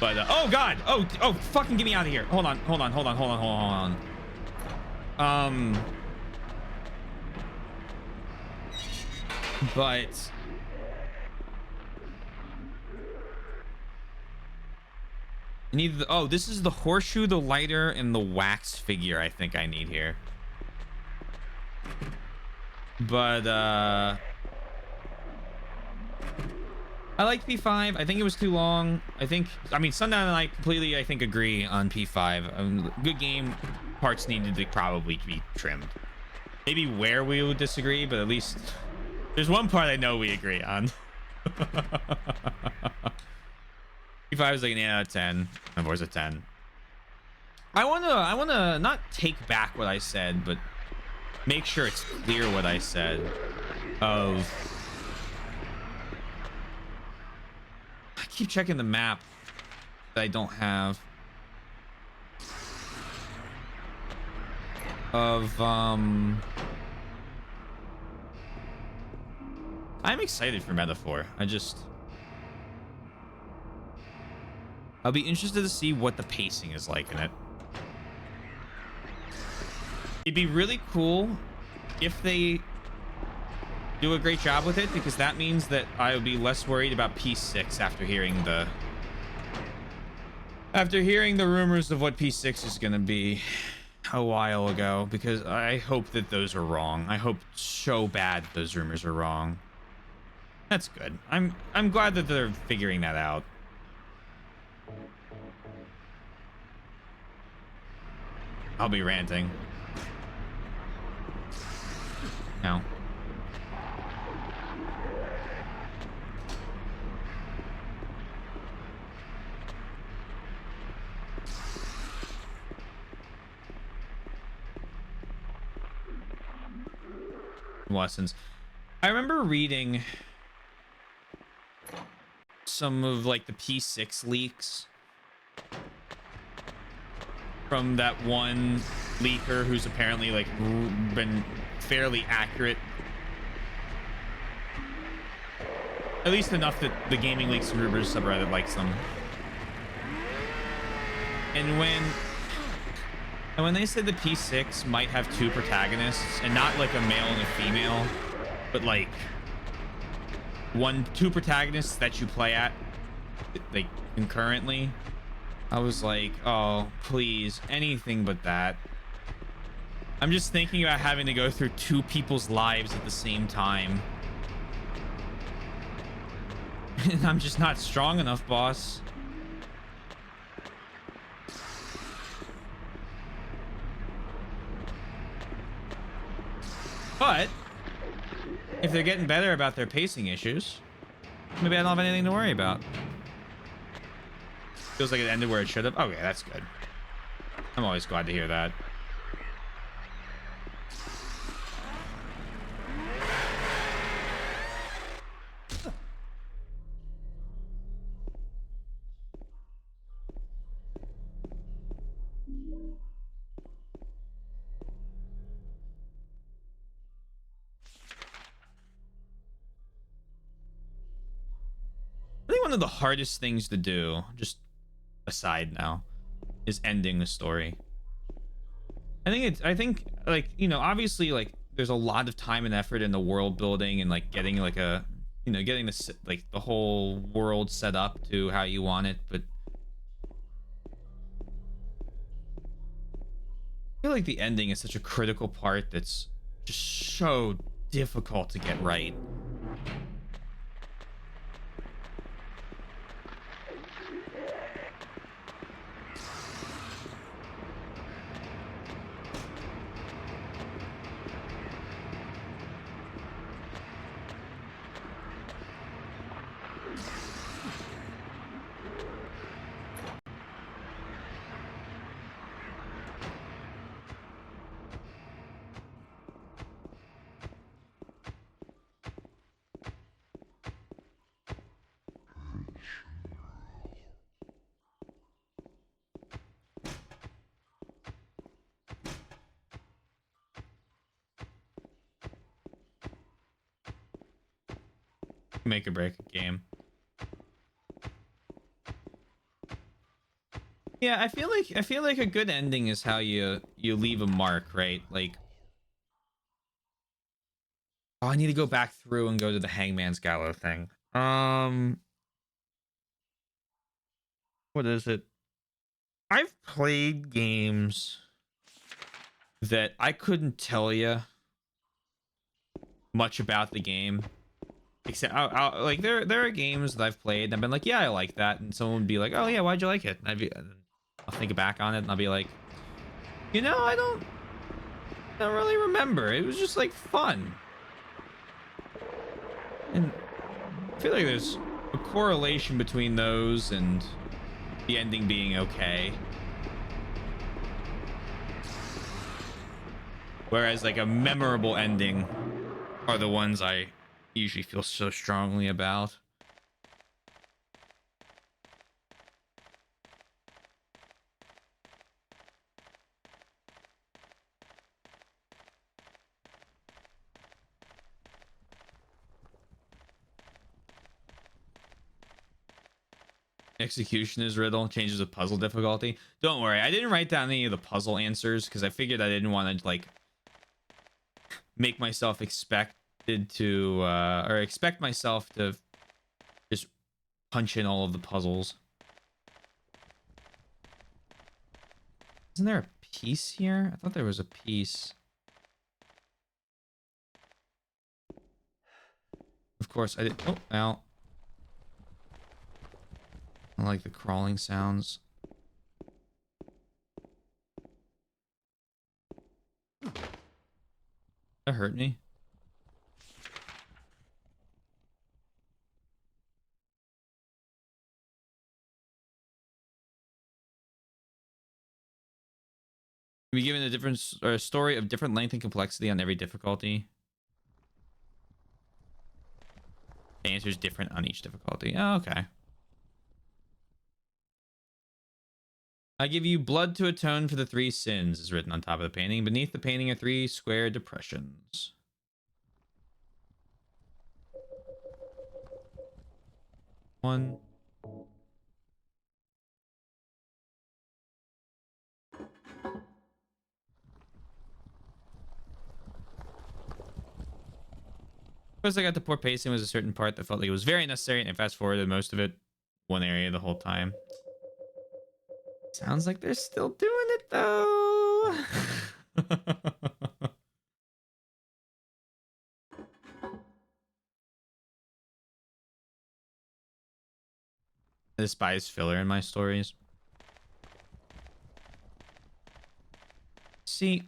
But, oh God. Oh, fucking get me out of here. Hold on. But I need the, oh, this is the horseshoe, the lighter, and the wax figure I think I need here. But I like P5. I think it was too long. I mean, Sundown and I completely, I think, agree on P5. Good game. Parts needed to probably be trimmed. Maybe where we would disagree, but at least there's one part I know we agree on. P5 is like an 8 out of 10. Of course, a 10. I wanna not take back what I said, but make sure it's clear what I said. I keep checking the map that I don't have. I'm excited for Metaphor. I'll be interested to see what the pacing is like in it. It'd be really cool if they do a great job with it, because that means that I would be less worried about P6 after hearing the rumors of what P6 is going to be a while ago, because I hope that those are wrong. I hope so bad that those rumors are wrong. That's good. I'm glad that they're figuring that out. I'll be ranting. No. Lessons. I remember reading some of like the P6 leaks from that one leaker who's apparently like been fairly accurate, at least enough that the Gaming Leaks and Rumors subreddit likes them. And when they said the P6 might have two protagonists and not like a male and a female, but like two protagonists that you play at like concurrently, I was like, oh please, anything but that. I'm just thinking about having to go through two people's lives at the same time. And I'm just not strong enough, boss. But if they're getting better about their pacing issues, maybe I don't have anything to worry about. Feels like it ended where it should have. Okay, that's good. I'm always glad to hear that. I think one of the hardest things to do, just aside now, is ending a story. I think like, you know, obviously like there's a lot of time and effort in the world building and like getting like a, you know, getting the like the whole world set up to how you want it, but I feel like the ending is such a critical part that's just so difficult to get right. Make or break a game. Yeah, I feel like a good ending is how you leave a mark, right? Like, oh, I need to go back through and go to the Hangman's Gallows thing. What is it? I've played games that I couldn't tell you much about the game. Except, like there are games that I've played and I've been like, yeah, I like that, and someone would be like, oh yeah, why'd you like it? And I'll think back on it and I'll be like, you know, I don't really remember. It was just like fun, and I feel like there's a correlation between those and the ending being okay. Whereas like a memorable ending are the ones I usually feel so strongly about. Executioner's riddle changes the puzzle difficulty. Don't worry, I didn't write down any of the puzzle answers because I figured I didn't want to like make myself expected to or expect myself to just punch in all of the puzzles. Isn't there a piece here? I thought there was a piece. Of course I did. Oh, ow. I like the crawling sounds. That hurt me. Be given a different or a story of different length and complexity on every difficulty. The answer is different on each difficulty. Oh, okay. I give you blood to atone for the 3 sins is written on top of the painting. Beneath the painting are 3 square depressions. One. Plus, I got the poor pacing was a certain part that felt like it was very necessary, and I fast forwarded most of it one area the whole time. Sounds like they're still doing it though. I despise filler in my stories. See,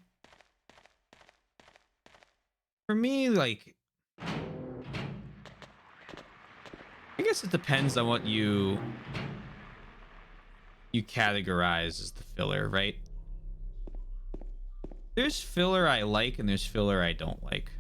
for me, like, I guess it depends on what you categorize as the filler, right? There's filler I like and there's filler I don't like.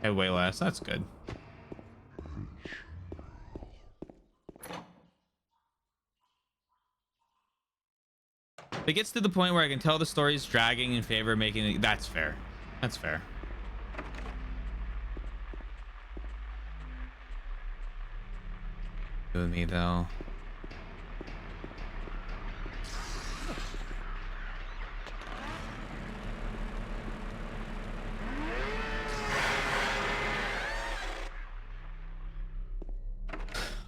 Hey, way less. That's good. If it gets to the point where I can tell the story's dragging in favor of making it, that's fair. That's fair. With me though.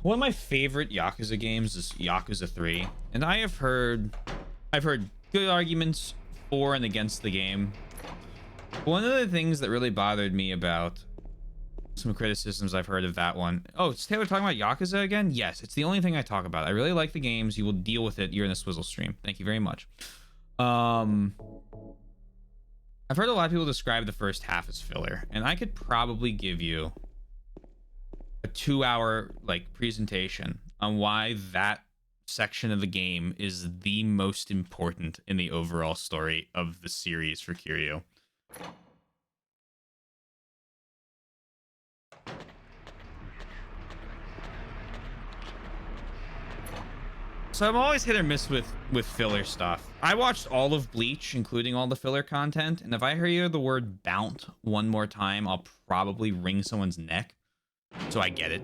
One of my favorite Yakuza games is Yakuza 3, and I've heard good arguments for and against the game. One of the things that really bothered me about some criticisms I've heard of that one. Oh, it's Taylor talking about Yakuza again? Yes, it's the only thing I talk about. I really like the games. You will deal with it. You're in a Swizzle stream. Thank you very much. I've heard a lot of people describe the first half as filler, and I could probably give you a 2-hour like presentation on why that section of the game is the most important in the overall story of the series for Kiryu. So I'm always hit or miss with filler stuff. I watched all of Bleach, including all the filler content, and if I hear the word "bount" one more time, I'll probably wring someone's neck. So I get it.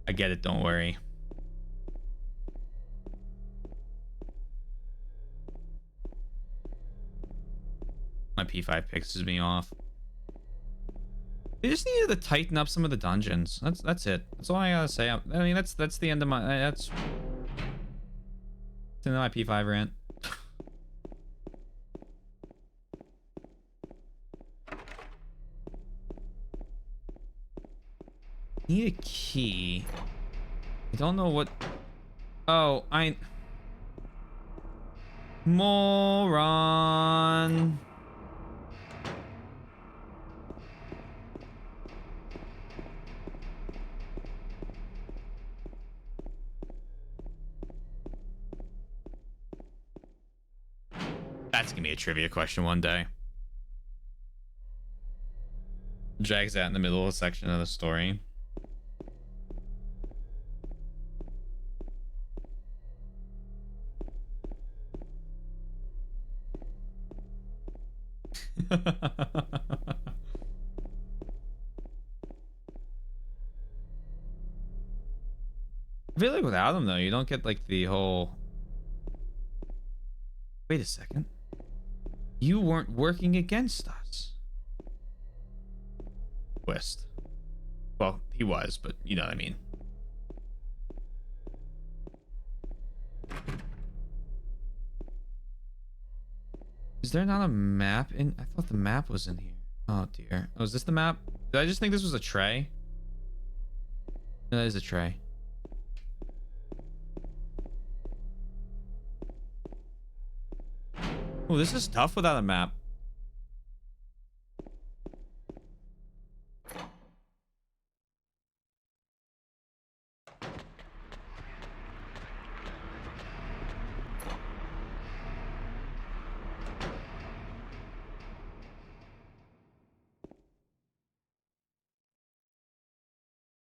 I get it, don't worry. My P5 pisses me off. They just needed to tighten up some of the dungeons. That's it. That's all I gotta say. I mean, that's the end of my that's the end of my P5 rant. Need a key. I don't know what. Oh, moron. That's gonna be a trivia question one day. Drags out in the middle of a section of the story. I feel like without him though, you don't get like the whole. Wait a second. You weren't working against us. Twist. Well, he was, but you know what I mean. Is there not a map in? I thought the map was in here. Oh dear. Oh, is this the map? Did I just think this was a tray? No, that is a tray. Oh, this is tough without a map.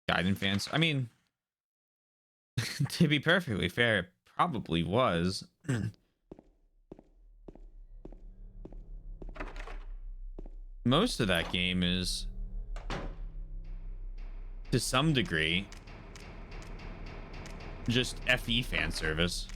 Gaiden fans. I mean, to be perfectly fair, it probably was. most of that game is, to some degree, just FE fan service.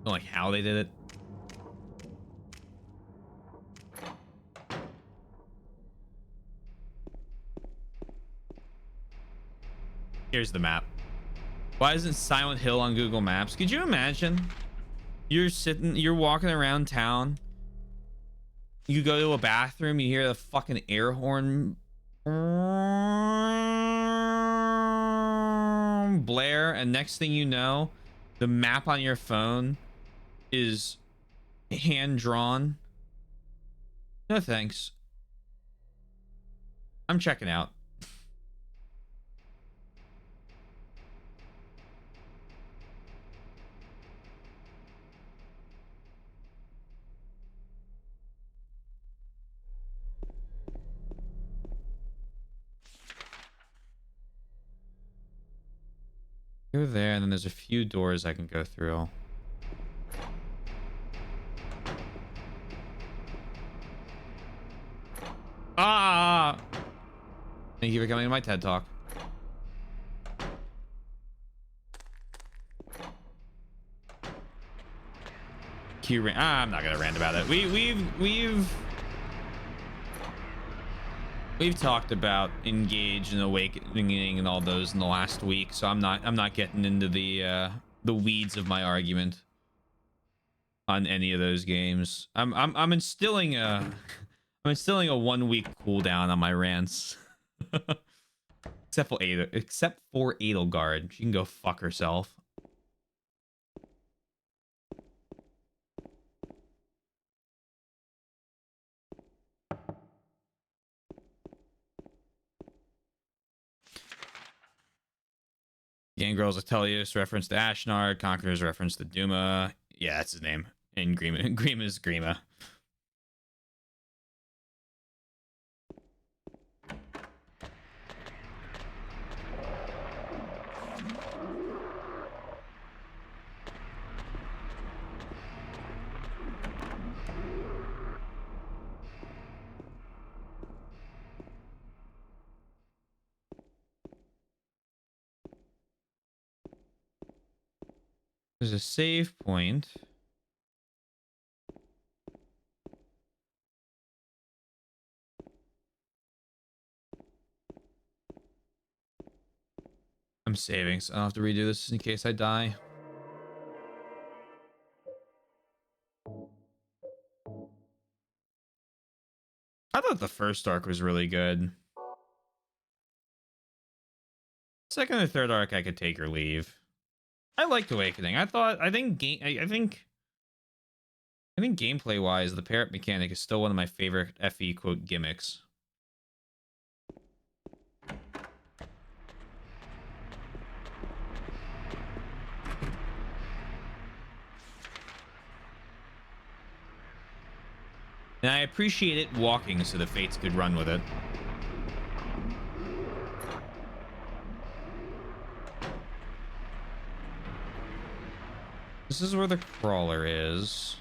Don't like how they did it. Here's the map. Why isn't Silent Hill on Google Maps? Could you imagine? You're walking around town. You go to a bathroom, you hear the fucking air horn blare, and next thing you know, the map on your phone is hand drawn. No thanks. I'm checking out. Go there, and then there's a few doors I can go through. Ah! Thank you for coming to my TED Talk. I'm not gonna rant about it. We've talked about Engage and Awakening and all those in the last week, so I'm not getting into the weeds of my argument on any of those games. I'm instilling a 1 week cooldown on my rants. except for Edelgard. She can go fuck herself. Gangrel's Atelius reference to Ashnard. Conqueror's reference to Duma. Yeah, that's his name. And Grima's Grima. There's a save point. I'm saving, so I'll have to redo this in case I die. I thought the first arc was really good. Second and third arc I could take or leave. I liked Awakening. I think gameplay wise, the parrot mechanic is still one of my favorite FE quote gimmicks. And I appreciate it walking so the Fates could run with it. This is where the crawler is.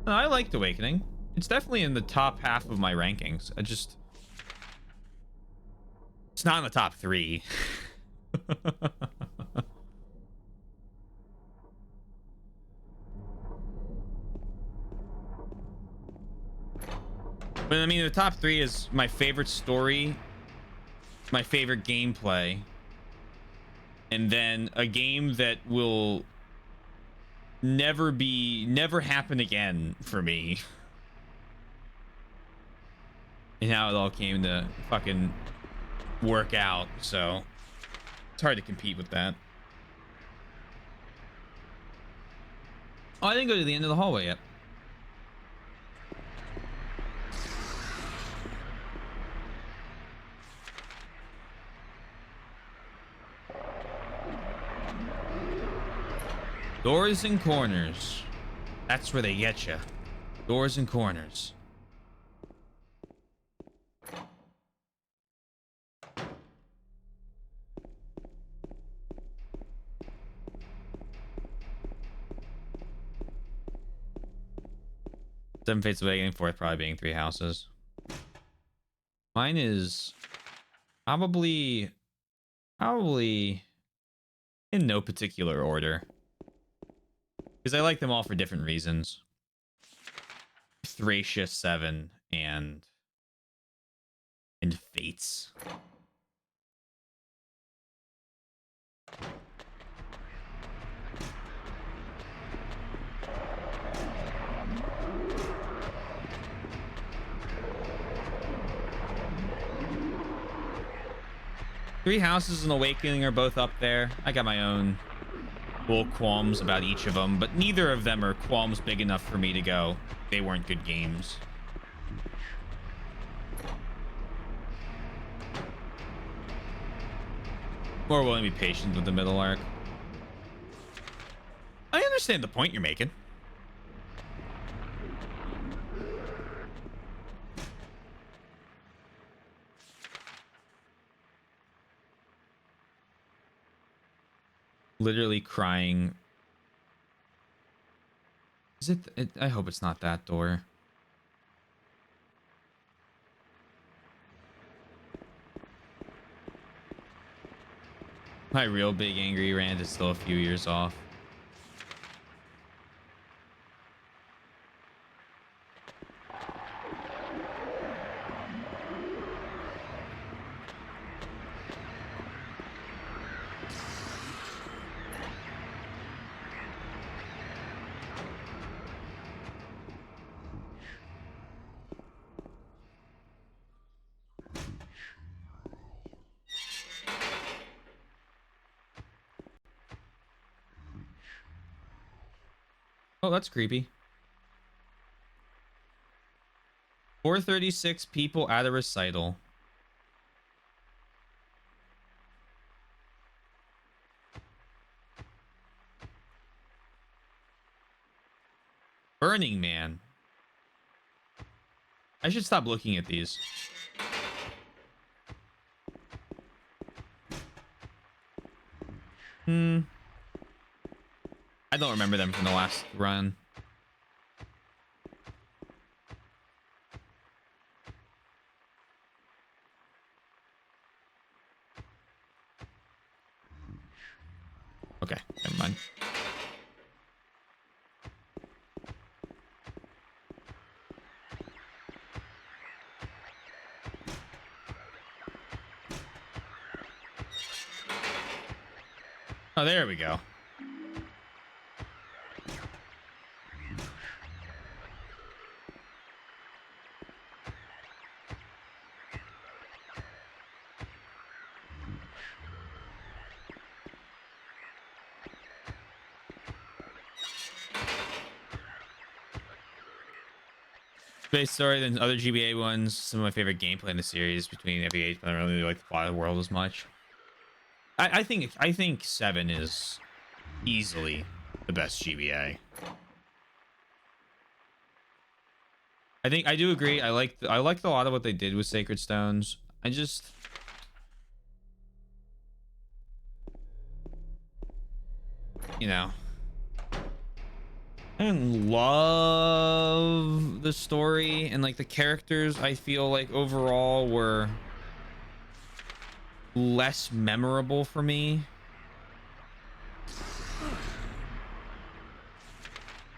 No, I liked Awakening. It's definitely in the top half of my rankings. It's not in the top 3. But I mean, the top 3 is my favorite story, my favorite gameplay, and then a game that will never happen again for me. And how it all came to fucking work out, so it's hard to compete with that. Oh, I didn't go to the end of the hallway yet. Doors and corners. That's where they get you. Doors and corners. Seven Fates Awakening, fourth probably being 3 houses. Mine is probably in no particular order. Because I like them all for different reasons. Thracia 7 and Fates. Three Houses and Awakening are both up there. I got my own little qualms about each of them, but neither of them are qualms big enough for me to go, they weren't good games. More willing to be patient with the middle arc. I understand the point you're making. Literally crying. Is it? I hope it's not that door. My real big angry rant is still a few years off. Oh, that's creepy. 436 people at a recital. Burning Man. I should stop looking at these. I don't remember them from the last run. Okay, never mind. Oh, there we go. Space Story than other GBA ones. Some of my favorite gameplay in the series between FE8, but I don't really like the plot of the world as much. I think 7 is easily the best GBA. I do agree. I liked a lot of what they did with Sacred Stones. I just I didn't love the story and like the characters. I feel like overall were less memorable for me.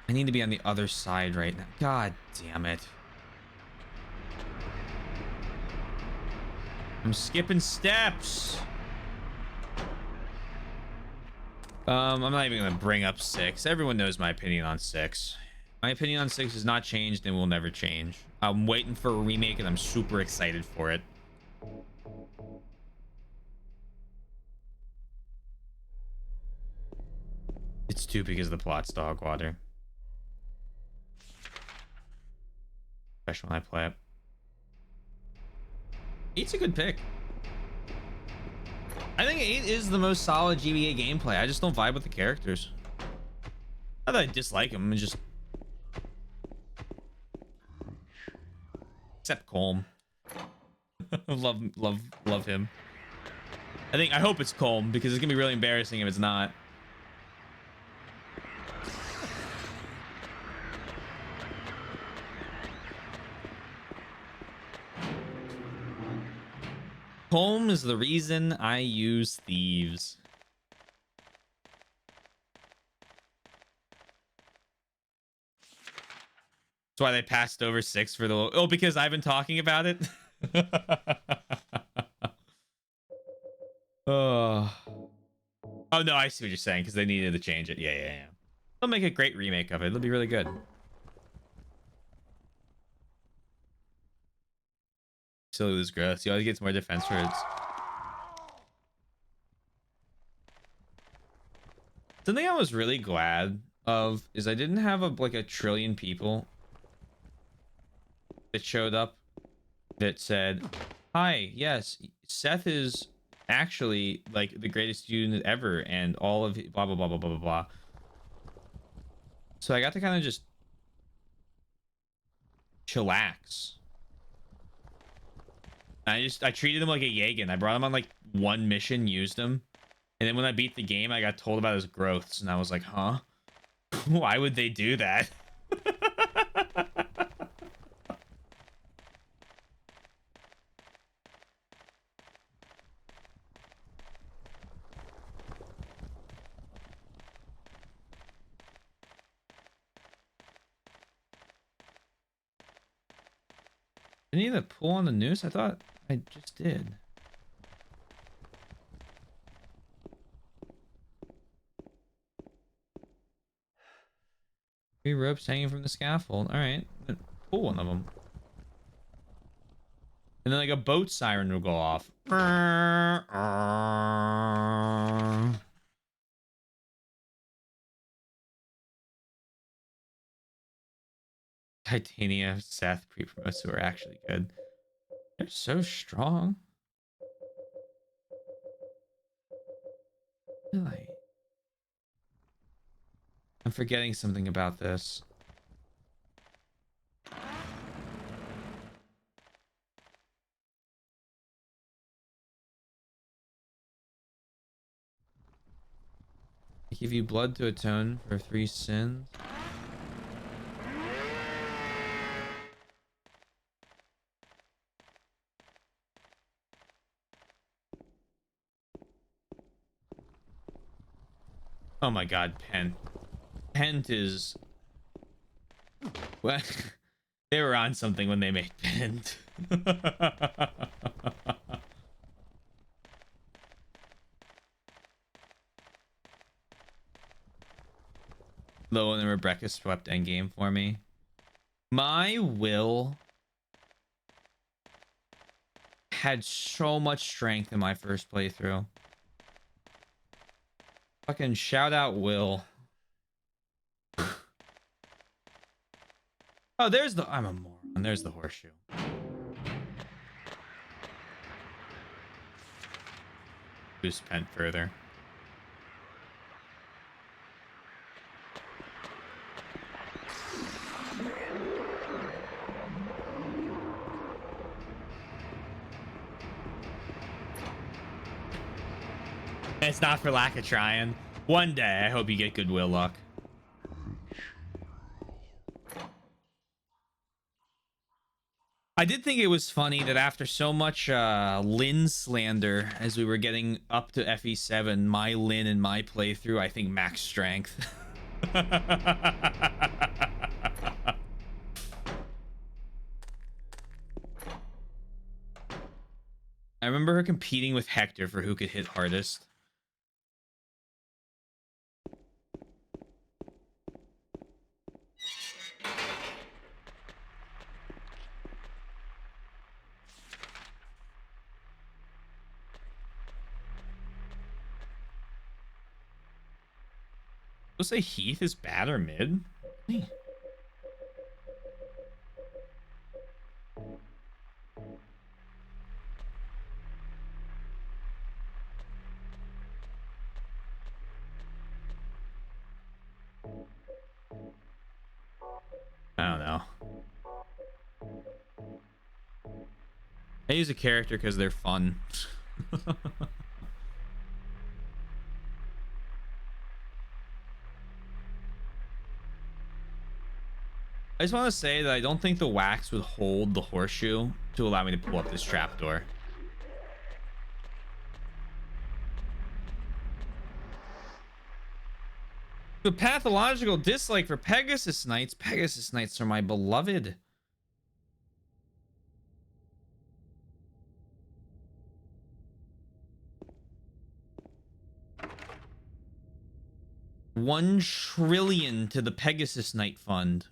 I need to be on the other side right now. God damn it. I'm skipping steps. I'm not even gonna bring up 6. Everyone knows my opinion on 6. My opinion on 6 has not changed and will never change. I'm waiting for a remake and I'm super excited for it. It's too because the plot's dog water. especially when I play it. 8's a good pick. I think 8 is the most solid GBA gameplay. I just don't vibe with the characters. Not that I dislike them, just except Colm. love him. I hope it's Colm because it's gonna be really embarrassing if it's not. Colm is the reason I use thieves. That's why they passed over 6 for the... Oh, because I've been talking about it? Oh. Oh, no, I see what you're saying, because they needed to change it. Yeah. They'll make a great remake of it. It'll be really good. Silly was gross. He always gets more defense for it. Something I was really glad of is I didn't have like a trillion people that showed up that said, hi, yes, Seth is actually like the greatest student ever and all of blah blah blah blah blah blah blah. So I got to kind of just chillax. I treated him like a Yagan. I brought him on like one mission, used him, and then when I beat the game, I got told about his growths, and I was like, huh? Why would they do that? I need to pull on the noose? I thought I just did. 3 ropes hanging from the scaffold. All right, pull one of them. And then like a boat siren will go off. Titania, Seth, pre-promotes who are actually good. They're so strong. Really? I'm forgetting something about this. I give you blood to atone for 3 sins. Oh my god, Pent is... What? They were on something when they made Pent. Low and Rebecca swept endgame for me. My Will had so much strength in my first playthrough. Fucking shout out Will. Oh, there's the... I'm a moron. There's the horseshoe. Boost Pent further. It's not for lack of trying. One day, I hope you get goodwill luck. I did think it was funny that after so much Lyn slander as we were getting up to FE7, my Lyn in my playthrough, I think max strength. I remember her competing with Hector for who could hit hardest. We'll say Heath is bad or mid. I don't know. I use a character because they're fun. I just want to say that I don't think the wax would hold the horseshoe to allow me to pull up this trapdoor. The pathological dislike for Pegasus Knights. Pegasus Knights are my beloved. $1 trillion to the Pegasus Knight Fund.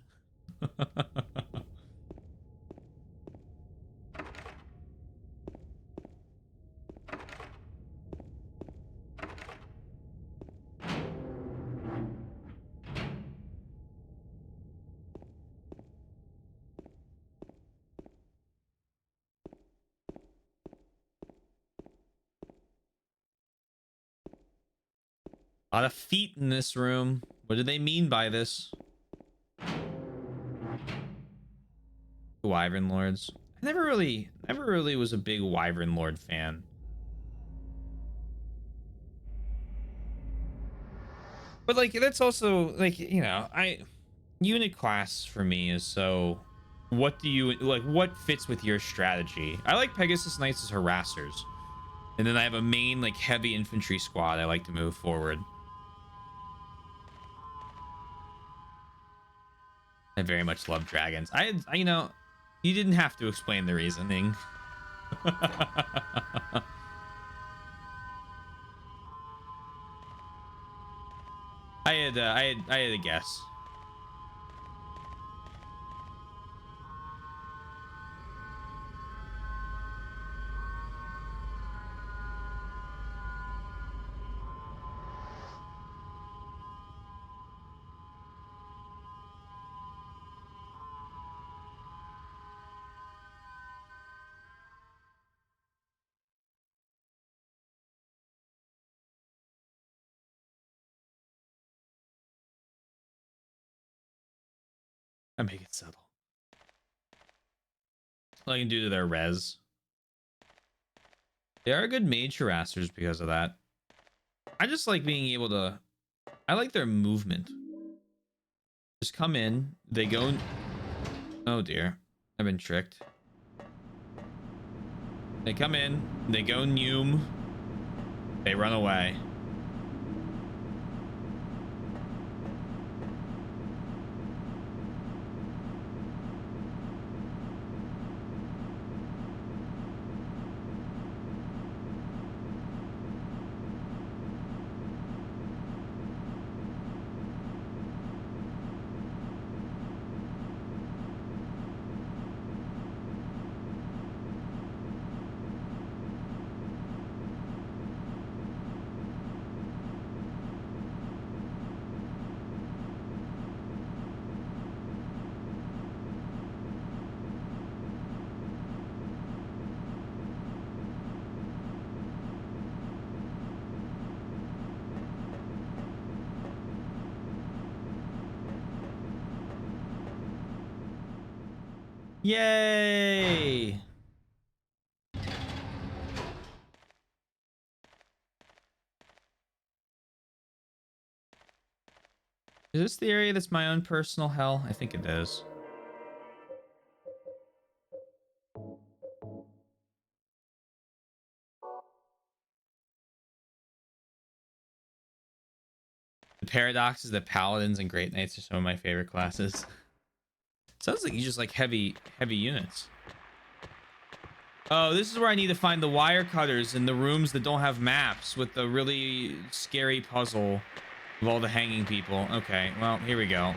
A lot of feet in this room. What do they mean by this? Wyvern Lords. I never really was a big Wyvern Lord fan. But like that's also like, you know, unit class for me is so what do you like, what fits with your strategy? I like Pegasus Knights as harassers. And then I have a main like heavy infantry squad I like to move forward. I very much love dragons. I you know, you didn't have to explain the reasoning. I had a guess. I make it subtle. All I can do to their res. They are good mage harassers because of that. I just like being able to... I like their movement. Just come in. They go... Oh dear. I've been tricked. They come in. They go Neum. They run away. Yay! Is this the area that's my own personal hell? I think it is. The paradox is that paladins and great knights are some of my favorite classes. Sounds like you just like heavy units. Oh, this is where I need to find the wire cutters in the rooms that don't have maps with the really scary puzzle of all the hanging people. Okay, well, here we go.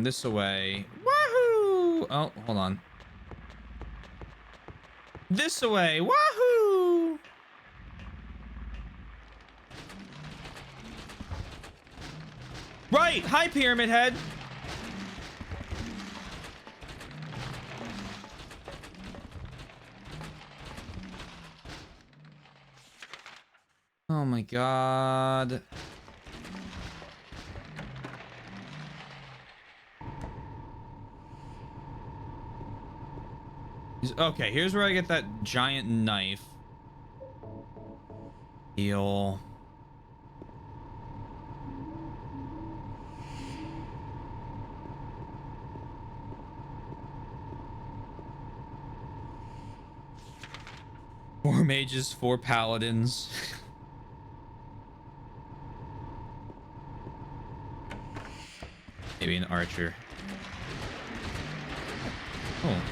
This away. Wahoo! Oh, hold on. This away. Wahoo! Right! Hi, Pyramid Head! Oh my god. Okay, here's where I get that giant knife. Heal. Four mages, four paladins. Maybe an archer. Oh.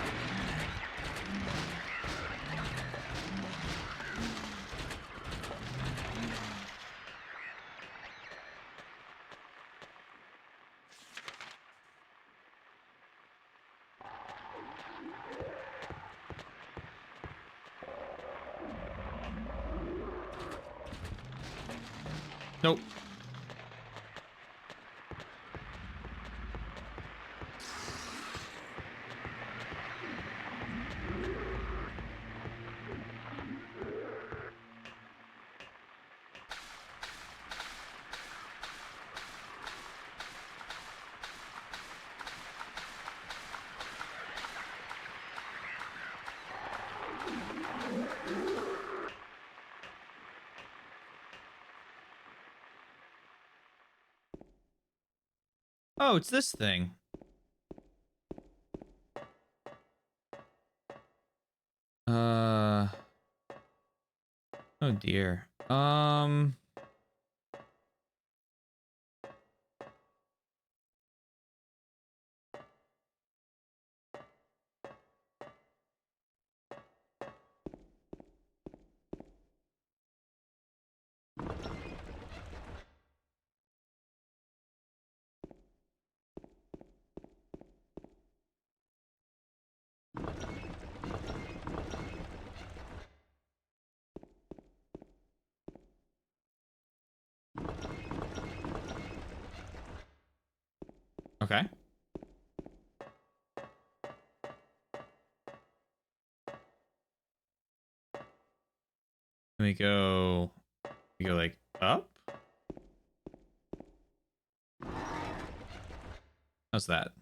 Nope. Oh, it's this thing. Oh dear. Okay. We go like up. How's that?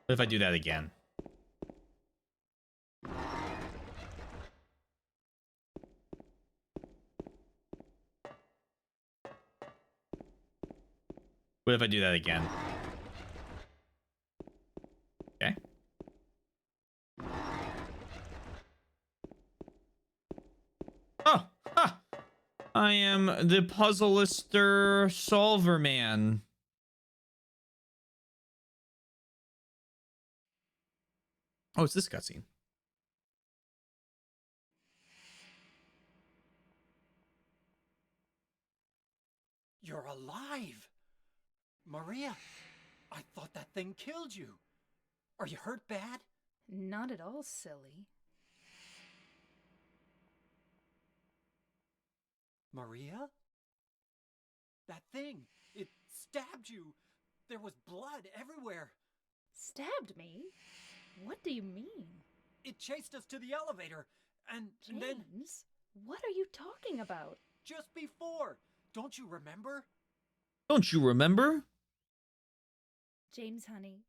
What if I do that again? What if I do that again? Okay. Oh, ha! I am the puzzleister solver man. Oh, it's this cutscene. You're alive! Maria, I thought that thing killed you. Are you hurt bad? Not at all, silly. Maria? That thing, it stabbed you. There was blood everywhere. Stabbed me? What do you mean? It chased us to the elevator, and then James, what are you talking about? just before, don't you remember? Don't you remember? James, honey,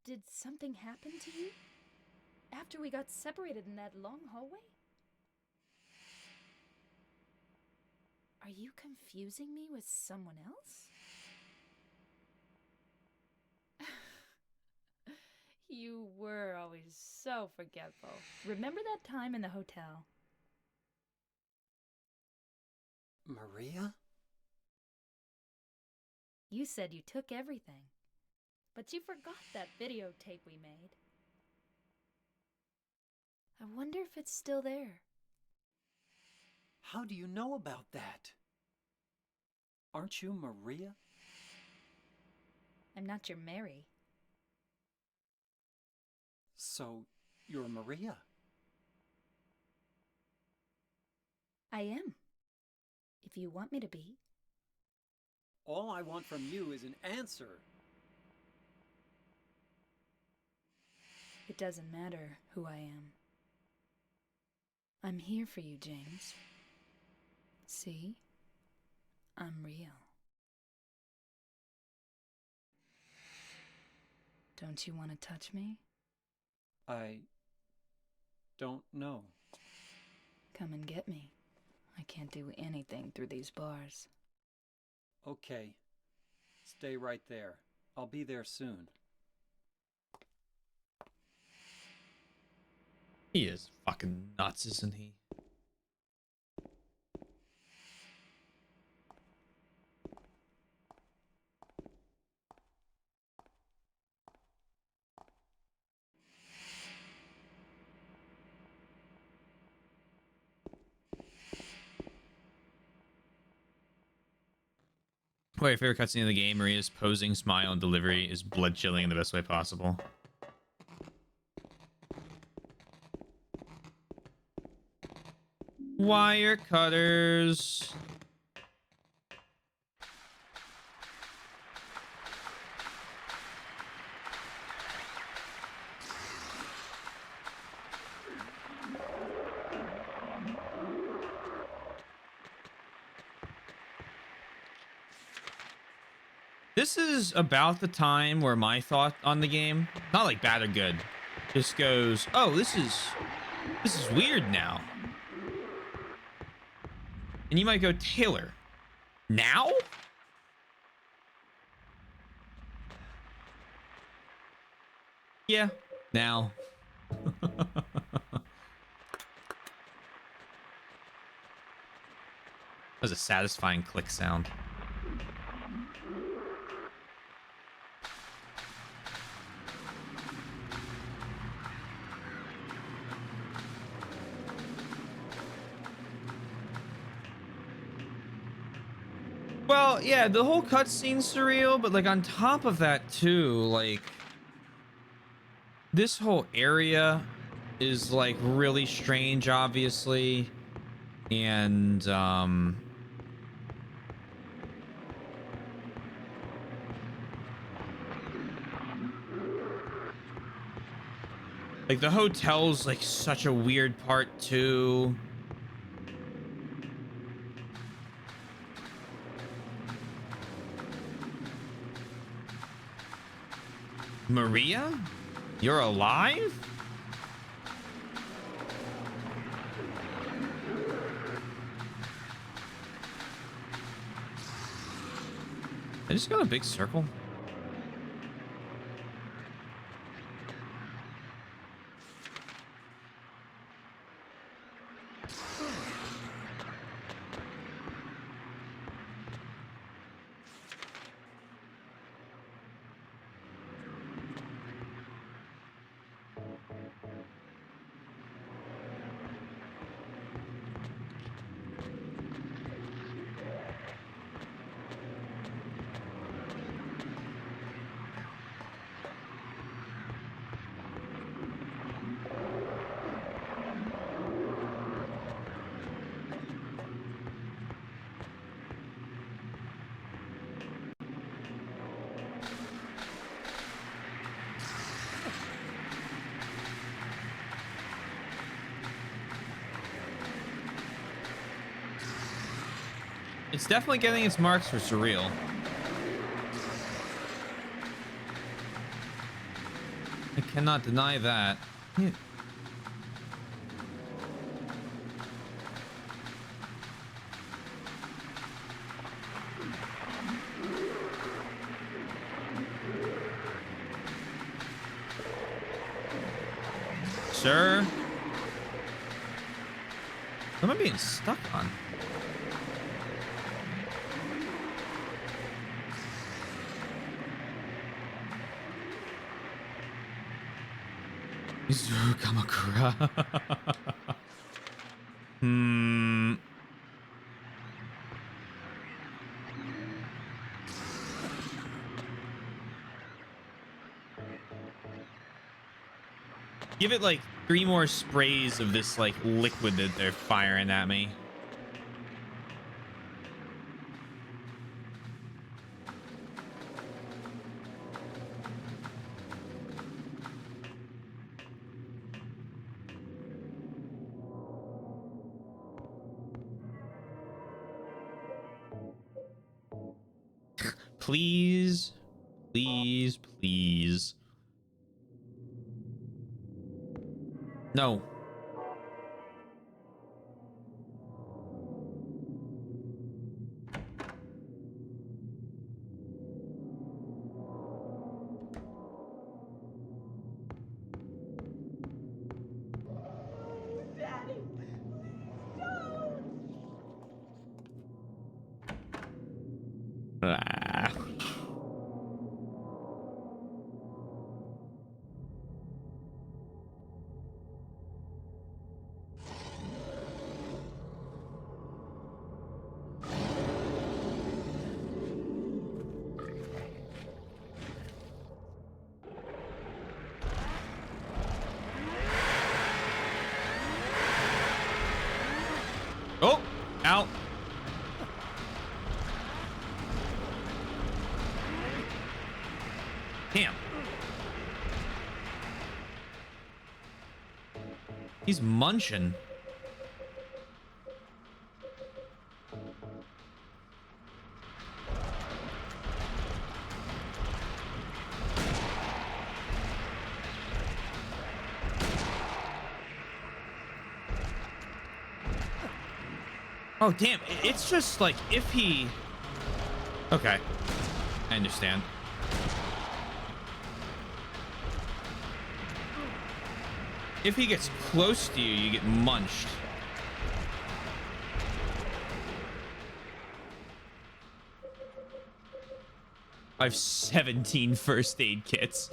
did something happen to you? After we got separated in that long hallway? Are you confusing me with someone else? You were always so forgetful. Remember that time in the hotel? Maria? You said you took everything, but you forgot that videotape we made. I wonder if it's still there. How do you know about that? Aren't you Maria? I'm not your Mary. So, you're Maria? I am. If you want me to be. All I want from you is an answer. It doesn't matter who I am. I'm here for you, James. See? I'm real. Don't you want to touch me? I don't know. Come and get me. I can't do anything through these bars. Okay. Stay right there. I'll be there soon. He is fucking nuts, isn't he? Wait, favorite cutscene in the game? Maria's posing, smile, and delivery is blood chilling in the best way possible. Wire cutters. This is about the time where my thought on the game, not like bad or good, just goes, oh, this is weird now. And you might go, Taylor, now? Yeah, now. That was a satisfying click sound. Well, yeah, the whole cutscene's surreal, but like on top of that too, like this whole area is like really strange, obviously, and like the hotel's like such a weird part too. Maria? You're alive? I just got a big circle. It's definitely getting its marks for surreal. I cannot deny that. Yeah. Sir? What am I being stuck on? Kamakura. Give it like 3 more sprays of this like liquid that they're firing at me. Please, please, please. No. Daddy, please don't. Ah. Oh, out. Damn. He's munching. Oh, damn. It's just like if he... Okay. I understand. If he gets close to you, you get munched. I have 17 first aid kits.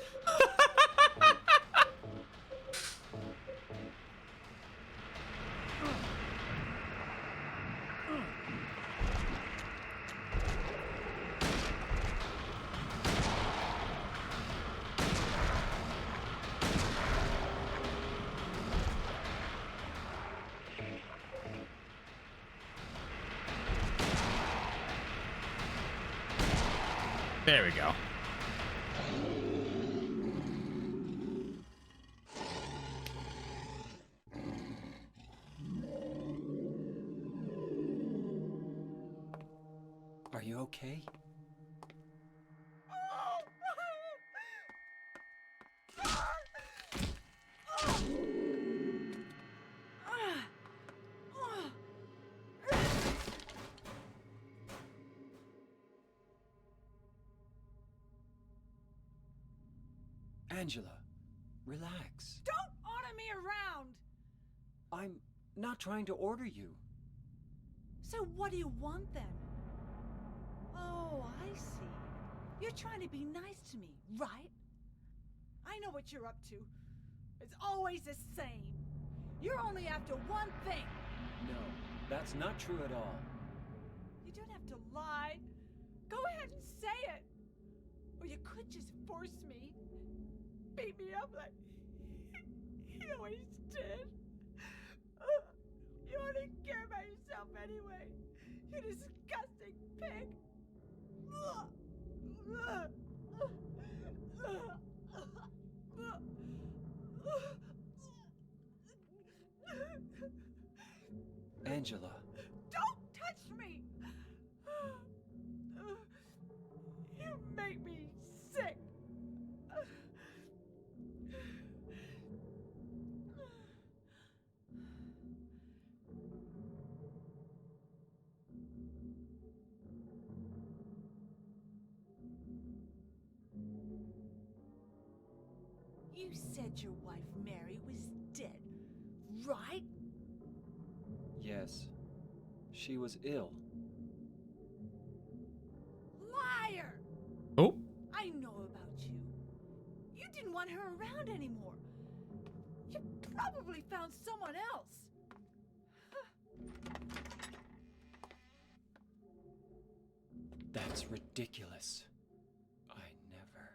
There we go. Are you okay? Angela, relax. Don't order me around! I'm not trying to order you. So what do you want then? Oh, I see. You're trying to be nice to me, right? I know what you're up to. It's always the same. You're only after one thing. No, that's not true at all. You don't have to lie. Go ahead and say it. Or you could just force me. Beat me up like you always did. You only care about yourself anyway. You disgusting pig. Angela, Don't touch me! You make me sick. You said your wife Mary was dead, right? yes, she was ill. Liar! Oh. I know about you. You didn't want her around anymore. You probably found someone else. That's ridiculous. I never.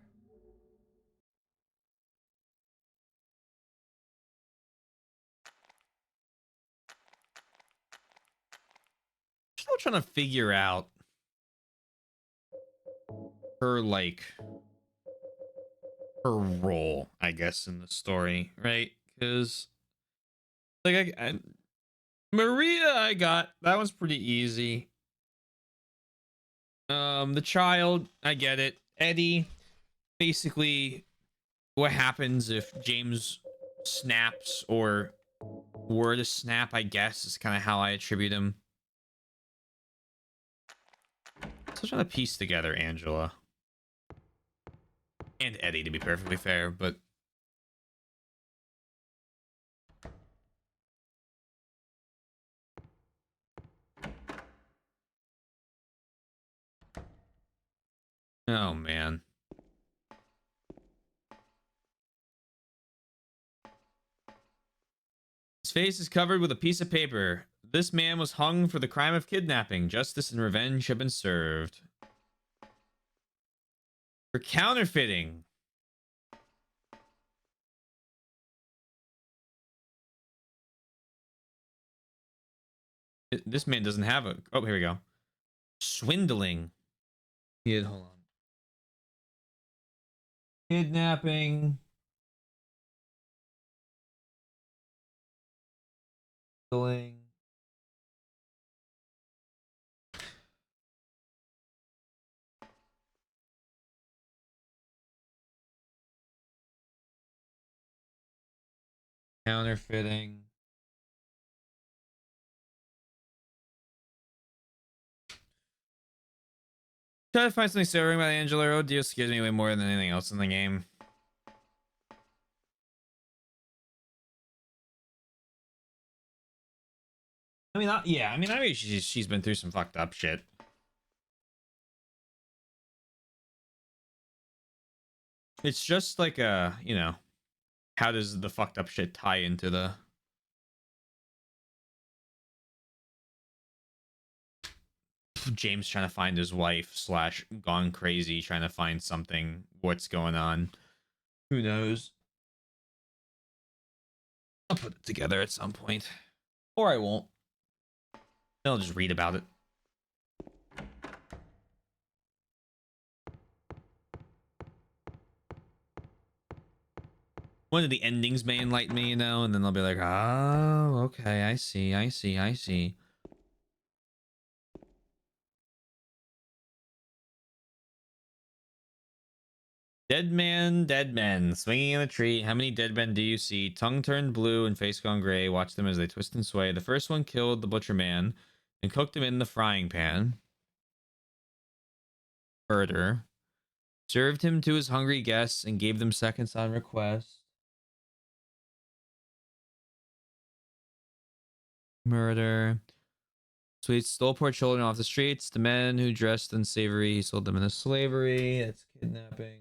Still trying to figure out her her role, I guess, in the story, right? Because like Maria, I got that one's pretty easy. The child, I get it. Eddie, basically, what happens if James snaps or were to snap, I guess, is kind of how I attribute him. Still trying to piece together Angela. And Eddie, to be perfectly fair, but... Oh, man. His face is covered with a piece of paper. This man was hung for the crime of kidnapping. Justice and revenge have been served. For counterfeiting. This man doesn't have a... Oh, here we go. Swindling. Yeah, hold on. Kidnapping. Swindling. Counterfeiting. Try to find something sobering about Angela. Oh dear, scares me way more than anything else in the game. I mean, yeah. I mean, she's been through some fucked up shit. It's just like a, you know, how does the fucked up shit tie into the... James trying to find his wife slash gone crazy, trying to find something. What's going on? Who knows? I'll put it together at some point. Or I won't. I'll just read about it. One of the endings may enlighten me, you know, and then I'll be like, oh, okay, I see, I see, I see. Dead men, swinging in a tree. How many dead men do you see? Tongue turned blue and face gone gray. Watch them as they twist and sway. The first one killed the butcher man and cooked him in the frying pan. Murder. Served him to his hungry guests and gave them seconds on request. Murder. So he stole poor children off the streets. The men who dressed unsavory, he sold them into slavery. That's kidnapping.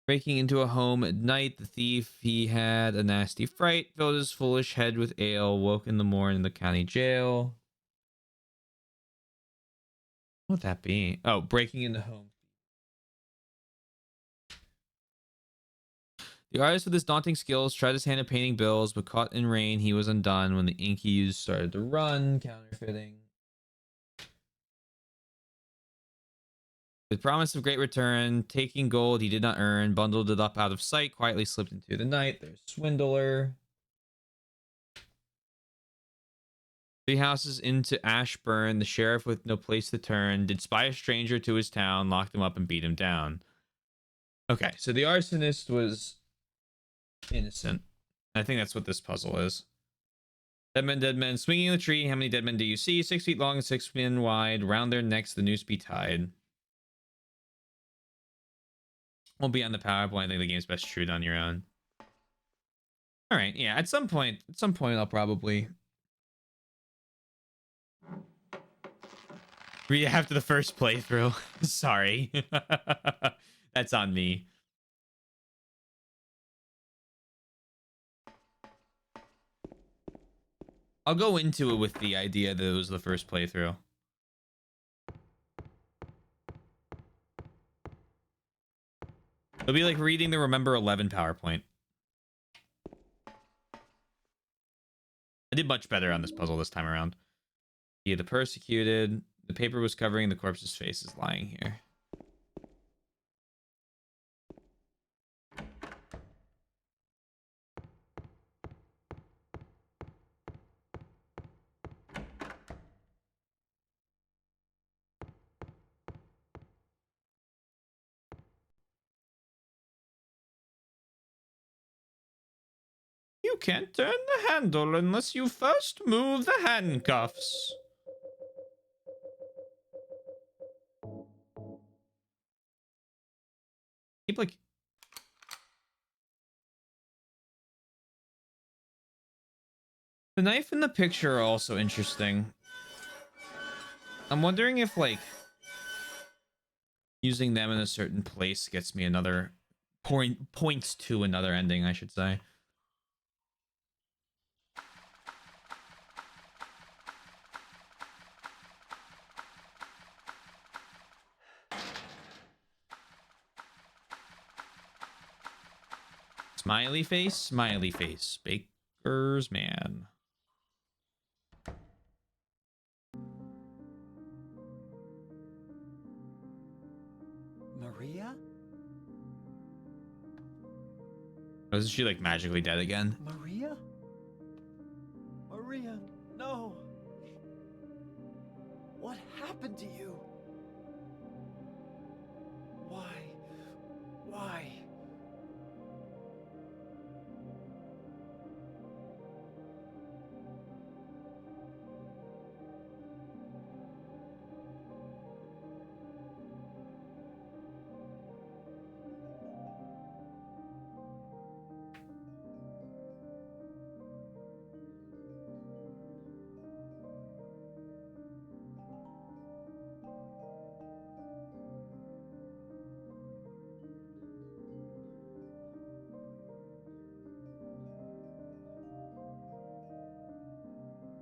Breaking into a home at night, the thief, he had a nasty fright, filled his foolish head with ale, woke in the morning in the county jail. What would that be? Oh, breaking into home. The artist with his daunting skills tried his hand at painting bills, but caught in rain, he was undone when the ink he used started to run. Counterfeiting. With promise of great return, taking gold he did not earn, bundled it up out of sight, quietly slipped into the night. There's swindler. 3 houses into Ashburn, the sheriff with no place to turn did spy a stranger to his town, locked him up and beat him down. Okay, so the arsonist was innocent. I think that's what this puzzle is. Dead men, swinging in the tree. How many dead men do you see? 6 feet long and 6 feet wide. Round their necks, the noose be tied. Won't be on the PowerPoint. I think the game's best to shoot on your own. All right, yeah. At some point, I'll probably read it after the first playthrough. Sorry, that's on me. I'll go into it with the idea that it was the first playthrough. It'll be like reading the Remember 11 PowerPoint. I did much better on this puzzle this time around. Yeah, the persecuted. The paper was covering the corpse's faces lying here. can't turn the handle unless you first move the handcuffs. Keep like... The knife and the picture are also interesting. I'm wondering if, like, using them in a certain place gets me another points to another ending, I should say. Smiley face, smiley face. Baker's man. Maria? Isn't she like magically dead again? Maria? Maria, no. What happened to you? Why? Why?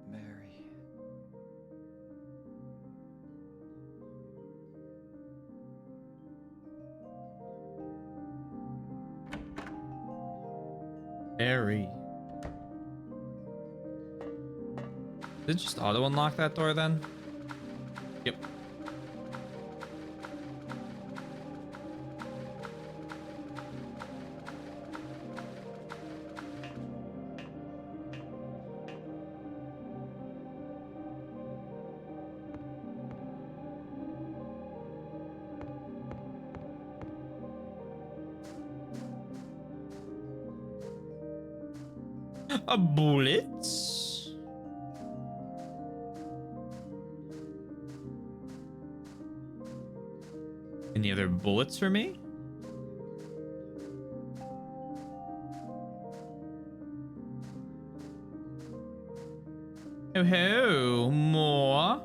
Mary. Mary. Did it just auto unlock that door then? Yep. A bullets? Any other bullets for me? Oh ho, more.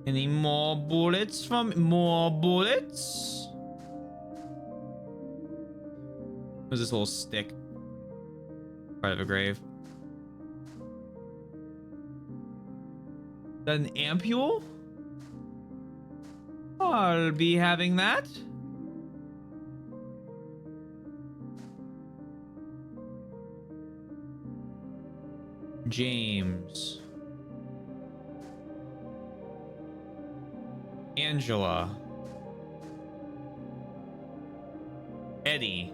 Any more bullets from more bullets? What's this little stick? Part of a grave. Is that an ampule? I'll be having that. James. Angela. Eddie.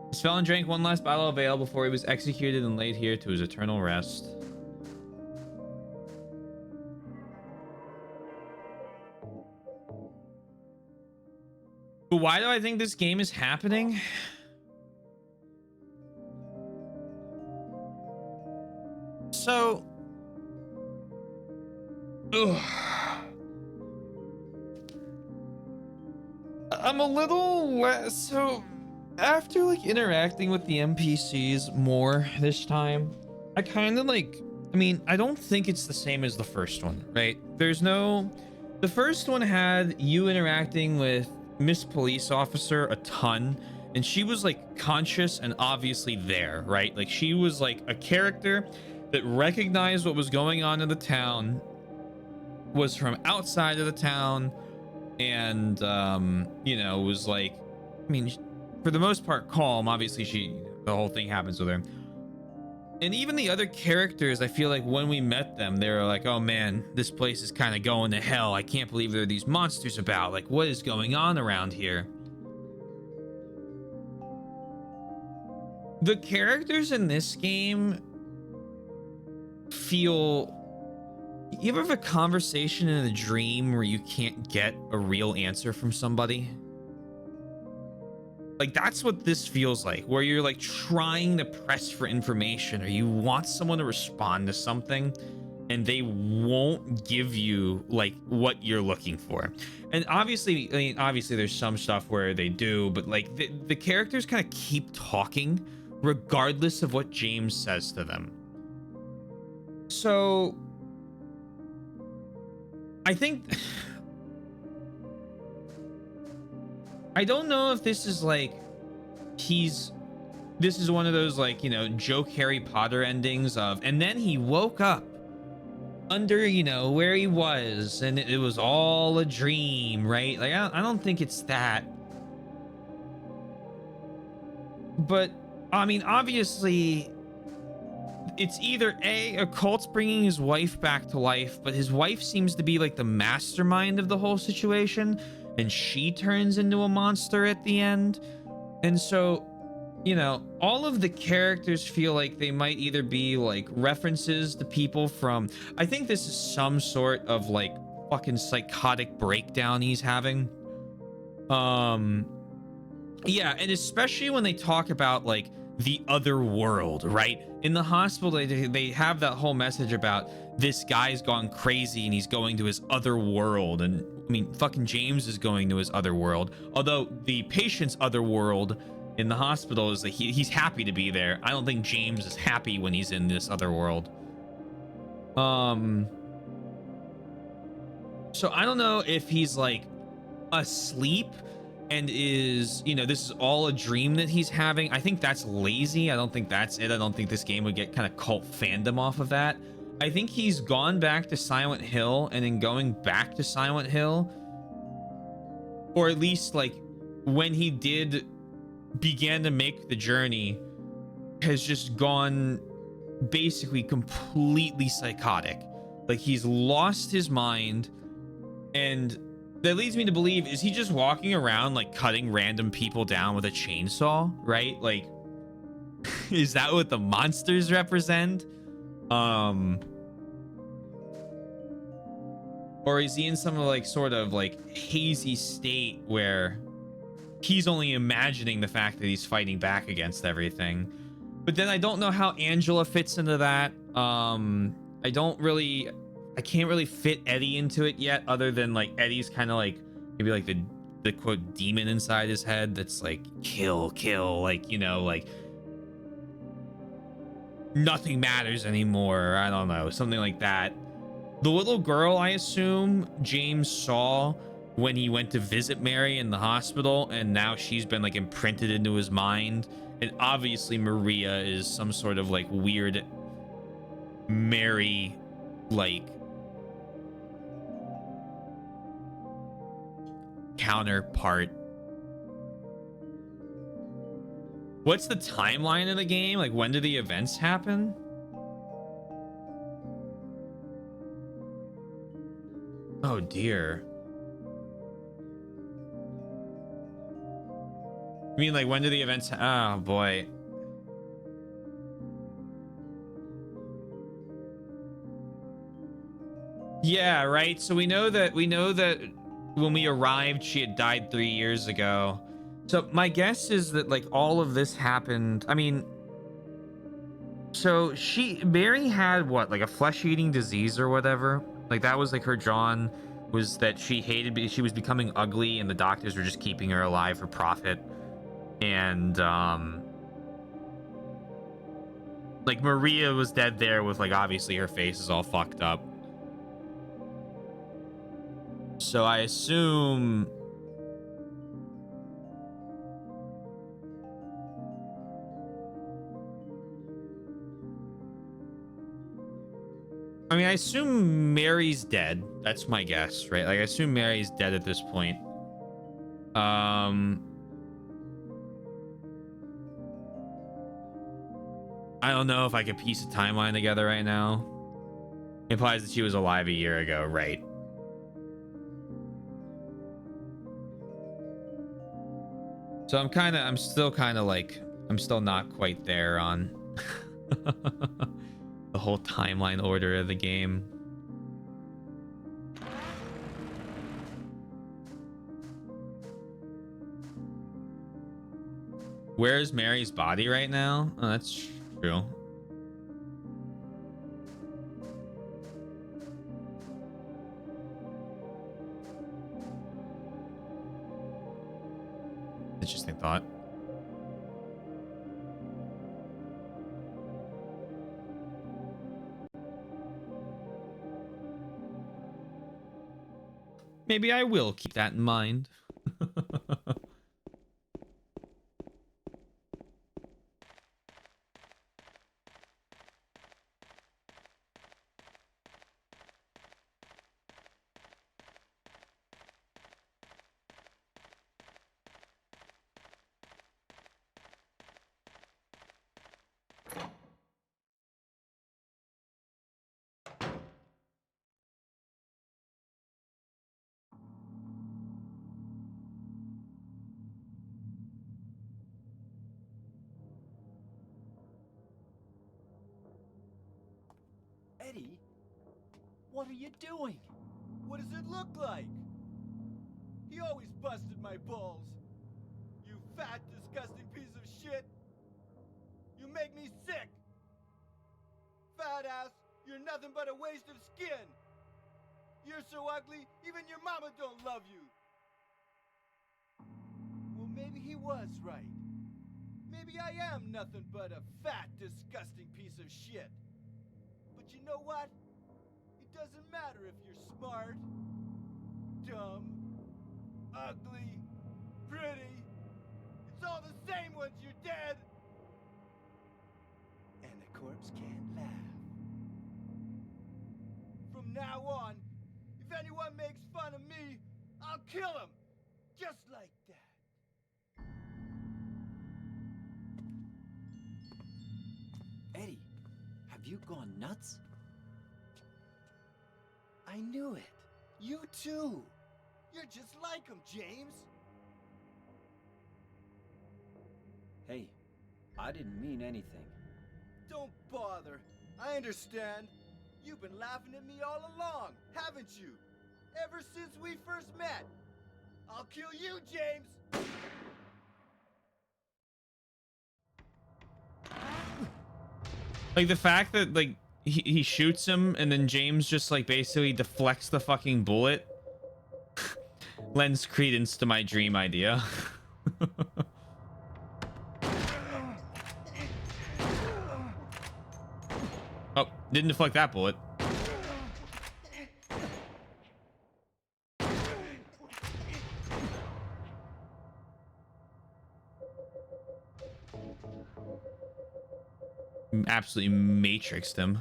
This felon drank one last bottle of ale before he was executed and laid here to his eternal rest. But why do I think this game is happening? So... Ugh. I'm a little less... So, after, like, interacting with the NPCs more this time, I kind of, like... I mean, I don't think it's the same as the first one, right? There's no... The first one had you interacting with Miss Police Officer a ton, and she was like conscious and obviously there, right? Like she was like a character that recognized what was going on in the town, was from outside of the town, and you know, was like, I mean, for the most part calm. Obviously the whole thing happens with her. And even the other characters, I feel like when we met them, they were like, oh man, this place is kind of going to hell. I can't believe there are these monsters about. Like, what is going on around here? The characters in this game feel... You ever have a conversation in a dream where you can't get a real answer from somebody? Like, that's what this feels like, where you're like trying to press for information, or you want someone to respond to something and they won't give you like what you're looking for. And obviously, I mean, obviously there's some stuff where they do, but like the characters kind of keep talking regardless of what James says to them. So I think I don't know if this is like this is one of those like, you know, joke Harry Potter endings of, and then he woke up under, you know, where he was and it was all a dream, right? Like I don't think it's that. But I mean, obviously it's either a cult's bringing his wife back to life, but his wife seems to be like the mastermind of the whole situation, and she turns into a monster at the end. And so, you know, all of the characters feel like they might either be like references to people from, I think this is some sort of like fucking psychotic breakdown he's having. Yeah, and especially when they talk about like the other world, right? In the hospital, they have that whole message about this guy's gone crazy and he's going to his other world. And I mean, fucking James is going to his other world. Although the patient's other world in the hospital is that he's happy to be there. I don't think James is happy when he's in this other world. So I don't know if he's like asleep and is, you know, this is all a dream that he's having. I think that's lazy. I don't think that's it. I don't think this game would get kind of cult fandom off of that. I think he's gone back to Silent Hill, and in going back to Silent Hill, or at least like when he began to make the journey, has just gone basically completely psychotic. Like he's lost his mind, and that leads me to believe, is he just walking around like cutting random people down with a chainsaw, right? Like, is that what the monsters represent? Or is he in some like sort of like hazy state where he's only imagining the fact that he's fighting back against everything? But then I don't know how Angela fits into that. I can't really fit Eddie into it yet, other than like Eddie's kind of like maybe like the quote demon inside his head that's like kill, like, you know, like nothing matters anymore. I don't know, something like that. The little girl, I assume James saw when he went to visit Mary in the hospital, and now she's been like imprinted into his mind. And obviously Maria is some sort of like weird Mary like counterpart. What's the timeline of the game? Like, when do the events happen? Oh dear. I mean, like, when do the events? Oh boy. Yeah, right. So we know that when we arrived, she had died 3 years ago. So my guess is that like all of this happened. I mean, so Mary had what, like a flesh-eating disease or whatever. Like that was like her John, was that she was becoming ugly, and the doctors were just keeping her alive for profit. And like Maria was dead there with like, obviously her face is all fucked up. So I assume I assume Mary's dead. That's my guess, right? Like I assume Mary's dead at this point. I don't know if I could piece a timeline together right now. It implies that she was alive a year ago, right? So I'm still kind of like I'm still not quite there on the whole timeline order of the game. Where's Mary's body right now? Oh, that's true. Interesting thought. Maybe I will keep that in mind. Eddie, what are you doing? What does it look like? He always busted my balls. You fat, disgusting piece of shit. You make me sick. Fat ass, you're nothing but a waste of skin. You're so ugly, even your mama don't love you. Well, maybe he was right. Maybe I am nothing but a fat, disgusting piece of shit. But you know what? It doesn't matter if you're smart, dumb, ugly, pretty. It's all the same once you're dead. And a corpse can't laugh. From now on, if anyone makes fun of me, I'll kill him. Just like that. Eddie, have you gone nuts? I knew it. You too. You're just like him, James. Hey, I didn't mean anything. Don't bother. I understand. You've been laughing at me all along, haven't you? Ever since we first met. I'll kill you, James! Like the fact that like he shoots him and then James just like basically deflects the fucking bullet lends credence to my dream idea. Oh, didn't deflect that bullet. Absolutely matrixed him.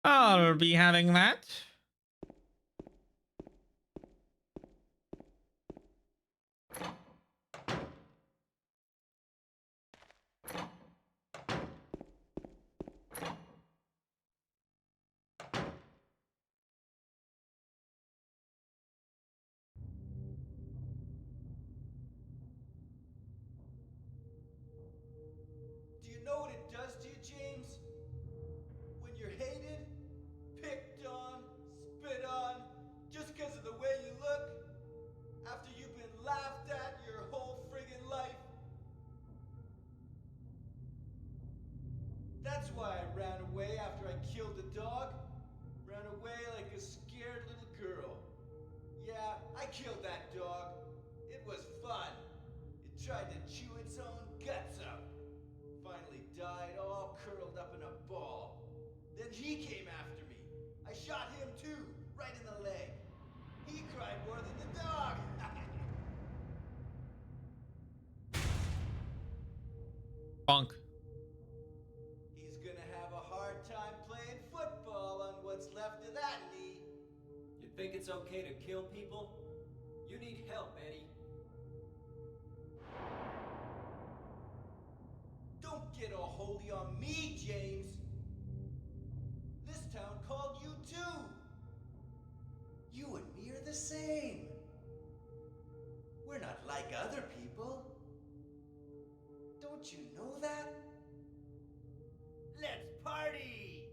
I'll be having that. Do you know what it does to you, James? When you're hated, picked on, spit on, just because of the way you look, after you've been laughed at your whole friggin' life. That's why I ran away after I killed the dog. Ran away like a scared little girl. Yeah, I killed that dog. It was fun. It tried to chew its own guts out. Finally died all curled up in a ball. Then he came after me. I shot him too, right in the leg. He cried more than the dog. Bonk. He's gonna have a hard time playing football on what's left of that knee. You think it's okay to kill people? You need help, Eddie. get all holy on me, James. This town called you too. You and me are the same. We're not like other people. Don't you know that? Let's party!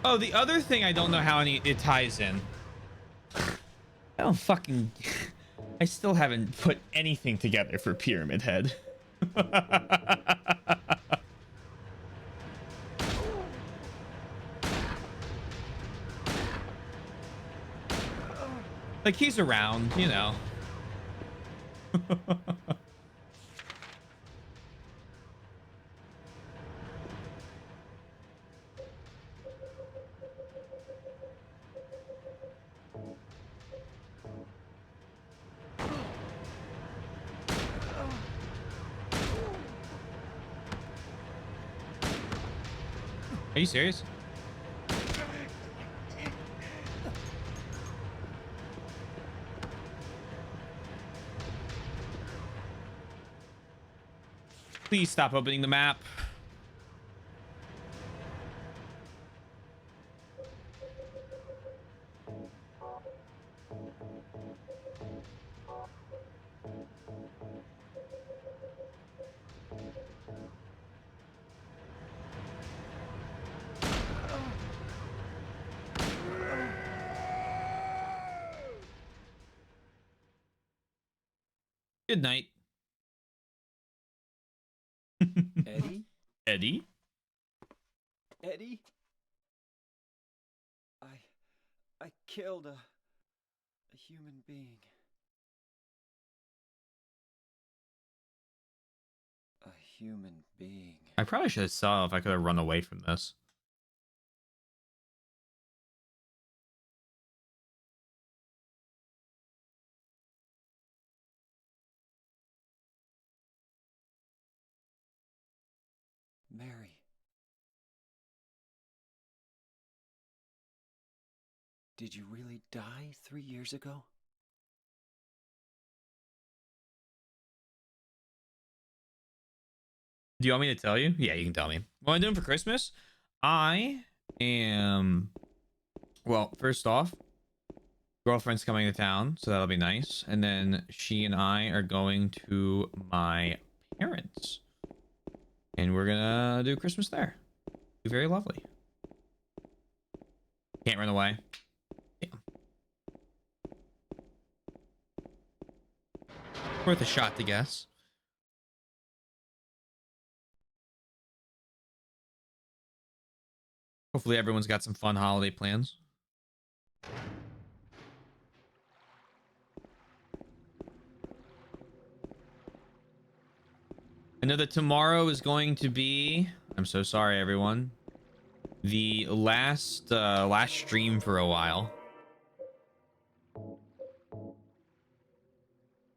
Oh, the other thing I don't know how it ties in. I don't fucking... I still haven't put anything together for Pyramid Head. Like, he's around, you know. Are you serious? Please stop opening the map. Good night. Eddie? Eddie? Eddie? I killed a human being. A human being. I probably should have saw if I could have run away from this. Mary. Did you really die 3 years ago? Do you want me to tell you? Yeah, you can tell me. What I'm doing for Christmas? I am... Well, first off, girlfriend's coming to town, so that'll be nice. And then she and I are going to my parents. And we're gonna do Christmas there. Be very lovely. Can't run away. Yeah. Worth a shot to guess. Hopefully everyone's got some fun holiday plans. I know that tomorrow is going to be, I'm so sorry everyone, the last stream for a while.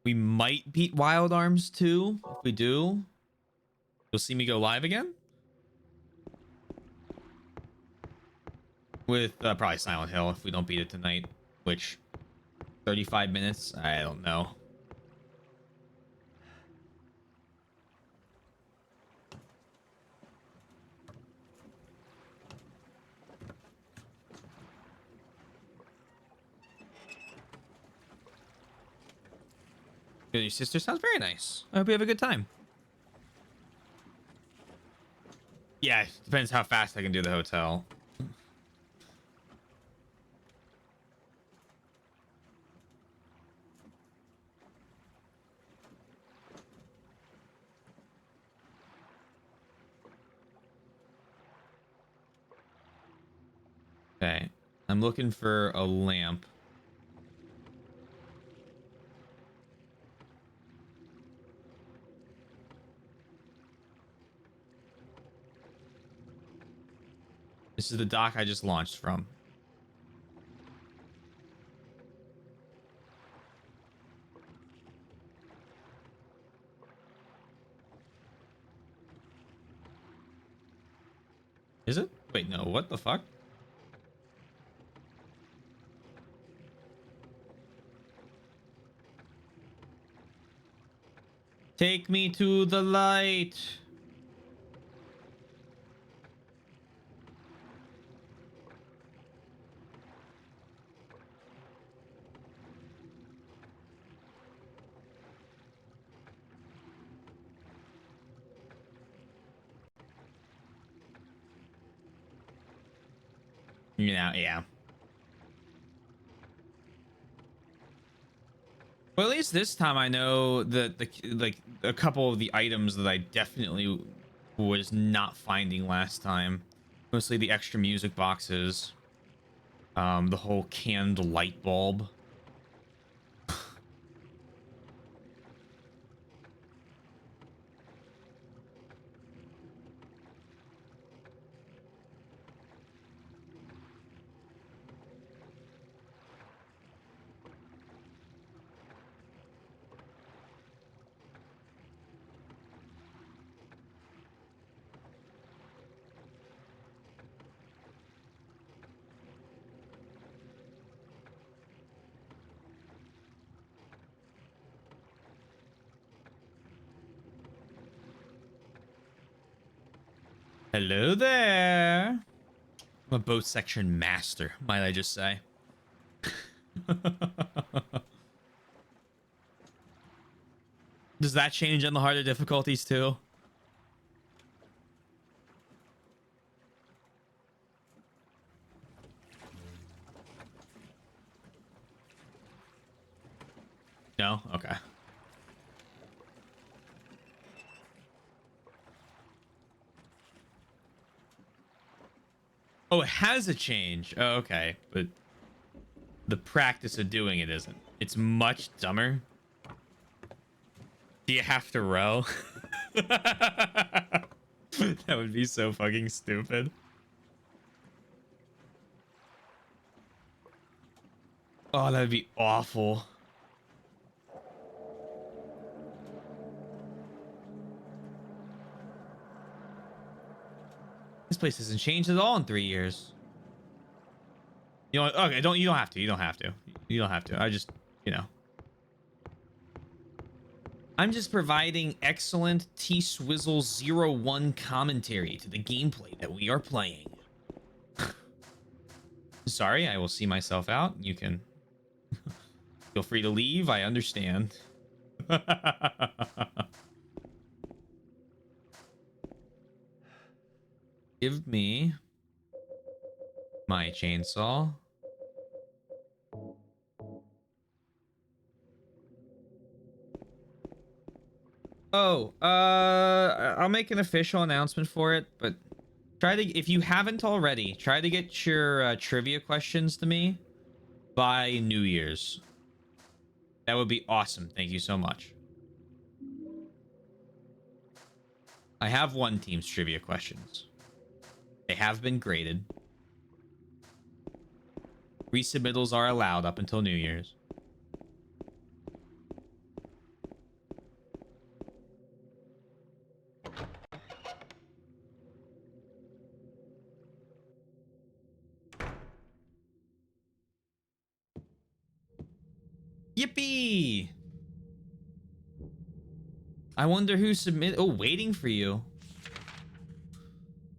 We might beat Wild Arms 2. If we do, you'll see me go live again. With probably Silent Hill if we don't beat it tonight, which 35 minutes, I don't know. Your sister sounds very nice. I hope you have a good time. Yeah, depends how fast I can do the hotel. Okay, I'm looking for a lamp. This is the dock I just launched from. Is it? Wait, no, what the fuck? Take me to the light. Yeah. Well, at least this time I know that like a couple of the items that I definitely was not finding last time. Mostly the extra music boxes. The whole canned light bulb. Hello there. I'm a boat section master, might I just say. Does that change on the harder difficulties too? No? Okay. Oh, it has a change. Oh, okay. But the practice of doing it isn't. It's much dumber. Do you have to row? That would be so fucking stupid. Oh, that would be awful. This place hasn't changed at all in 3 years. You know, okay, you don't have to. You don't have to. You don't have to. I just, you know. I'm just providing excellent T-Swizzle 01 commentary to the gameplay that we are playing. Sorry, I will see myself out. You can feel free to leave. I understand. Give me my chainsaw. Oh, I'll make an official announcement for it, but try to, if you haven't already, try to get your trivia questions to me by New Year's. That would be awesome. Thank you so much. I have one team's trivia questions. They have been graded. Resubmittals are allowed up until New Year's. Yippee! I wonder who submitted. Oh, waiting for you.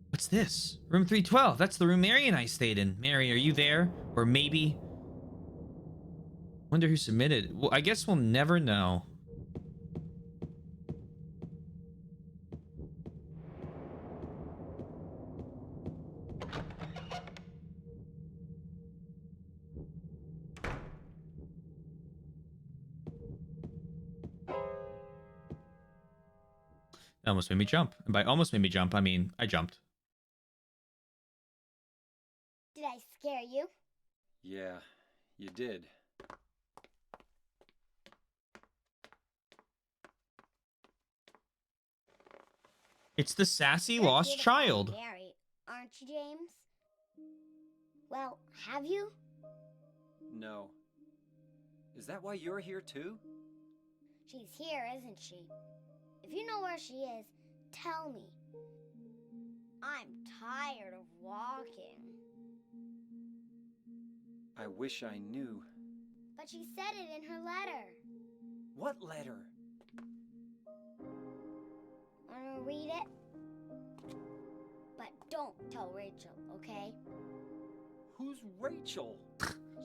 What's this? Room 312. That's the room Mary and I stayed in. Mary, are you there? Or maybe... Wonder who submitted. Well, I guess we'll never know. That almost made me jump. And by almost made me jump, I mean I jumped. Did I scare you? Yeah, you did. It's the sassy You're lost here to child. find Mary, aren't you, James? Well, have you? No. Is that why you're here too? She's here, isn't she? If you know where she is, tell me. I'm tired of walking. I wish I knew. But she said it in her letter. What letter? don't tell Rachel, okay? Who's Rachel?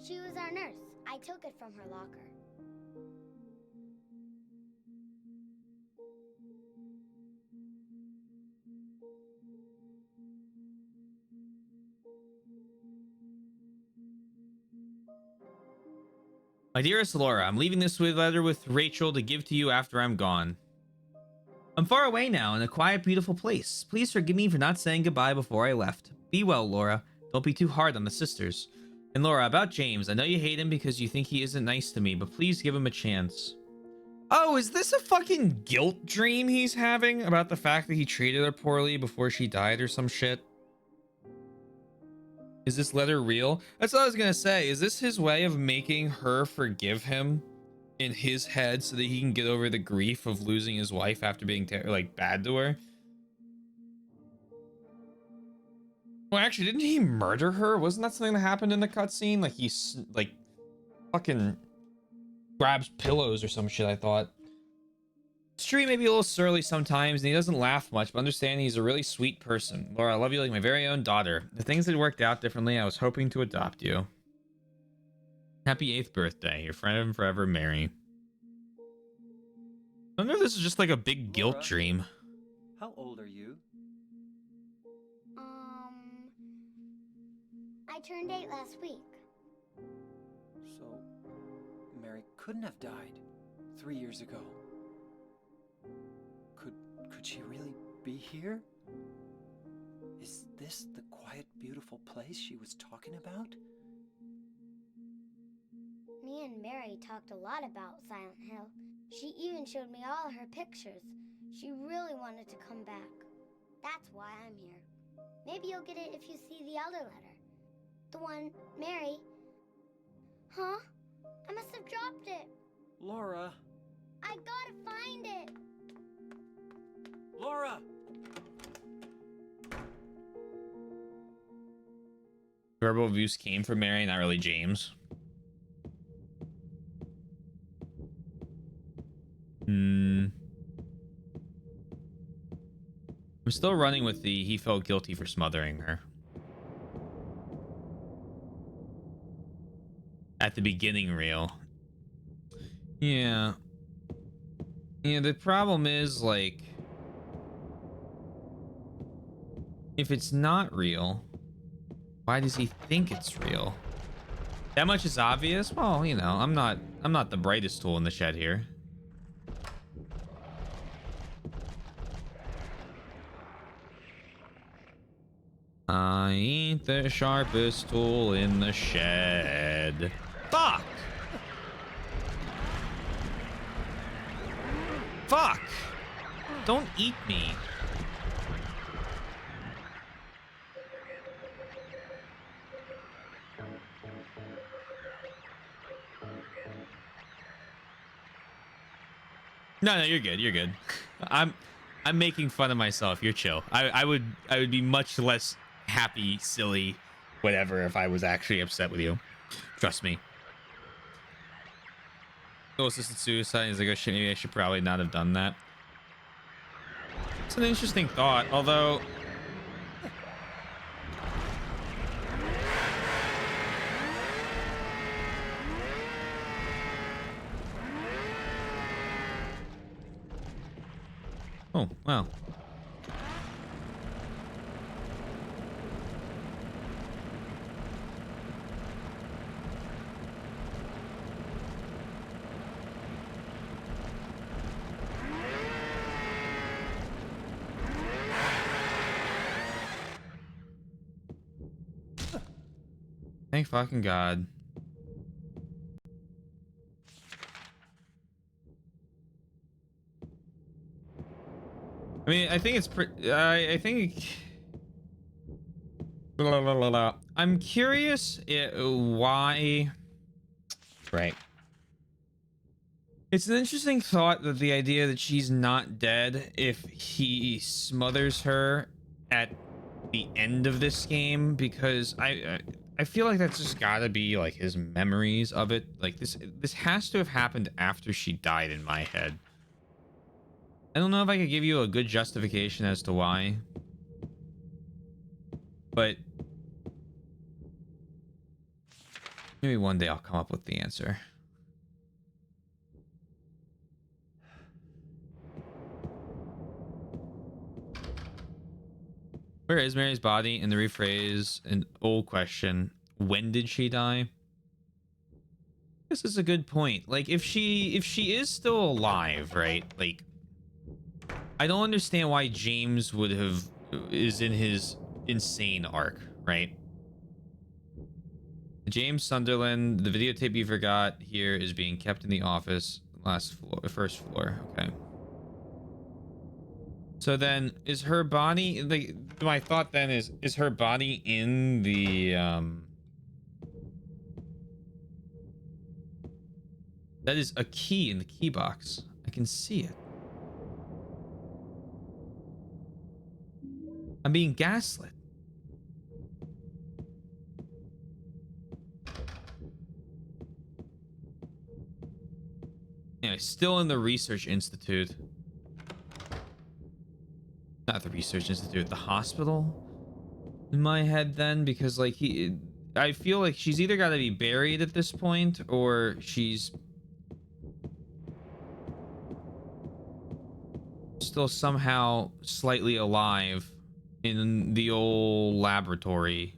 She was our nurse. I took it from her locker. My dearest Laura, I'm leaving this letter with Rachel to give to you after I'm gone. I'm far away now in a quiet, beautiful place. Please forgive me for not saying goodbye before I left. Be well, Laura. Don't be too hard on the sisters. And Laura, about James, I know you hate him because you think he isn't nice to me, but please give him a chance. Oh, is this a fucking guilt dream he's having about the fact that he treated her poorly before she died or some shit? Is this letter real? That's what I was gonna say. Is this his way of making her forgive him in his head so that he can get over the grief of losing his wife after being like bad to her? Well, actually, didn't he murder her? Wasn't that something that happened in the cutscene? Like he like fucking grabs pillows or some shit, I thought. It's true, he may be a little surly sometimes, and he doesn't laugh much, but understand he's a really sweet person. Laura, I love you like my very own daughter. If things had worked out differently, I was hoping to adopt you. Happy 8th birthday, your friend forever, Mary. I wonder if this is just like a big guilt Laura? dream. How old are you? I turned 8 last week. So, Mary couldn't have died 3 years ago. Could she really be here? Is this the quiet, beautiful place she was talking about? Me and Mary talked a lot about Silent Hill. She even showed me all her pictures. She really wanted to come back. That's why I'm here. Maybe you'll get it if you see the other letter. The one Mary... Huh? I must have dropped it. Laura! I gotta find it. Laura! Verbal abuse came from Mary, not really James. I'm still running with the he felt guilty for smothering her. At the beginning reel. Yeah. Yeah, the problem is, like, if it's not real, why does he think it's real? That much is obvious. Well, you know, I'm not the brightest tool in the shed here. I ain't the sharpest tool in the shed. Fuck! Fuck! Don't eat me. No, you're good. You're good. I'm making fun of myself. You're chill. I would be much less happy, silly, whatever if I was actually upset with you. Trust me. Assisted suicide. He's like, oh shit, maybe I should probably not have done that. It's an interesting thought, although oh, wow. Thank fucking God. I mean, I think it's I think... Blah, blah, blah, blah. I'm curious why... Right. It's an interesting thought that the idea that she's not dead if he smothers her at the end of this game, because I feel like that's just gotta be like his memories of it. Like this has to have happened after she died in my head. I don't know if I could give you a good justification as to why. but maybe one day I'll come up with the answer. Where is Mary's body? And to rephrase an old question, when did she die? This is a good point. Like, if she is still alive, right? Like, I don't understand why James is in his insane arc, right? James Sunderland, the videotape you forgot here is being kept in the office, first floor. Okay. So then, is her body, like, my thought then is her body in the, that is a key in the key box. I can see it. I'm being gaslit. Anyway, still in the Research Institute. Not the Research Institute, the hospital in my head then, because like I feel like she's either got to be buried at this point or she's still somehow slightly alive in the old laboratory.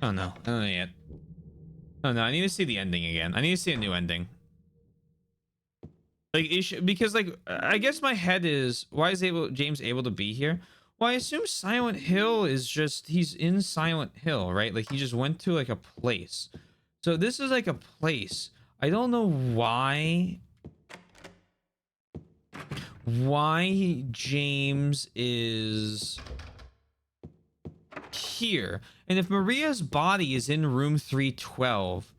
Oh no, I don't know yet. Oh no, I need to see the ending again. I need to see a new ending. Like, because like, I guess my head is, why is James able to be here? Well, I assume Silent Hill is just, he's in Silent Hill, right? Like, he just went to like a place. So this is like a place. I don't know why James is here. And if Maria's body is in room 312,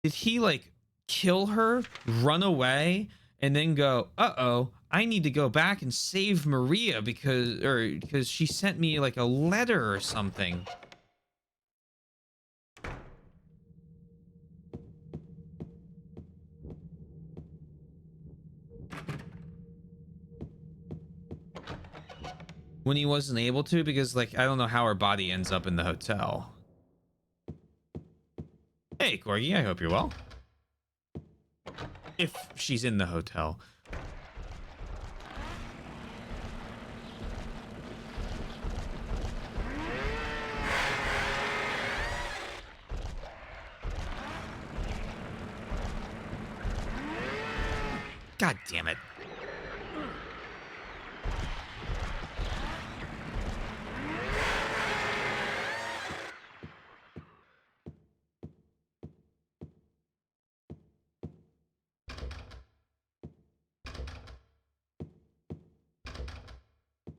did he like kill her, run away, and then go, uh-oh, I need to go back and save Maria because she sent me like a letter or something. When he wasn't able to, because like, I don't know how her body ends up in the hotel. Hey, Corgi, I hope you're well. If she's in the hotel. God damn it.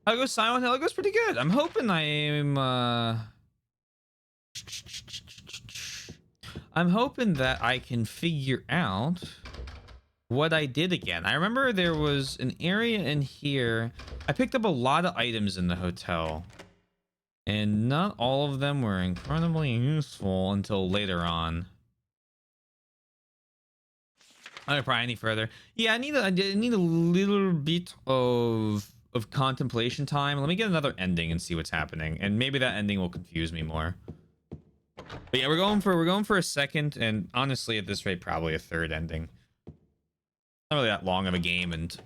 How goes Silent Hill? It goes pretty good. I'm hoping I'm hoping that I can figure out what I did again. I remember there was an area in here. I picked up a lot of items in the hotel, and not all of them were incredibly useful until later on. I don't pry any further. Yeah, I need a little bit of contemplation time. Let me get another ending and see what's happening, and maybe that ending will confuse me more. But yeah, we're going for a second, and honestly, at this rate, probably a third ending. Not really that long of a game, and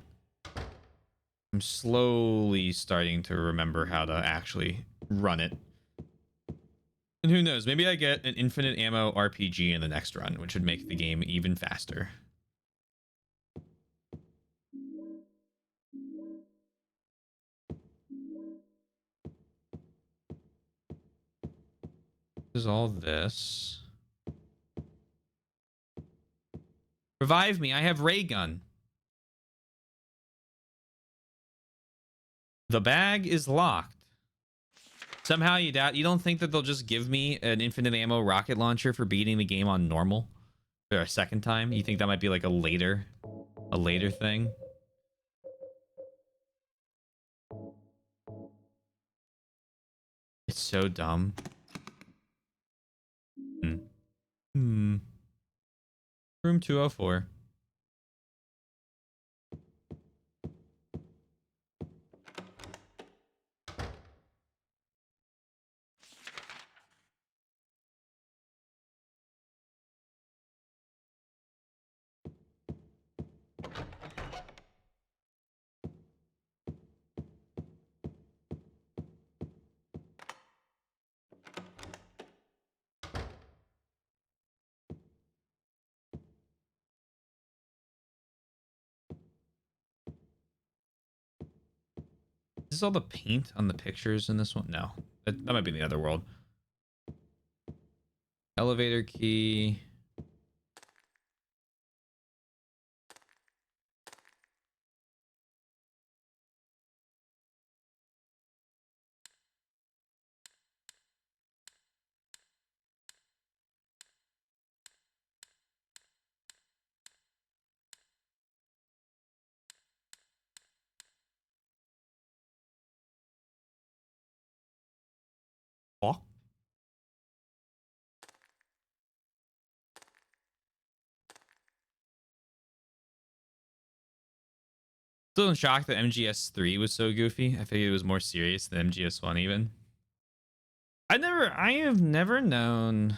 I'm slowly starting to remember how to actually run it. And who knows, maybe I get an infinite ammo RPG in the next run, which would make the game even faster. Is all this. Revive me, I have ray gun. The bag is locked. Somehow you don't think that they'll just give me an infinite ammo rocket launcher for beating the game on normal for a second time? You think that might be like a later thing? It's so dumb. Room 204. Is this all the paint on the pictures in this one? No, that might be in the other world. Elevator key. Fuck. Still in shock that MGS3 was so goofy. I figured it was more serious than MGS1 even. I have never known,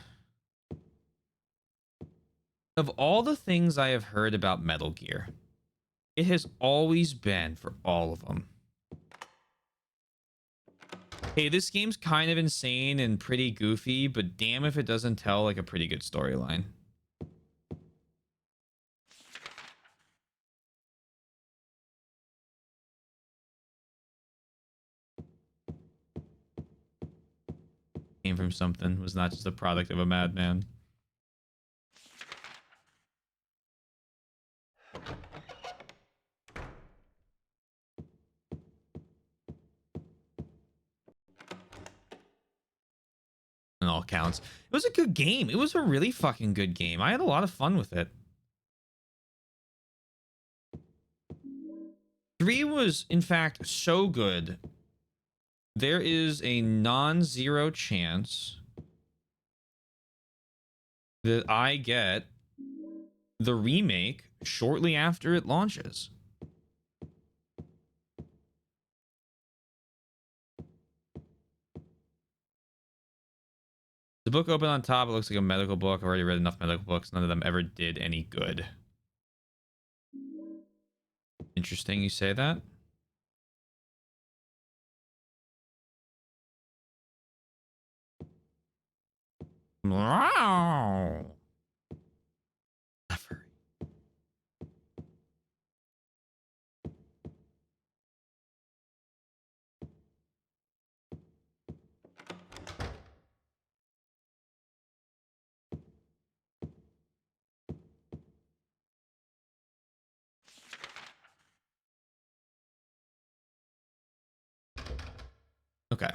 of all the things I have heard about Metal Gear, it has always been for all of them. Hey, this game's kind of insane and pretty goofy, but damn if it doesn't tell like a pretty good storyline. Came from something, was not just a product of a madman. On all counts. It was a good game. It was a really fucking good game. I had a lot of fun with it. 3 was, in fact, so good. There is a non-zero chance that I get the remake shortly after it launches. The book open on top, it looks like a medical book. I've already read enough medical books. None of them ever did any good. Interesting you say that. Wow. Okay.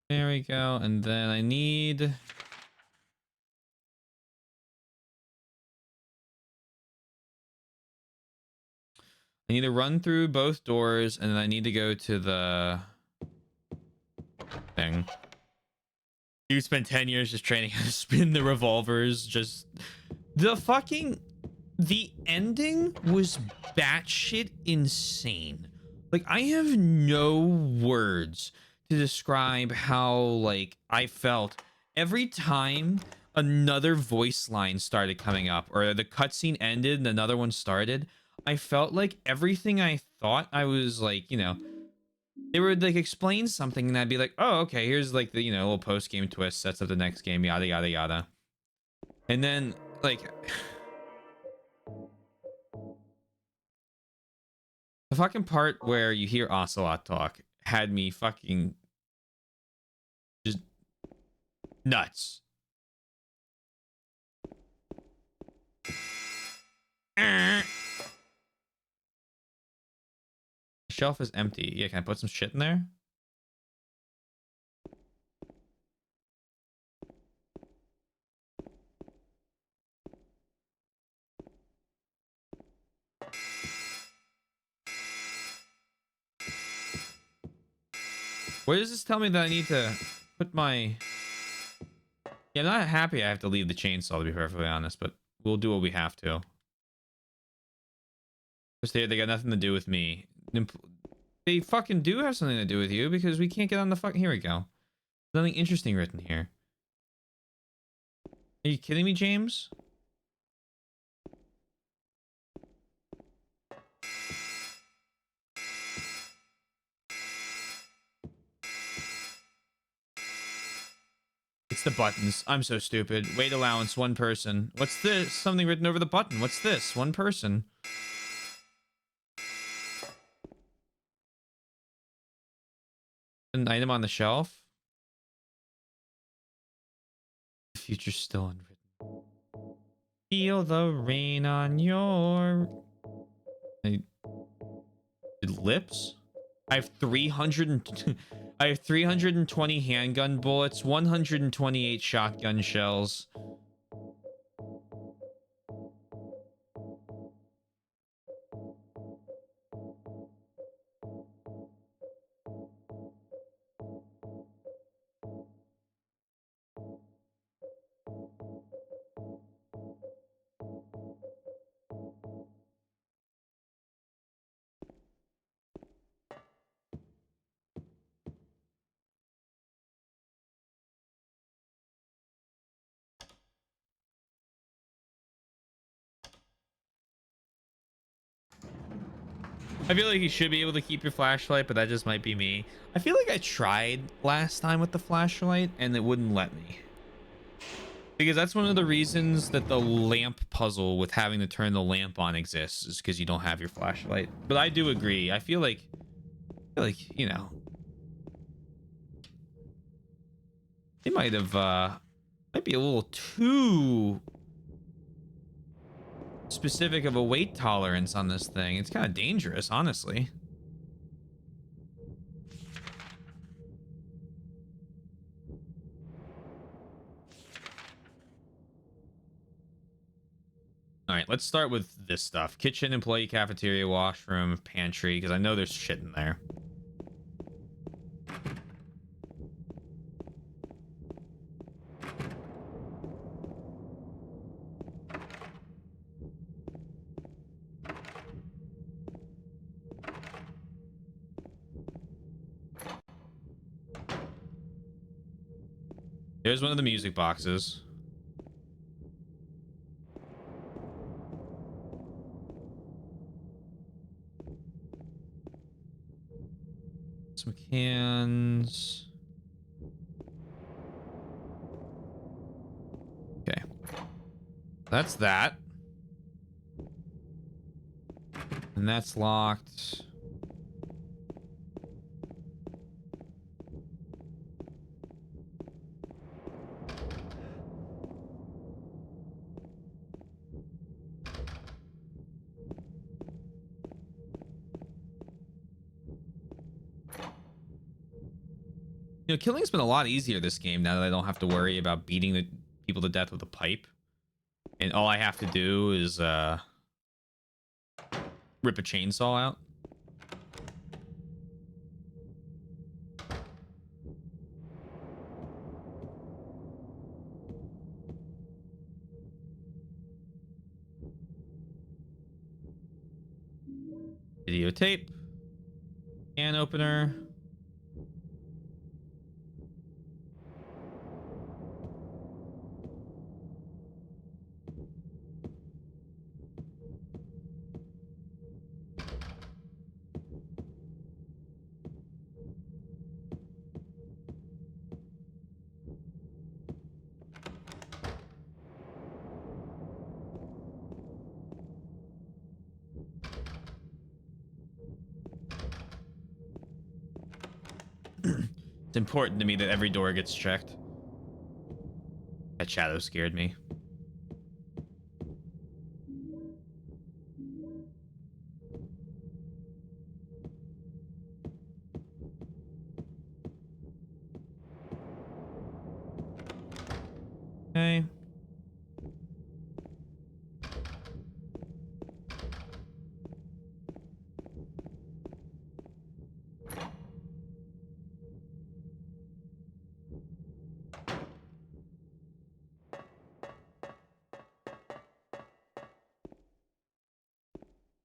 There we go. And then I need... I need to run through both doors, and then I need to go to the thing. You spent 10 years just training how to spin the revolvers. Just the ending was batshit insane. Like, I have no words to describe how, like, I felt every time another voice line started coming up, or the cutscene ended and another one started. I felt like everything I thought I was like, you know, they would like explain something and I'd be like, oh, okay, here's like the, you know, little post game twist, sets up the next game, yada, yada, yada. And then like the fucking part where you hear Ocelot talk had me fucking just nuts. Shelf is empty. Yeah, can I put some shit in there? Where does this tell me that I need to put my... Yeah, I'm not happy I have to leave the chainsaw, to be perfectly honest, but we'll do what we have to. Just they got nothing to do with me. They fucking do have something to do with you because we can't get on the fucking... Here we go. Nothing interesting written here. Are you kidding me, James? It's the buttons. I'm so stupid. Weight allowance, 1 person. What's this? Something written over the button. What's this? 1 person. An item on the shelf. The future's still unwritten. Feel the rain on your lips. I have 320 handgun bullets, 128 shotgun shells. I feel like you should be able to keep your flashlight, but that just might be me. I feel like I tried last time with the flashlight and it wouldn't let me. Because that's one of the reasons that the lamp puzzle with having to turn the lamp on exists, is because you don't have your flashlight. But I do agree. I feel like, you know, they might have, might be a little too specific of a weight tolerance on this thing. It's kind of dangerous, honestly. All right, let's start with this stuff. Kitchen, employee, cafeteria, washroom, pantry, because I know there's shit in there. There's one of the music boxes. Some cans. Okay. That's that. And that's locked. You know, killing's been a lot easier this game now that I don't have to worry about beating the people to death with a pipe. And all I have to do is rip a chainsaw out. Videotape. Can opener. It's important to me that every door gets checked. That shadow scared me. Okay.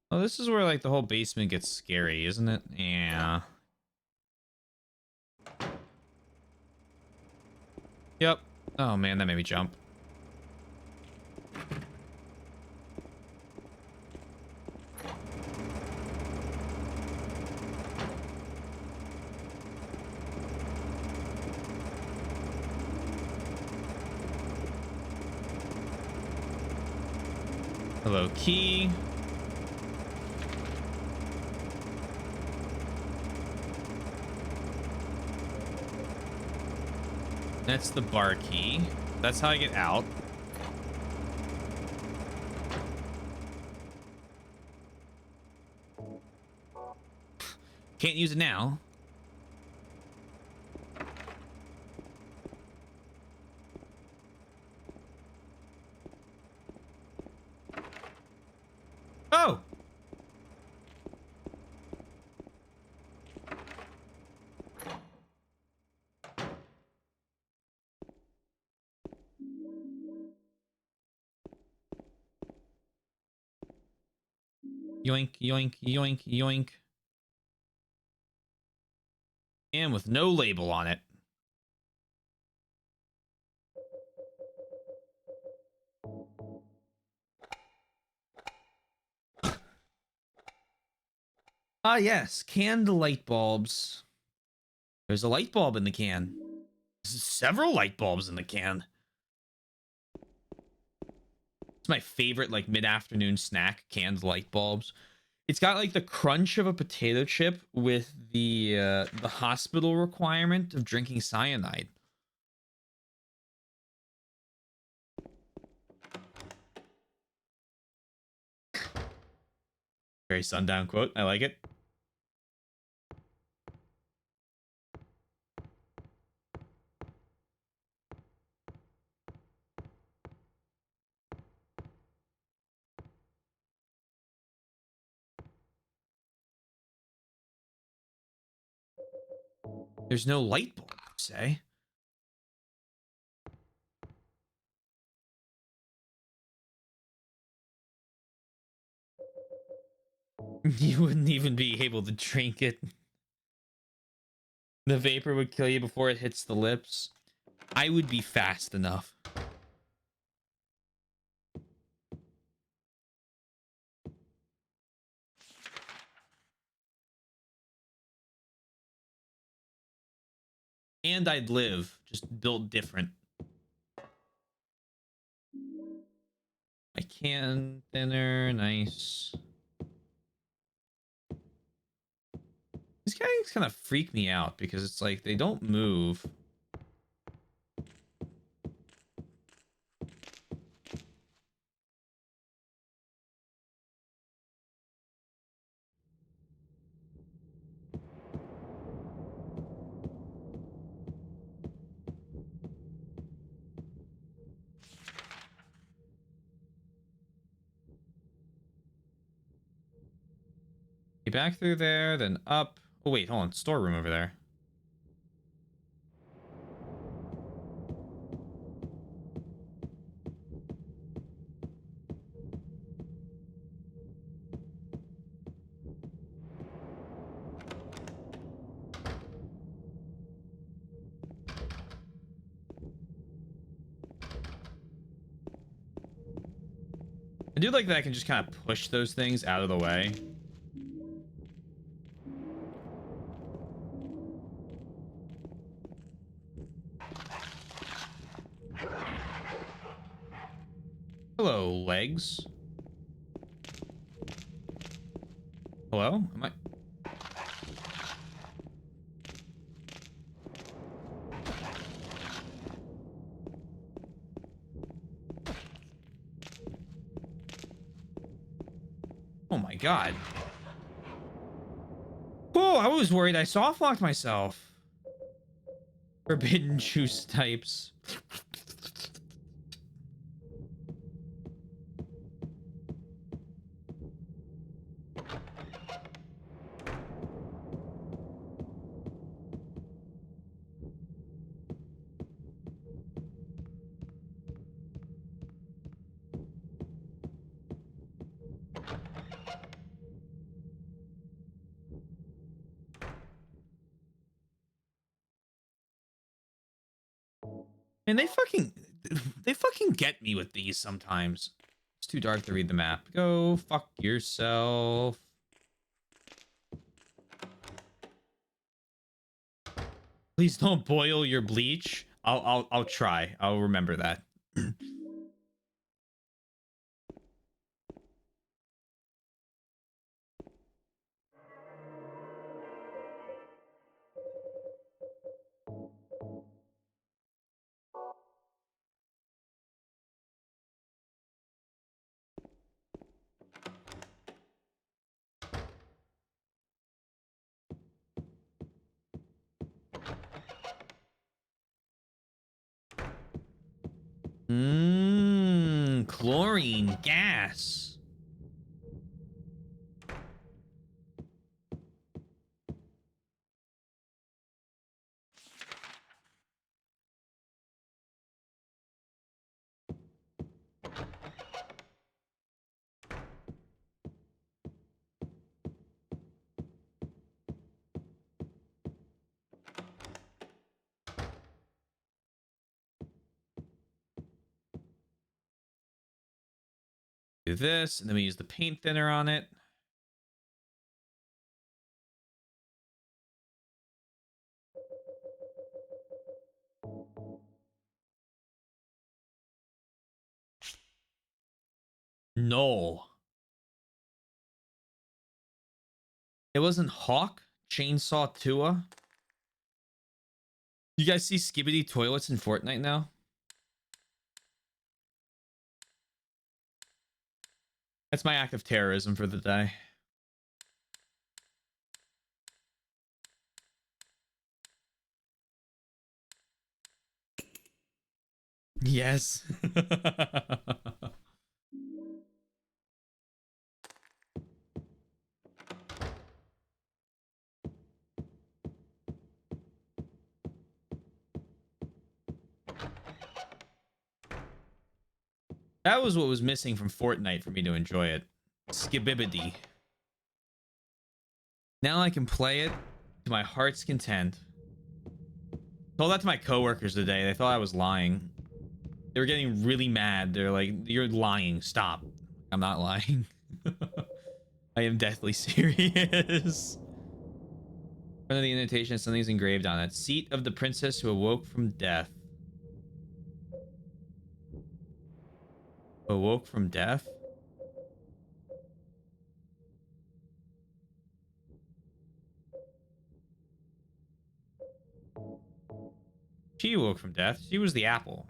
Oh, this is where like the whole basement gets scary, isn't it? Yeah. Yep. Oh man, that made me jump. Hello, key. That's the bar key. That's how I get out. Can't use it now. Oh! Yoink, yoink, yoink, yoink. And with no label on it. Ah, yes, canned light bulbs. There's a light bulb in the can. There's several light bulbs in the can. It's my favorite, like, mid-afternoon snack, canned light bulbs. It's got, like, the crunch of a potato chip with the hospital requirement of drinking cyanide. Very Sundown quote. I like it. There's no light bulb, you say? You wouldn't even be able to drink it. The vapor would kill you before it hits the lips. I would be fast enough. And I'd live, just built different. My can thinner, nice. These guys kind of freak me out because it's like they don't move. Back through there, then up. Oh, wait, hold on. Storeroom over there. I do like that I can just kind of push those things out of the way. Hello, legs. Hello? Am I... Oh my god. Oh, I was worried I soft locked myself. Forbidden juice types. And they fucking get me with these sometimes. It's too dark to read the map. Go fuck yourself. Please don't boil your bleach. I'll try. I'll remember that. Chlorine gas. Do this, and then we use the paint thinner on it. No. It wasn't Hawk? Chainsaw Tua? You guys see Skibidi toilets in Fortnite now? That's my act of terrorism for the day. Yes. That was what was missing from Fortnite for me to enjoy it. Skibibidi. Now I can play it to my heart's content. Told that to my coworkers today. They thought I was lying. They were getting really mad. They're like, "You're lying. Stop." I'm not lying. I am deathly serious. In front of the indentation, something's engraved on it. Seat of the princess who awoke from death. Awoke from death? She awoke from death. She was the apple.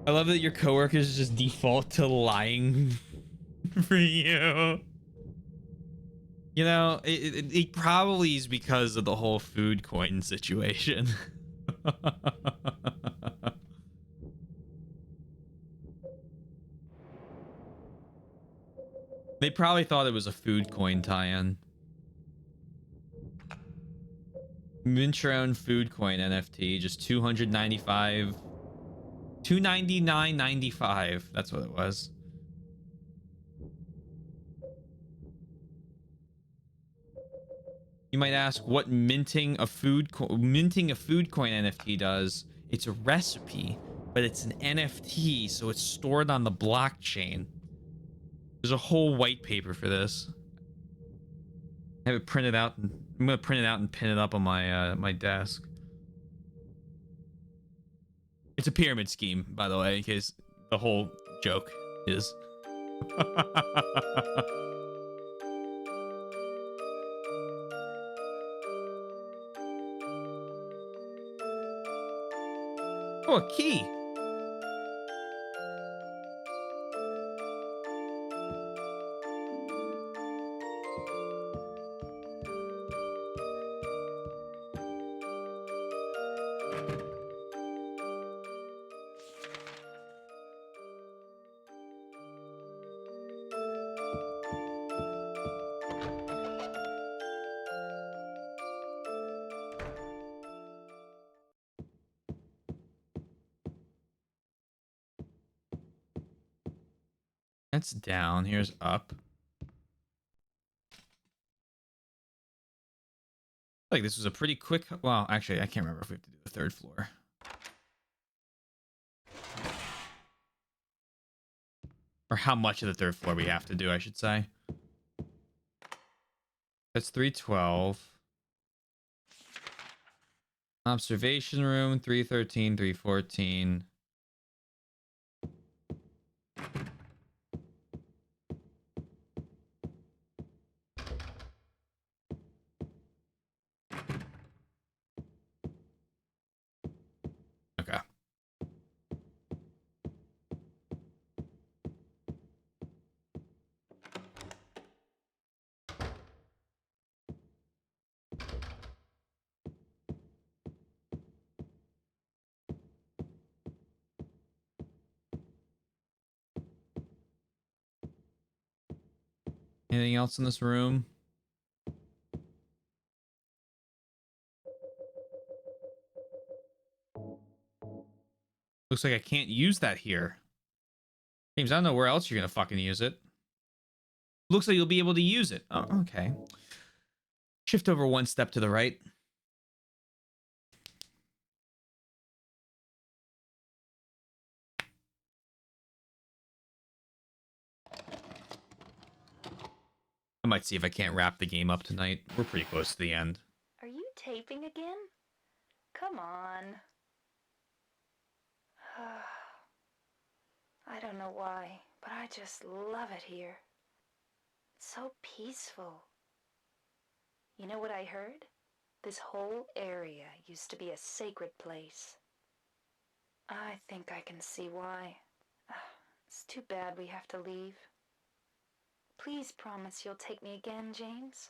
I love that your coworkers just default to lying for you. You know, it probably is because of the whole food coin situation. They probably thought it was a food coin tie-in. Mint your own food coin NFT, just 295, 299.95. That's what it was. You might ask what minting a food coin NFT does. It's a recipe, but it's an NFT, so it's stored on the blockchain. There's a whole white paper for this. I have it printed out, and I'm gonna print it out and pin it up on my my desk. It's a pyramid scheme, by the way, in case the whole joke is. Oh, a key. That's down. Here's up. like this was a pretty quick. Well, actually, I can't remember if we have to do the third floor. Or how much of the third floor we have to do, I should say. That's 312. Observation room, 313, 314. Okay. Anything else in this room? Looks like I can't use that here. James, I don't know where else you're gonna fucking use it. Looks like you'll be able to use it. Oh, okay. Shift over one step to the right. I might see if I can't wrap the game up tonight. We're pretty close to the end. Are you taping again? Come on. I don't know why, but I just love it here. It's so peaceful. You know what I heard? This whole area used to be a sacred place. I think I can see why. It's too bad we have to leave. Please promise you'll take me again, James.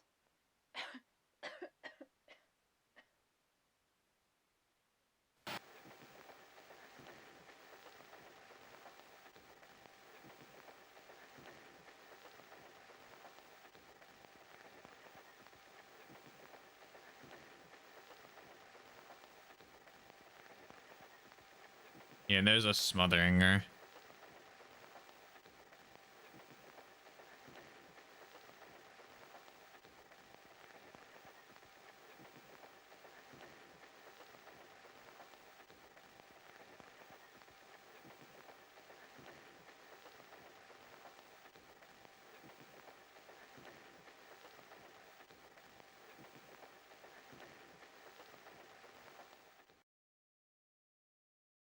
Yeah, and there's a smothering her.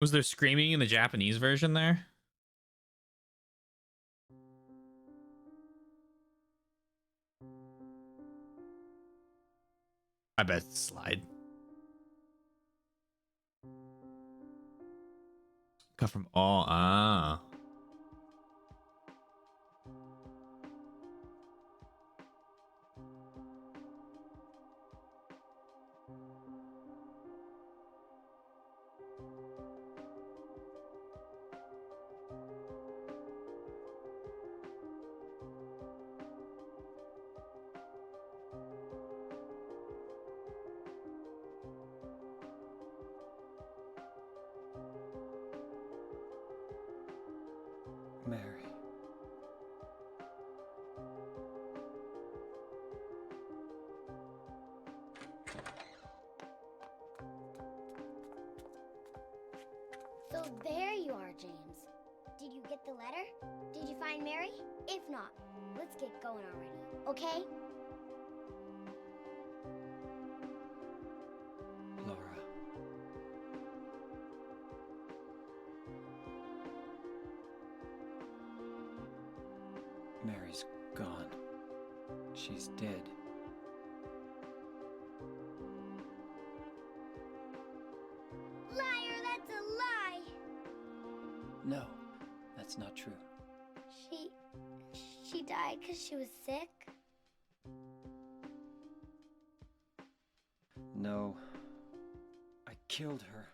Was there screaming in the Japanese version there? I bet it's slide. Cut from all. Ah. Mary. So there you are, James. Did you get the letter? Did you find Mary? If not, let's get going already, okay? Laura. Mary's gone. She's dead. Liar, that's a lie! No, that's not true. She died because she was sick? No, I killed her.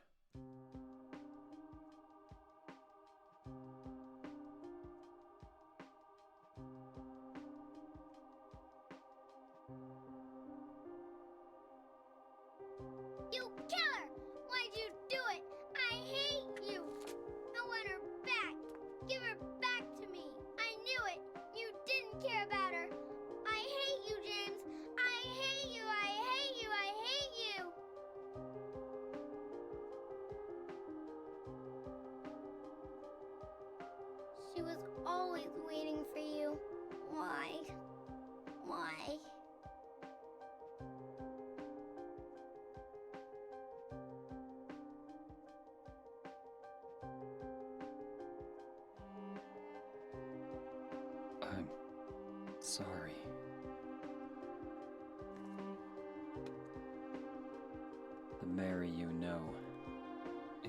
You killer! Why'd you do it? I hate you! I want her back! Give her back to me! I knew it! You didn't care about her! I hate you, James! I hate you! I hate you! I hate always waiting for you. Why? Why? I'm sorry. The Mary you know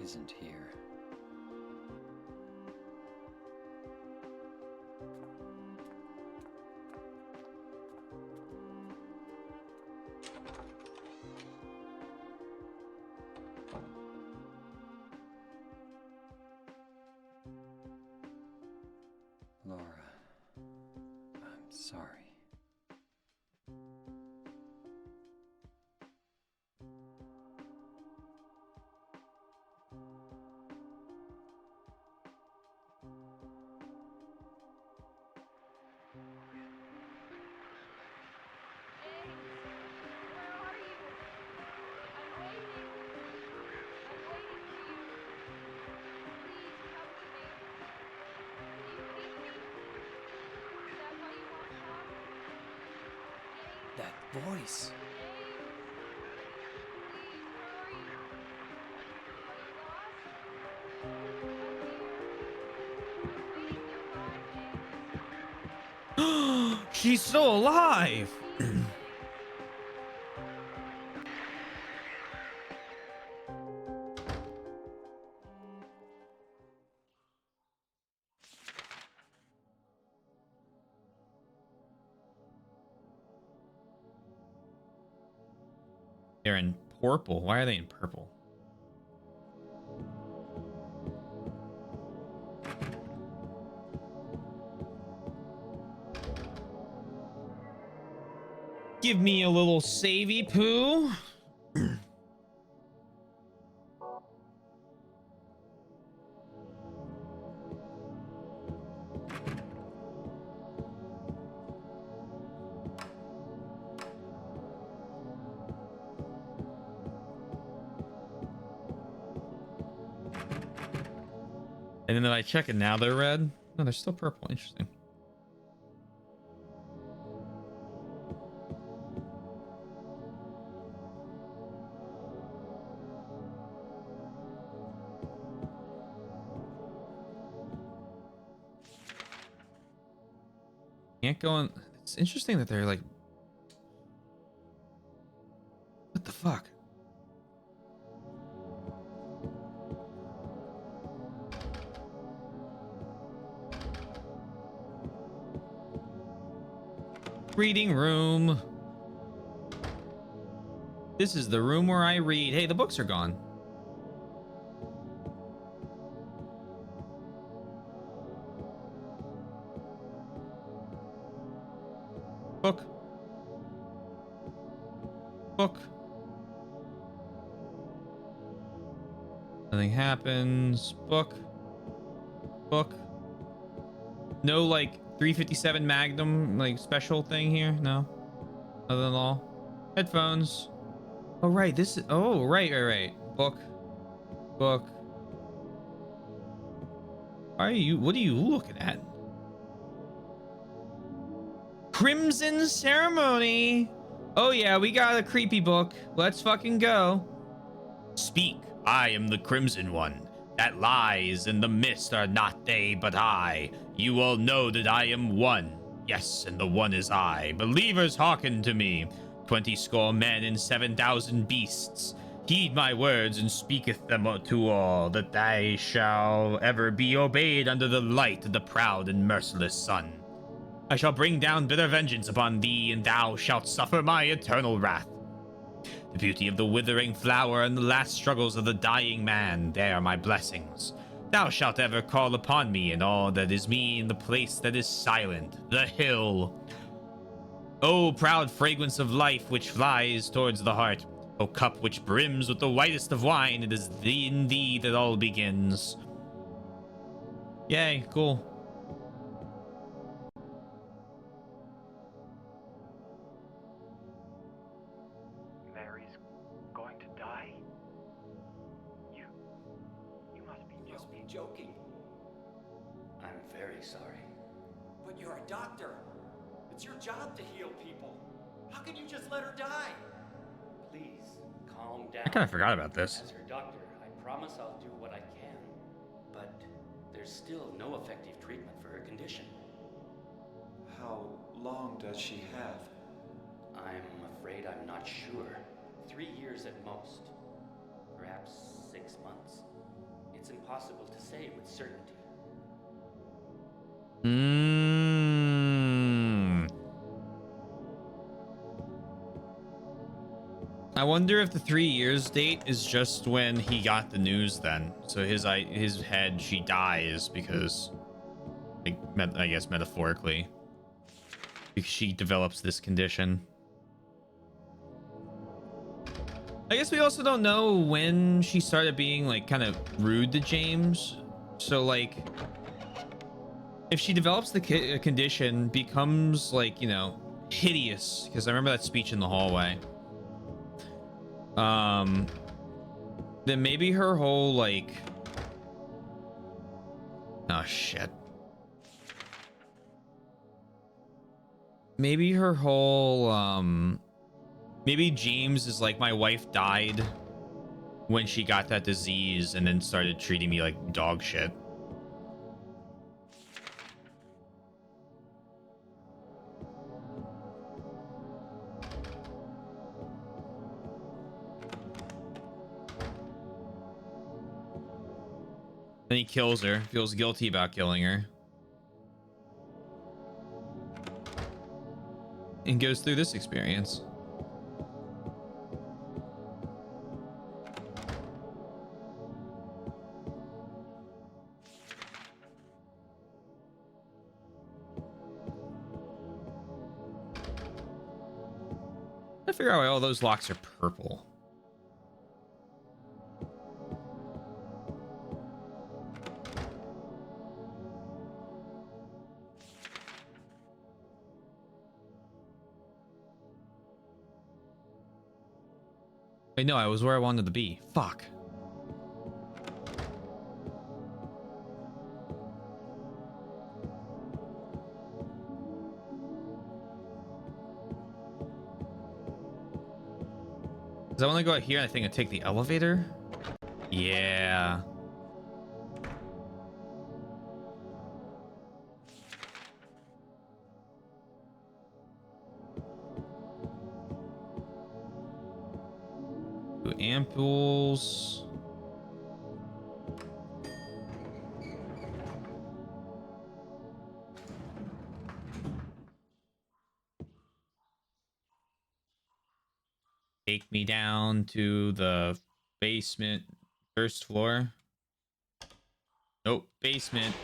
isn't here. Laura, I'm sorry. That voice. She's still alive. They're in purple. Why are they in purple? Give me a little savey poo. And then I check it now, they're red. No, they're still purple. Interesting. Can't go on. It's interesting that they're like, what the fuck? Reading room. This is the room where I read. Hey, the books are gone. Book. Book. Nothing happens. Book. Book. No, like 357 Magnum, like special thing here. No. Other than all. Headphones. Oh, right. This is. Oh, right. Book. Book. Why are you? What are you looking at? Crimson Ceremony. Oh yeah, we got a creepy book. Let's fucking go. Speak, I am the Crimson One. That lies in the mist are not they, but I. You all know that I am one. Yes, and the one is I. Believers hearken to me. 20 score men and 7,000 beasts. Heed my words and speaketh them to all, that they shall ever be obeyed under the light of the proud and merciless sun. I shall bring down bitter vengeance upon thee, and thou shalt suffer my eternal wrath. The beauty of the withering flower and the last struggles of the dying man, they are my blessings. Thou shalt ever call upon me in all that is me in the place that is silent, the hill. O proud fragrance of life which flies towards the heart, O cup which brims with the whitest of wine, it is in thee that all begins. Yay, cool. Mary's going to die? You must be joking. I'm very sorry. doctor. It's your job to heal people. How can you just let her die? Please, calm down. I kind of forgot about this. As her doctor, I promise I'll do what I can. But there's still no effective treatment for her condition. How long does she have? I'm afraid I'm not sure. 3 years at most. Perhaps 6 months. It's impossible to say with certainty. I wonder if the 3 years date is just when he got the news then. So his head, she dies because, like, I guess metaphorically, because she develops this condition. I guess we also don't know when she started being, like, kind of rude to James. So, like, if she develops the condition, becomes, like, you know, hideous, because I remember that speech in the hallway. Then maybe her whole, like, oh shit, maybe her whole maybe James is like, my wife died when she got that disease and then started treating me like dog shit. Then he kills her, feels guilty about killing her, and goes through this experience. I figure out why all those locks are purple. Wait, no, I was where I wanted to be. Fuck. Because I want to go out here, I think, and take the elevator. Yeah. Do ampoules. Take me down to the basement, first floor. Nope, basement.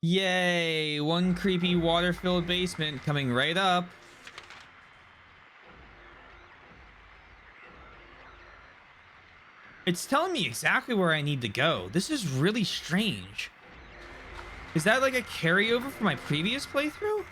Yay, one creepy water-filled basement coming right up. It's telling me exactly where I need to go. This is really strange. Is that like a carryover from my previous playthrough?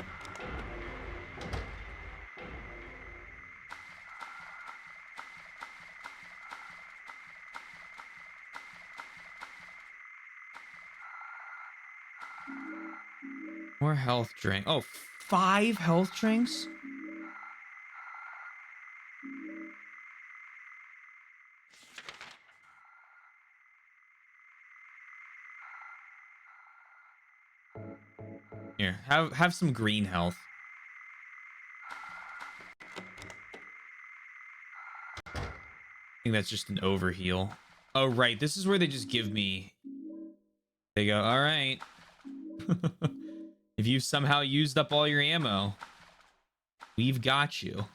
More health drink. Oh, 5 health drinks? Here, have some green health. I think that's just an overheal. Oh, right. This is where they just give me... They go, all right. If you somehow used up all your ammo, we've got you.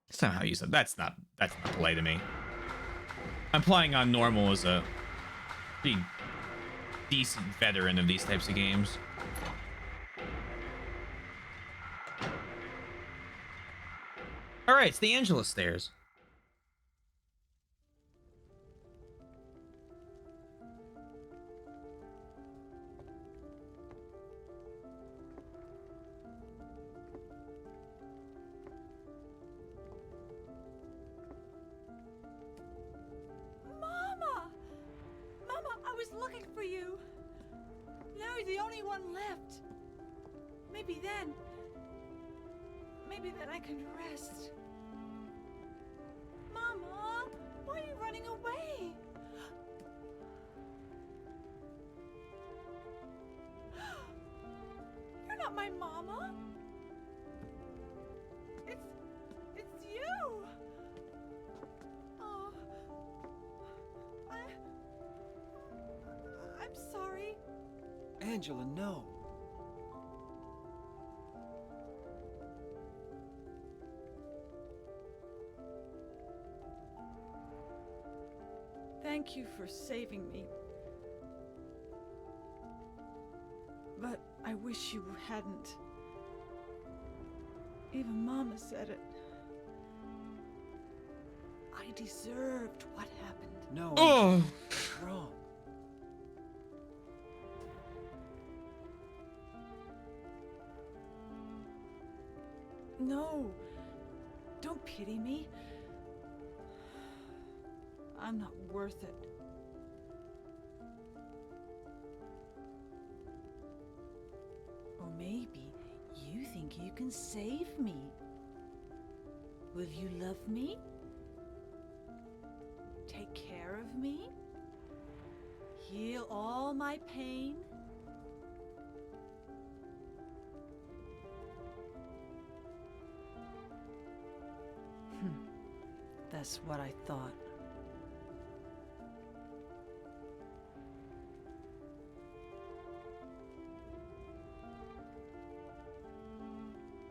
Somehow use up. That's not play to me. I'm playing on normal as a pretty decent veteran of these types of games. All right, it's the Angela stairs. one left. Maybe then I can rest. Mama, why are you running away? You're not my mama. It's you. Oh, I'm sorry. Angela, no. Thank you for saving me. But I wish you hadn't. Even Mama said it. I deserved what happened. No, Oh. Angela, what's wrong? No, don't pity me. I'm not worth it. Or maybe you think you can save me. Will you love me? Take care of me? Heal all my pain? That's what I thought.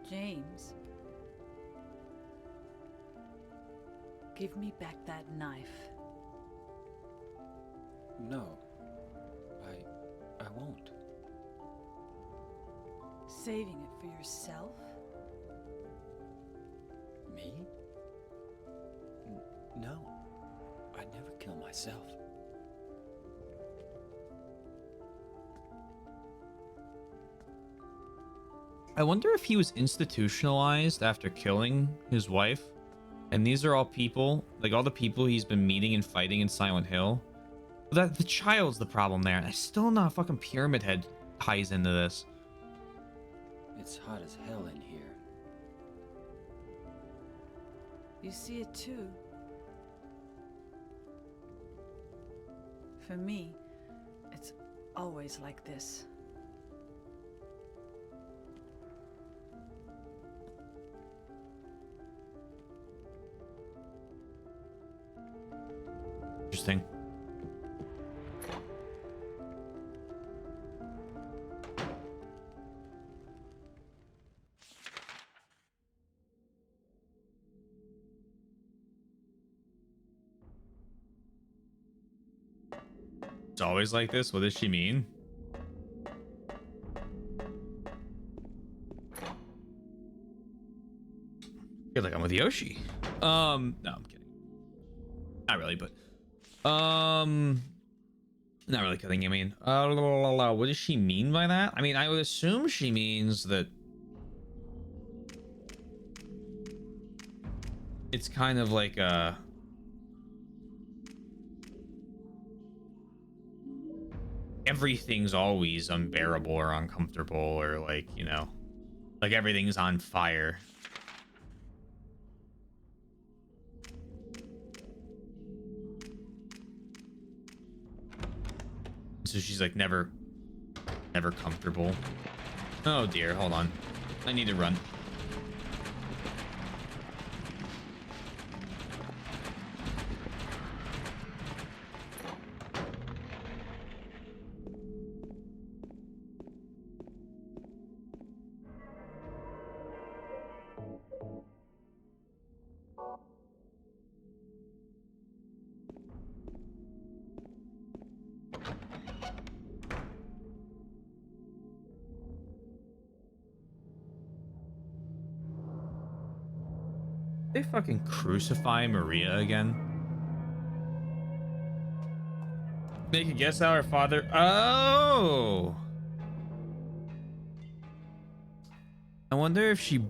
James, give me back that knife. No. I won't. Saving it for yourself? Me? No. I'd never kill myself. I wonder if he was institutionalized after killing his wife. And these are all people, like all the people he's been meeting and fighting in Silent Hill. That the child's the problem there. I still not fucking Pyramid Head ties into this. It's hot as hell in here. You see it too. For me, it's always like this. Interesting. It's always like this? What does she mean? Feel like I'm with Yoshi. No, I'm kidding. Not really, but not really kidding. I mean, what does she mean by that? I mean, I would assume she means that it's kind of like everything's always unbearable or uncomfortable, or like, you know, like everything's on fire. So she's like never comfortable. Oh dear, hold on. I need to run. They fucking crucify Maria again. Make a guess how her father. Oh, I wonder if she.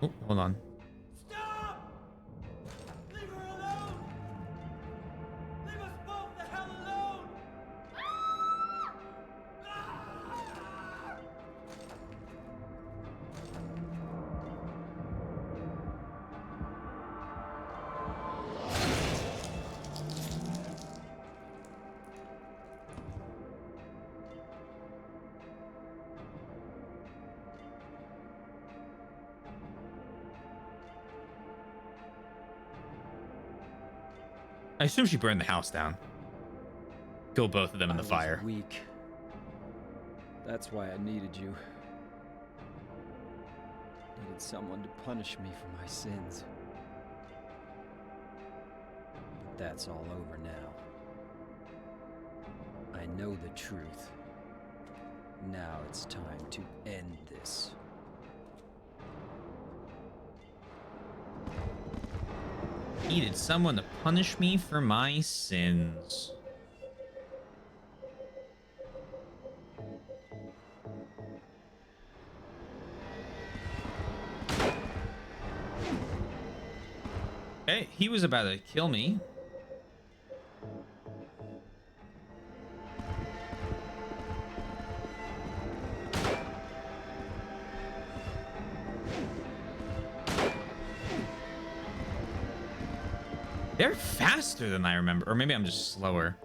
Oh, hold on. Stop! Leave her alone! Leave us both the hell alone! I assume she burned the house down. Kill both of them in the fire. I was weak. That's why I needed you. Needed someone to punish me for my sins. But that's all over now. I know the truth. Now it's time to end this. Needed someone to punish me for my sins. Hey, he was about to kill me. They're faster than I remember. Or maybe I'm just slower.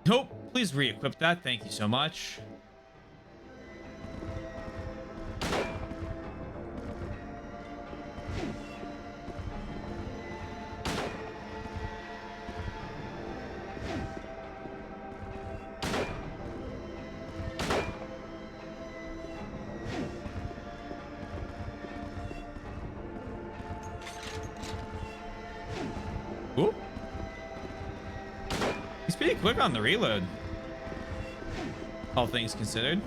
Nope. Please re-equip that. Thank you so much. Ooh. He's pretty quick on the reload. All things considered.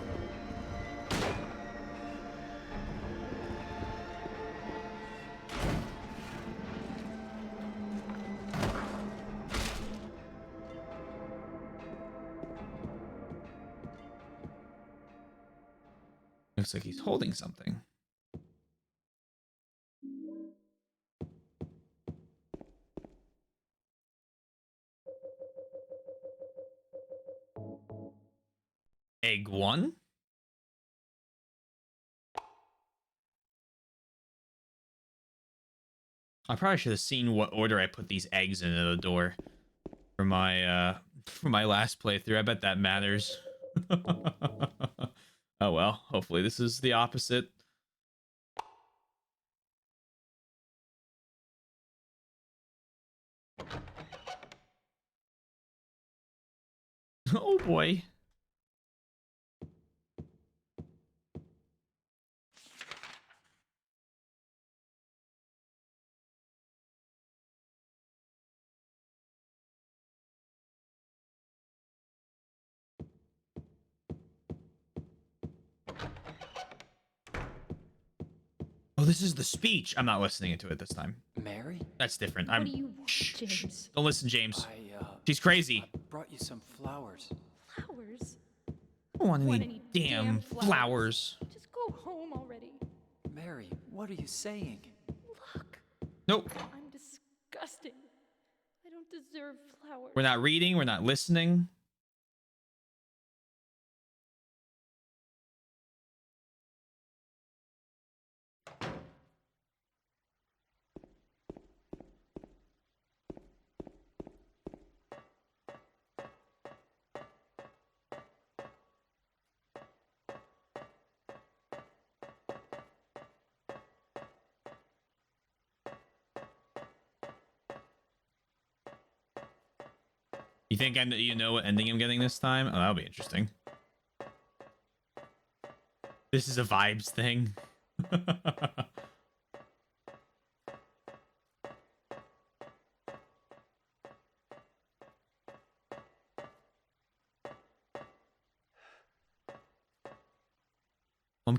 Looks like he's holding something. Egg 1? I probably should have seen what order I put these eggs into the door for my last playthrough. I bet that matters. Oh well, hopefully this is the opposite. Oh boy. Oh, this is the speech. I'm not listening to it this time. Mary? That's different. What do you want, James? Don't listen, James. I She's crazy. brought you some flowers. Flowers? I don't want any damn flowers. Just go home already. Mary, what are you saying? Look. Nope. I'm disgusting. I don't deserve flowers. We're not reading. We're not listening. You think you know what ending I'm getting this time? Oh, that'll be interesting. This is a vibes thing.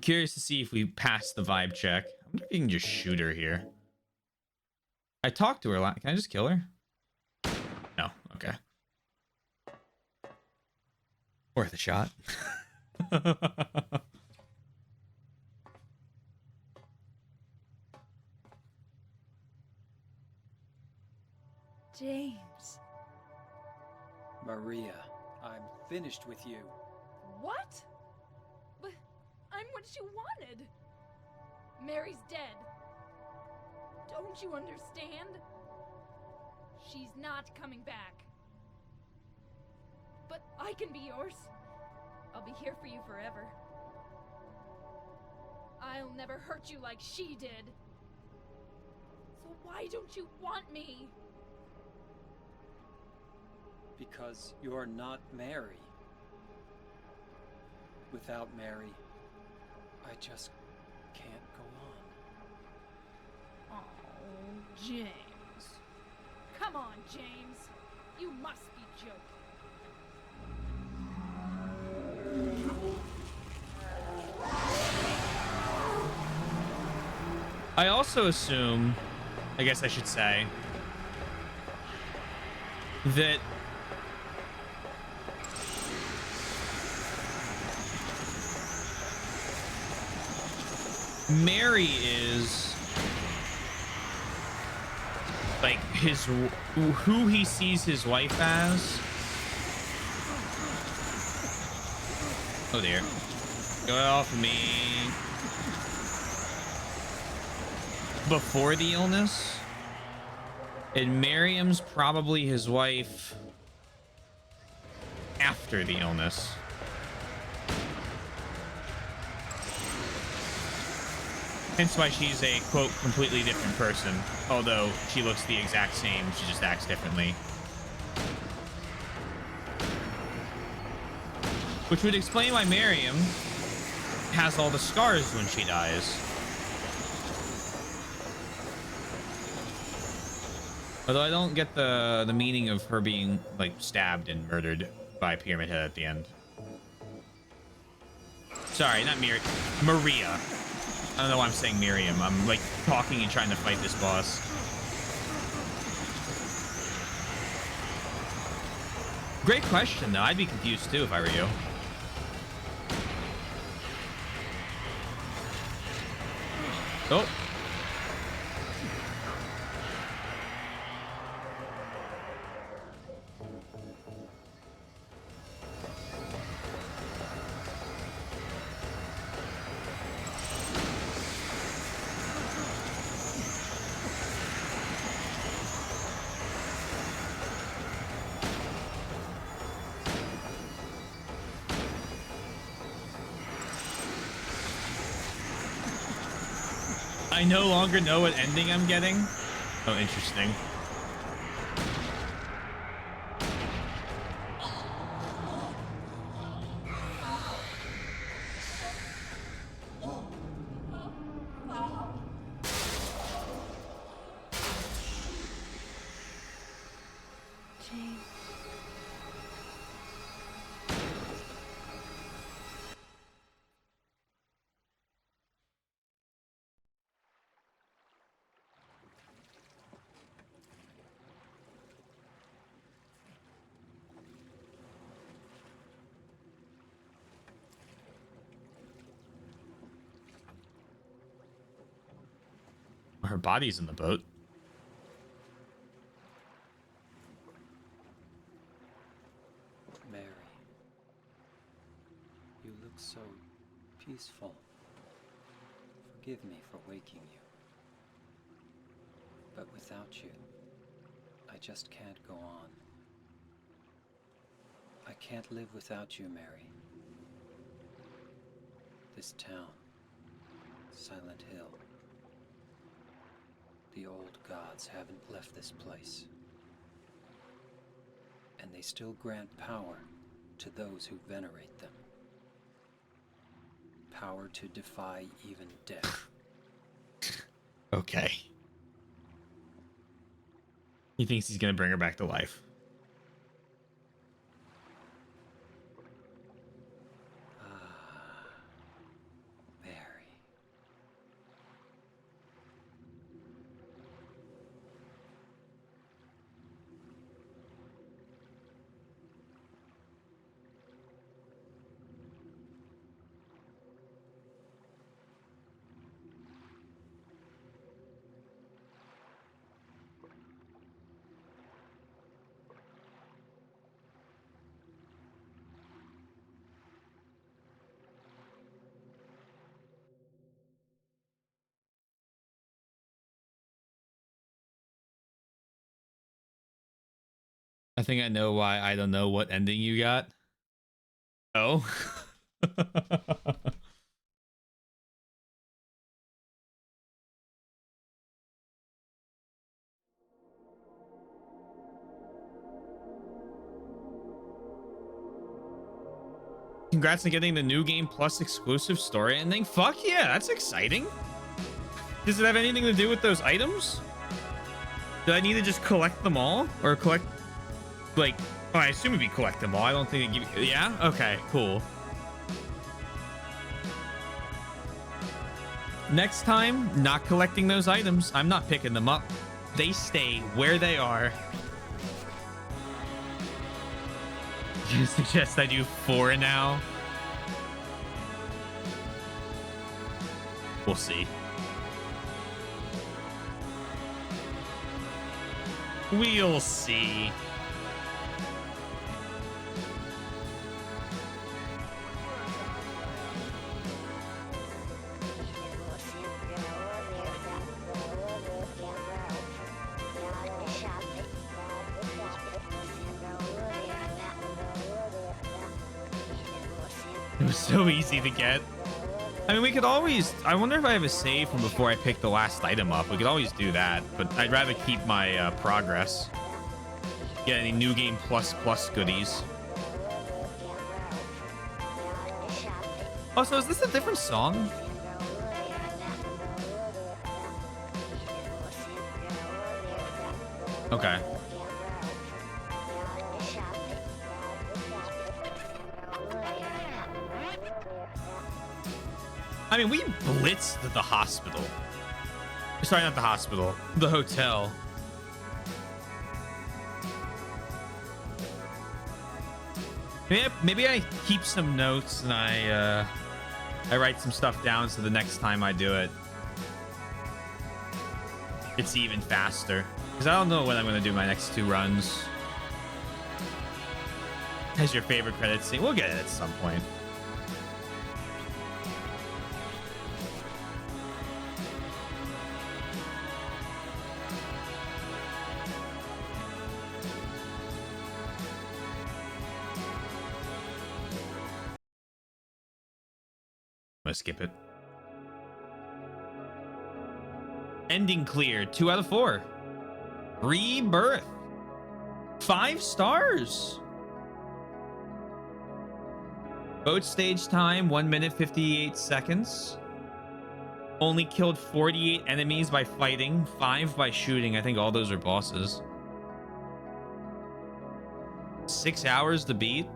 curious to see if we pass the vibe check. I wonder if you can just shoot her here. I talked to her a lot. Can I just kill her? No. Okay. Worth a shot. James. Maria, I'm finished with you. What? But I'm what you wanted. Mary's dead. Don't you understand? She's not coming back. But I can be yours. I'll be here for you forever. I'll never hurt you like she did. So why don't you want me? Because you're not Mary. Without Mary, I just can't go on. Oh, James. Come on, James. You must be joking. I also assume, I guess I should say, that Mary is like who he sees his wife as. Oh dear. Go off me. Before the illness. And Miriam's probably his wife after the illness. Hence why she's a, quote, completely different person. Although she looks the exact same, she just acts differently. Which would explain why Miriam has all the scars when she dies. Although I don't get the meaning of her being, like, stabbed and murdered by Pyramid Head at the end. Sorry, not Maria. I don't know why I'm saying Miriam. I'm like talking and trying to fight this boss. Great question, though. I'd be confused too if I were you. Oh. I no longer know what ending I'm getting. Oh, interesting. Her body's in the boat. Mary, you look so peaceful. Forgive me for waking you. But without you, I just can't go on. I can't live without you, Mary. This town, Silent Hill. The old gods haven't left this place. And they still grant power to those who venerate them. Power to defy even death. Okay. He thinks he's gonna bring her back to life. Mary. I think I know why I don't know what ending you got. Oh. Congrats on getting the new game plus exclusive story ending. Fuck yeah, that's exciting. Does it have anything to do with those items? Do I need to just collect them all? Or collect, like, oh, I assume it'd be collect them all. I don't think it give you, yeah? Okay, cool. Next time, not collecting those items. I'm not picking them up. They stay where they are. You suggest I do 4 now? We'll see. We'll see. It was so easy to get. I mean, we could always... I wonder if I have a save from before I pick the last item up. We could always do that, but I'd rather keep my progress. Get any New Game Plus goodies. Oh, so is this a different song? Okay. I mean, we blitzed the hospital. Sorry, not the hospital. The hotel. Maybe I keep some notes and I write some stuff down so the next time I do it, it's even faster. Because I don't know when I'm going to do my next 2 runs. As your favorite credit scene. We'll get it at some point. I'm gonna skip it. Ending clear. 2 out of 4. Rebirth. 5 stars. Boat stage time 1 minute 58 seconds. Only killed 48 enemies by fighting, 5 by shooting. I think all those are bosses. 6 hours to beat.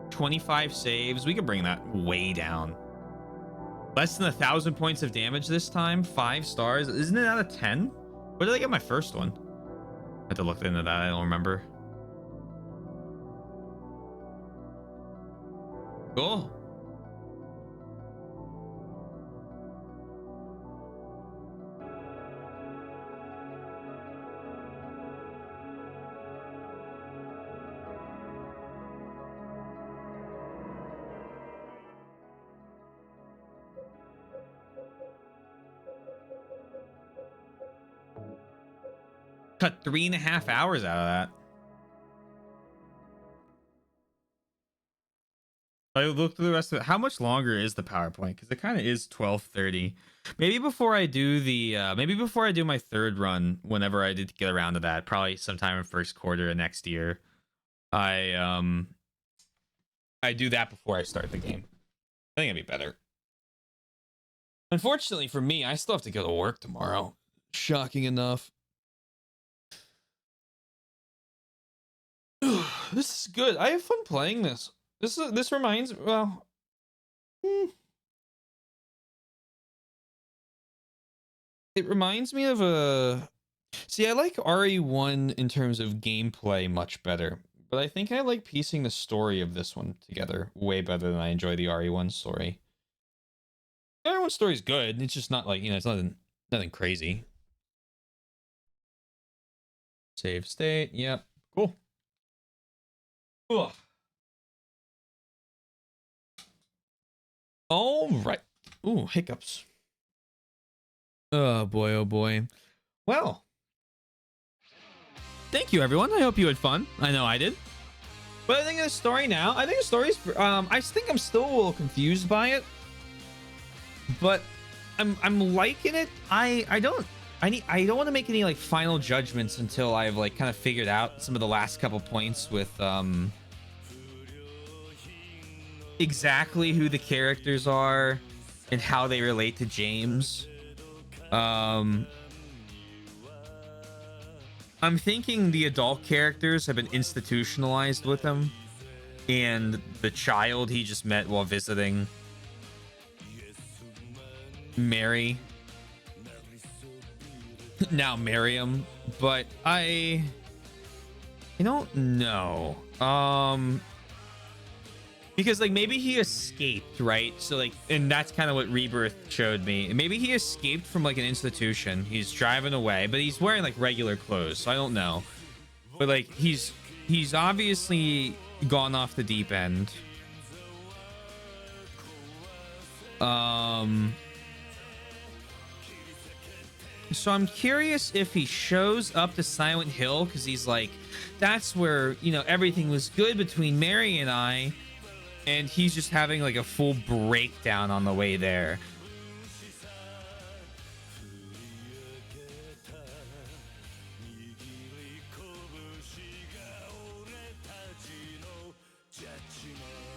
25 saves. We could bring that way down. Less than 1,000 points of damage this time. 5 stars. Isn't it out of 10? Where did I get my first one? I have to look into that. I don't remember. Cool. Cut 3.5 hours out of that. I looked through the rest of it. How much longer is the PowerPoint? Because it kind of is 12:30. Maybe before I do the maybe before I do my 3rd run, whenever I did get around to that, probably sometime in 1st quarter of next year, I do that before I start the game. I think it'd be better. Unfortunately for me, I still have to go to work tomorrow. Shocking enough. This is good. I have fun playing this. This reminds, well, it reminds me of a... See, I like RE1 in terms of gameplay much better, but I think I like piecing the story of this one together way better than I enjoy the RE1 story. The RE1 story is good. It's just not like, you know, it's nothing crazy. Save state. Yep. Cool. Ugh. All right. Ooh, hiccups. Oh boy, oh boy. Well, Thank you, everyone. I hope you had fun. I know I did. But I think of the story now. I think the story's. I think I'm still a little confused by it, but I'm liking it. I don't want to make any like final judgments until I've like kind of figured out some of the last couple points with exactly who the characters are and how they relate to James. I'm thinking the adult characters have been institutionalized with him, and the child he just met while visiting Mary now Miriam, but I don't know. Because like maybe he escaped, right? So like, and that's kind of what Rebirth showed me. Maybe he escaped from like an institution. He's driving away, but he's wearing like regular clothes, so I don't know. But like he's obviously gone off the deep end. So I'm curious if he shows up to Silent Hill because he's like, that's where, you know, everything was good between Mary and I. And he's just having like a full breakdown on the way there.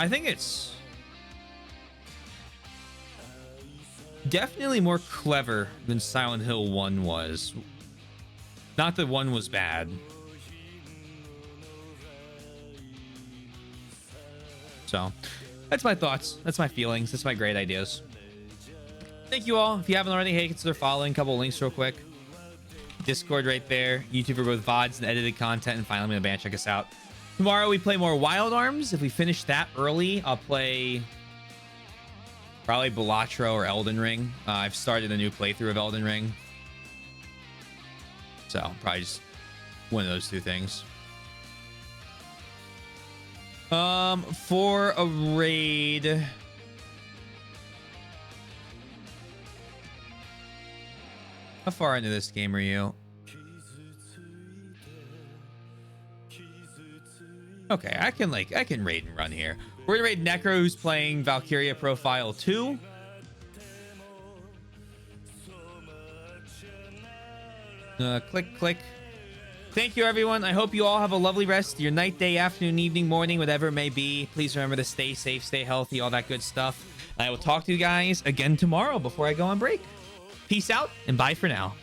I think it's definitely more clever than Silent Hill 1 was. Not that 1 was bad. So that's my thoughts. That's my feelings. That's my great ideas. Thank you all. If you haven't already, hey, consider following. A couple of links real quick. Discord right there. YouTube for both VODs and edited content. And finally, I'm going to ban. Check us out. Tomorrow, we play more Wild Arms. If we finish that early, I'll play probably Balatro or Elden Ring. I've started a new playthrough of Elden Ring. So probably just one of those two things. For a raid, how far into this game are you? Okay, I can raid and run here. We're gonna raid Necro, who's playing Valkyria Profile 2. Click. Thank you, everyone. I hope you all have a lovely rest of your night, day, afternoon, evening, morning, whatever it may be. Please remember to stay safe, stay healthy, all that good stuff. I will talk to you guys again tomorrow before I go on break. Peace out and bye for now.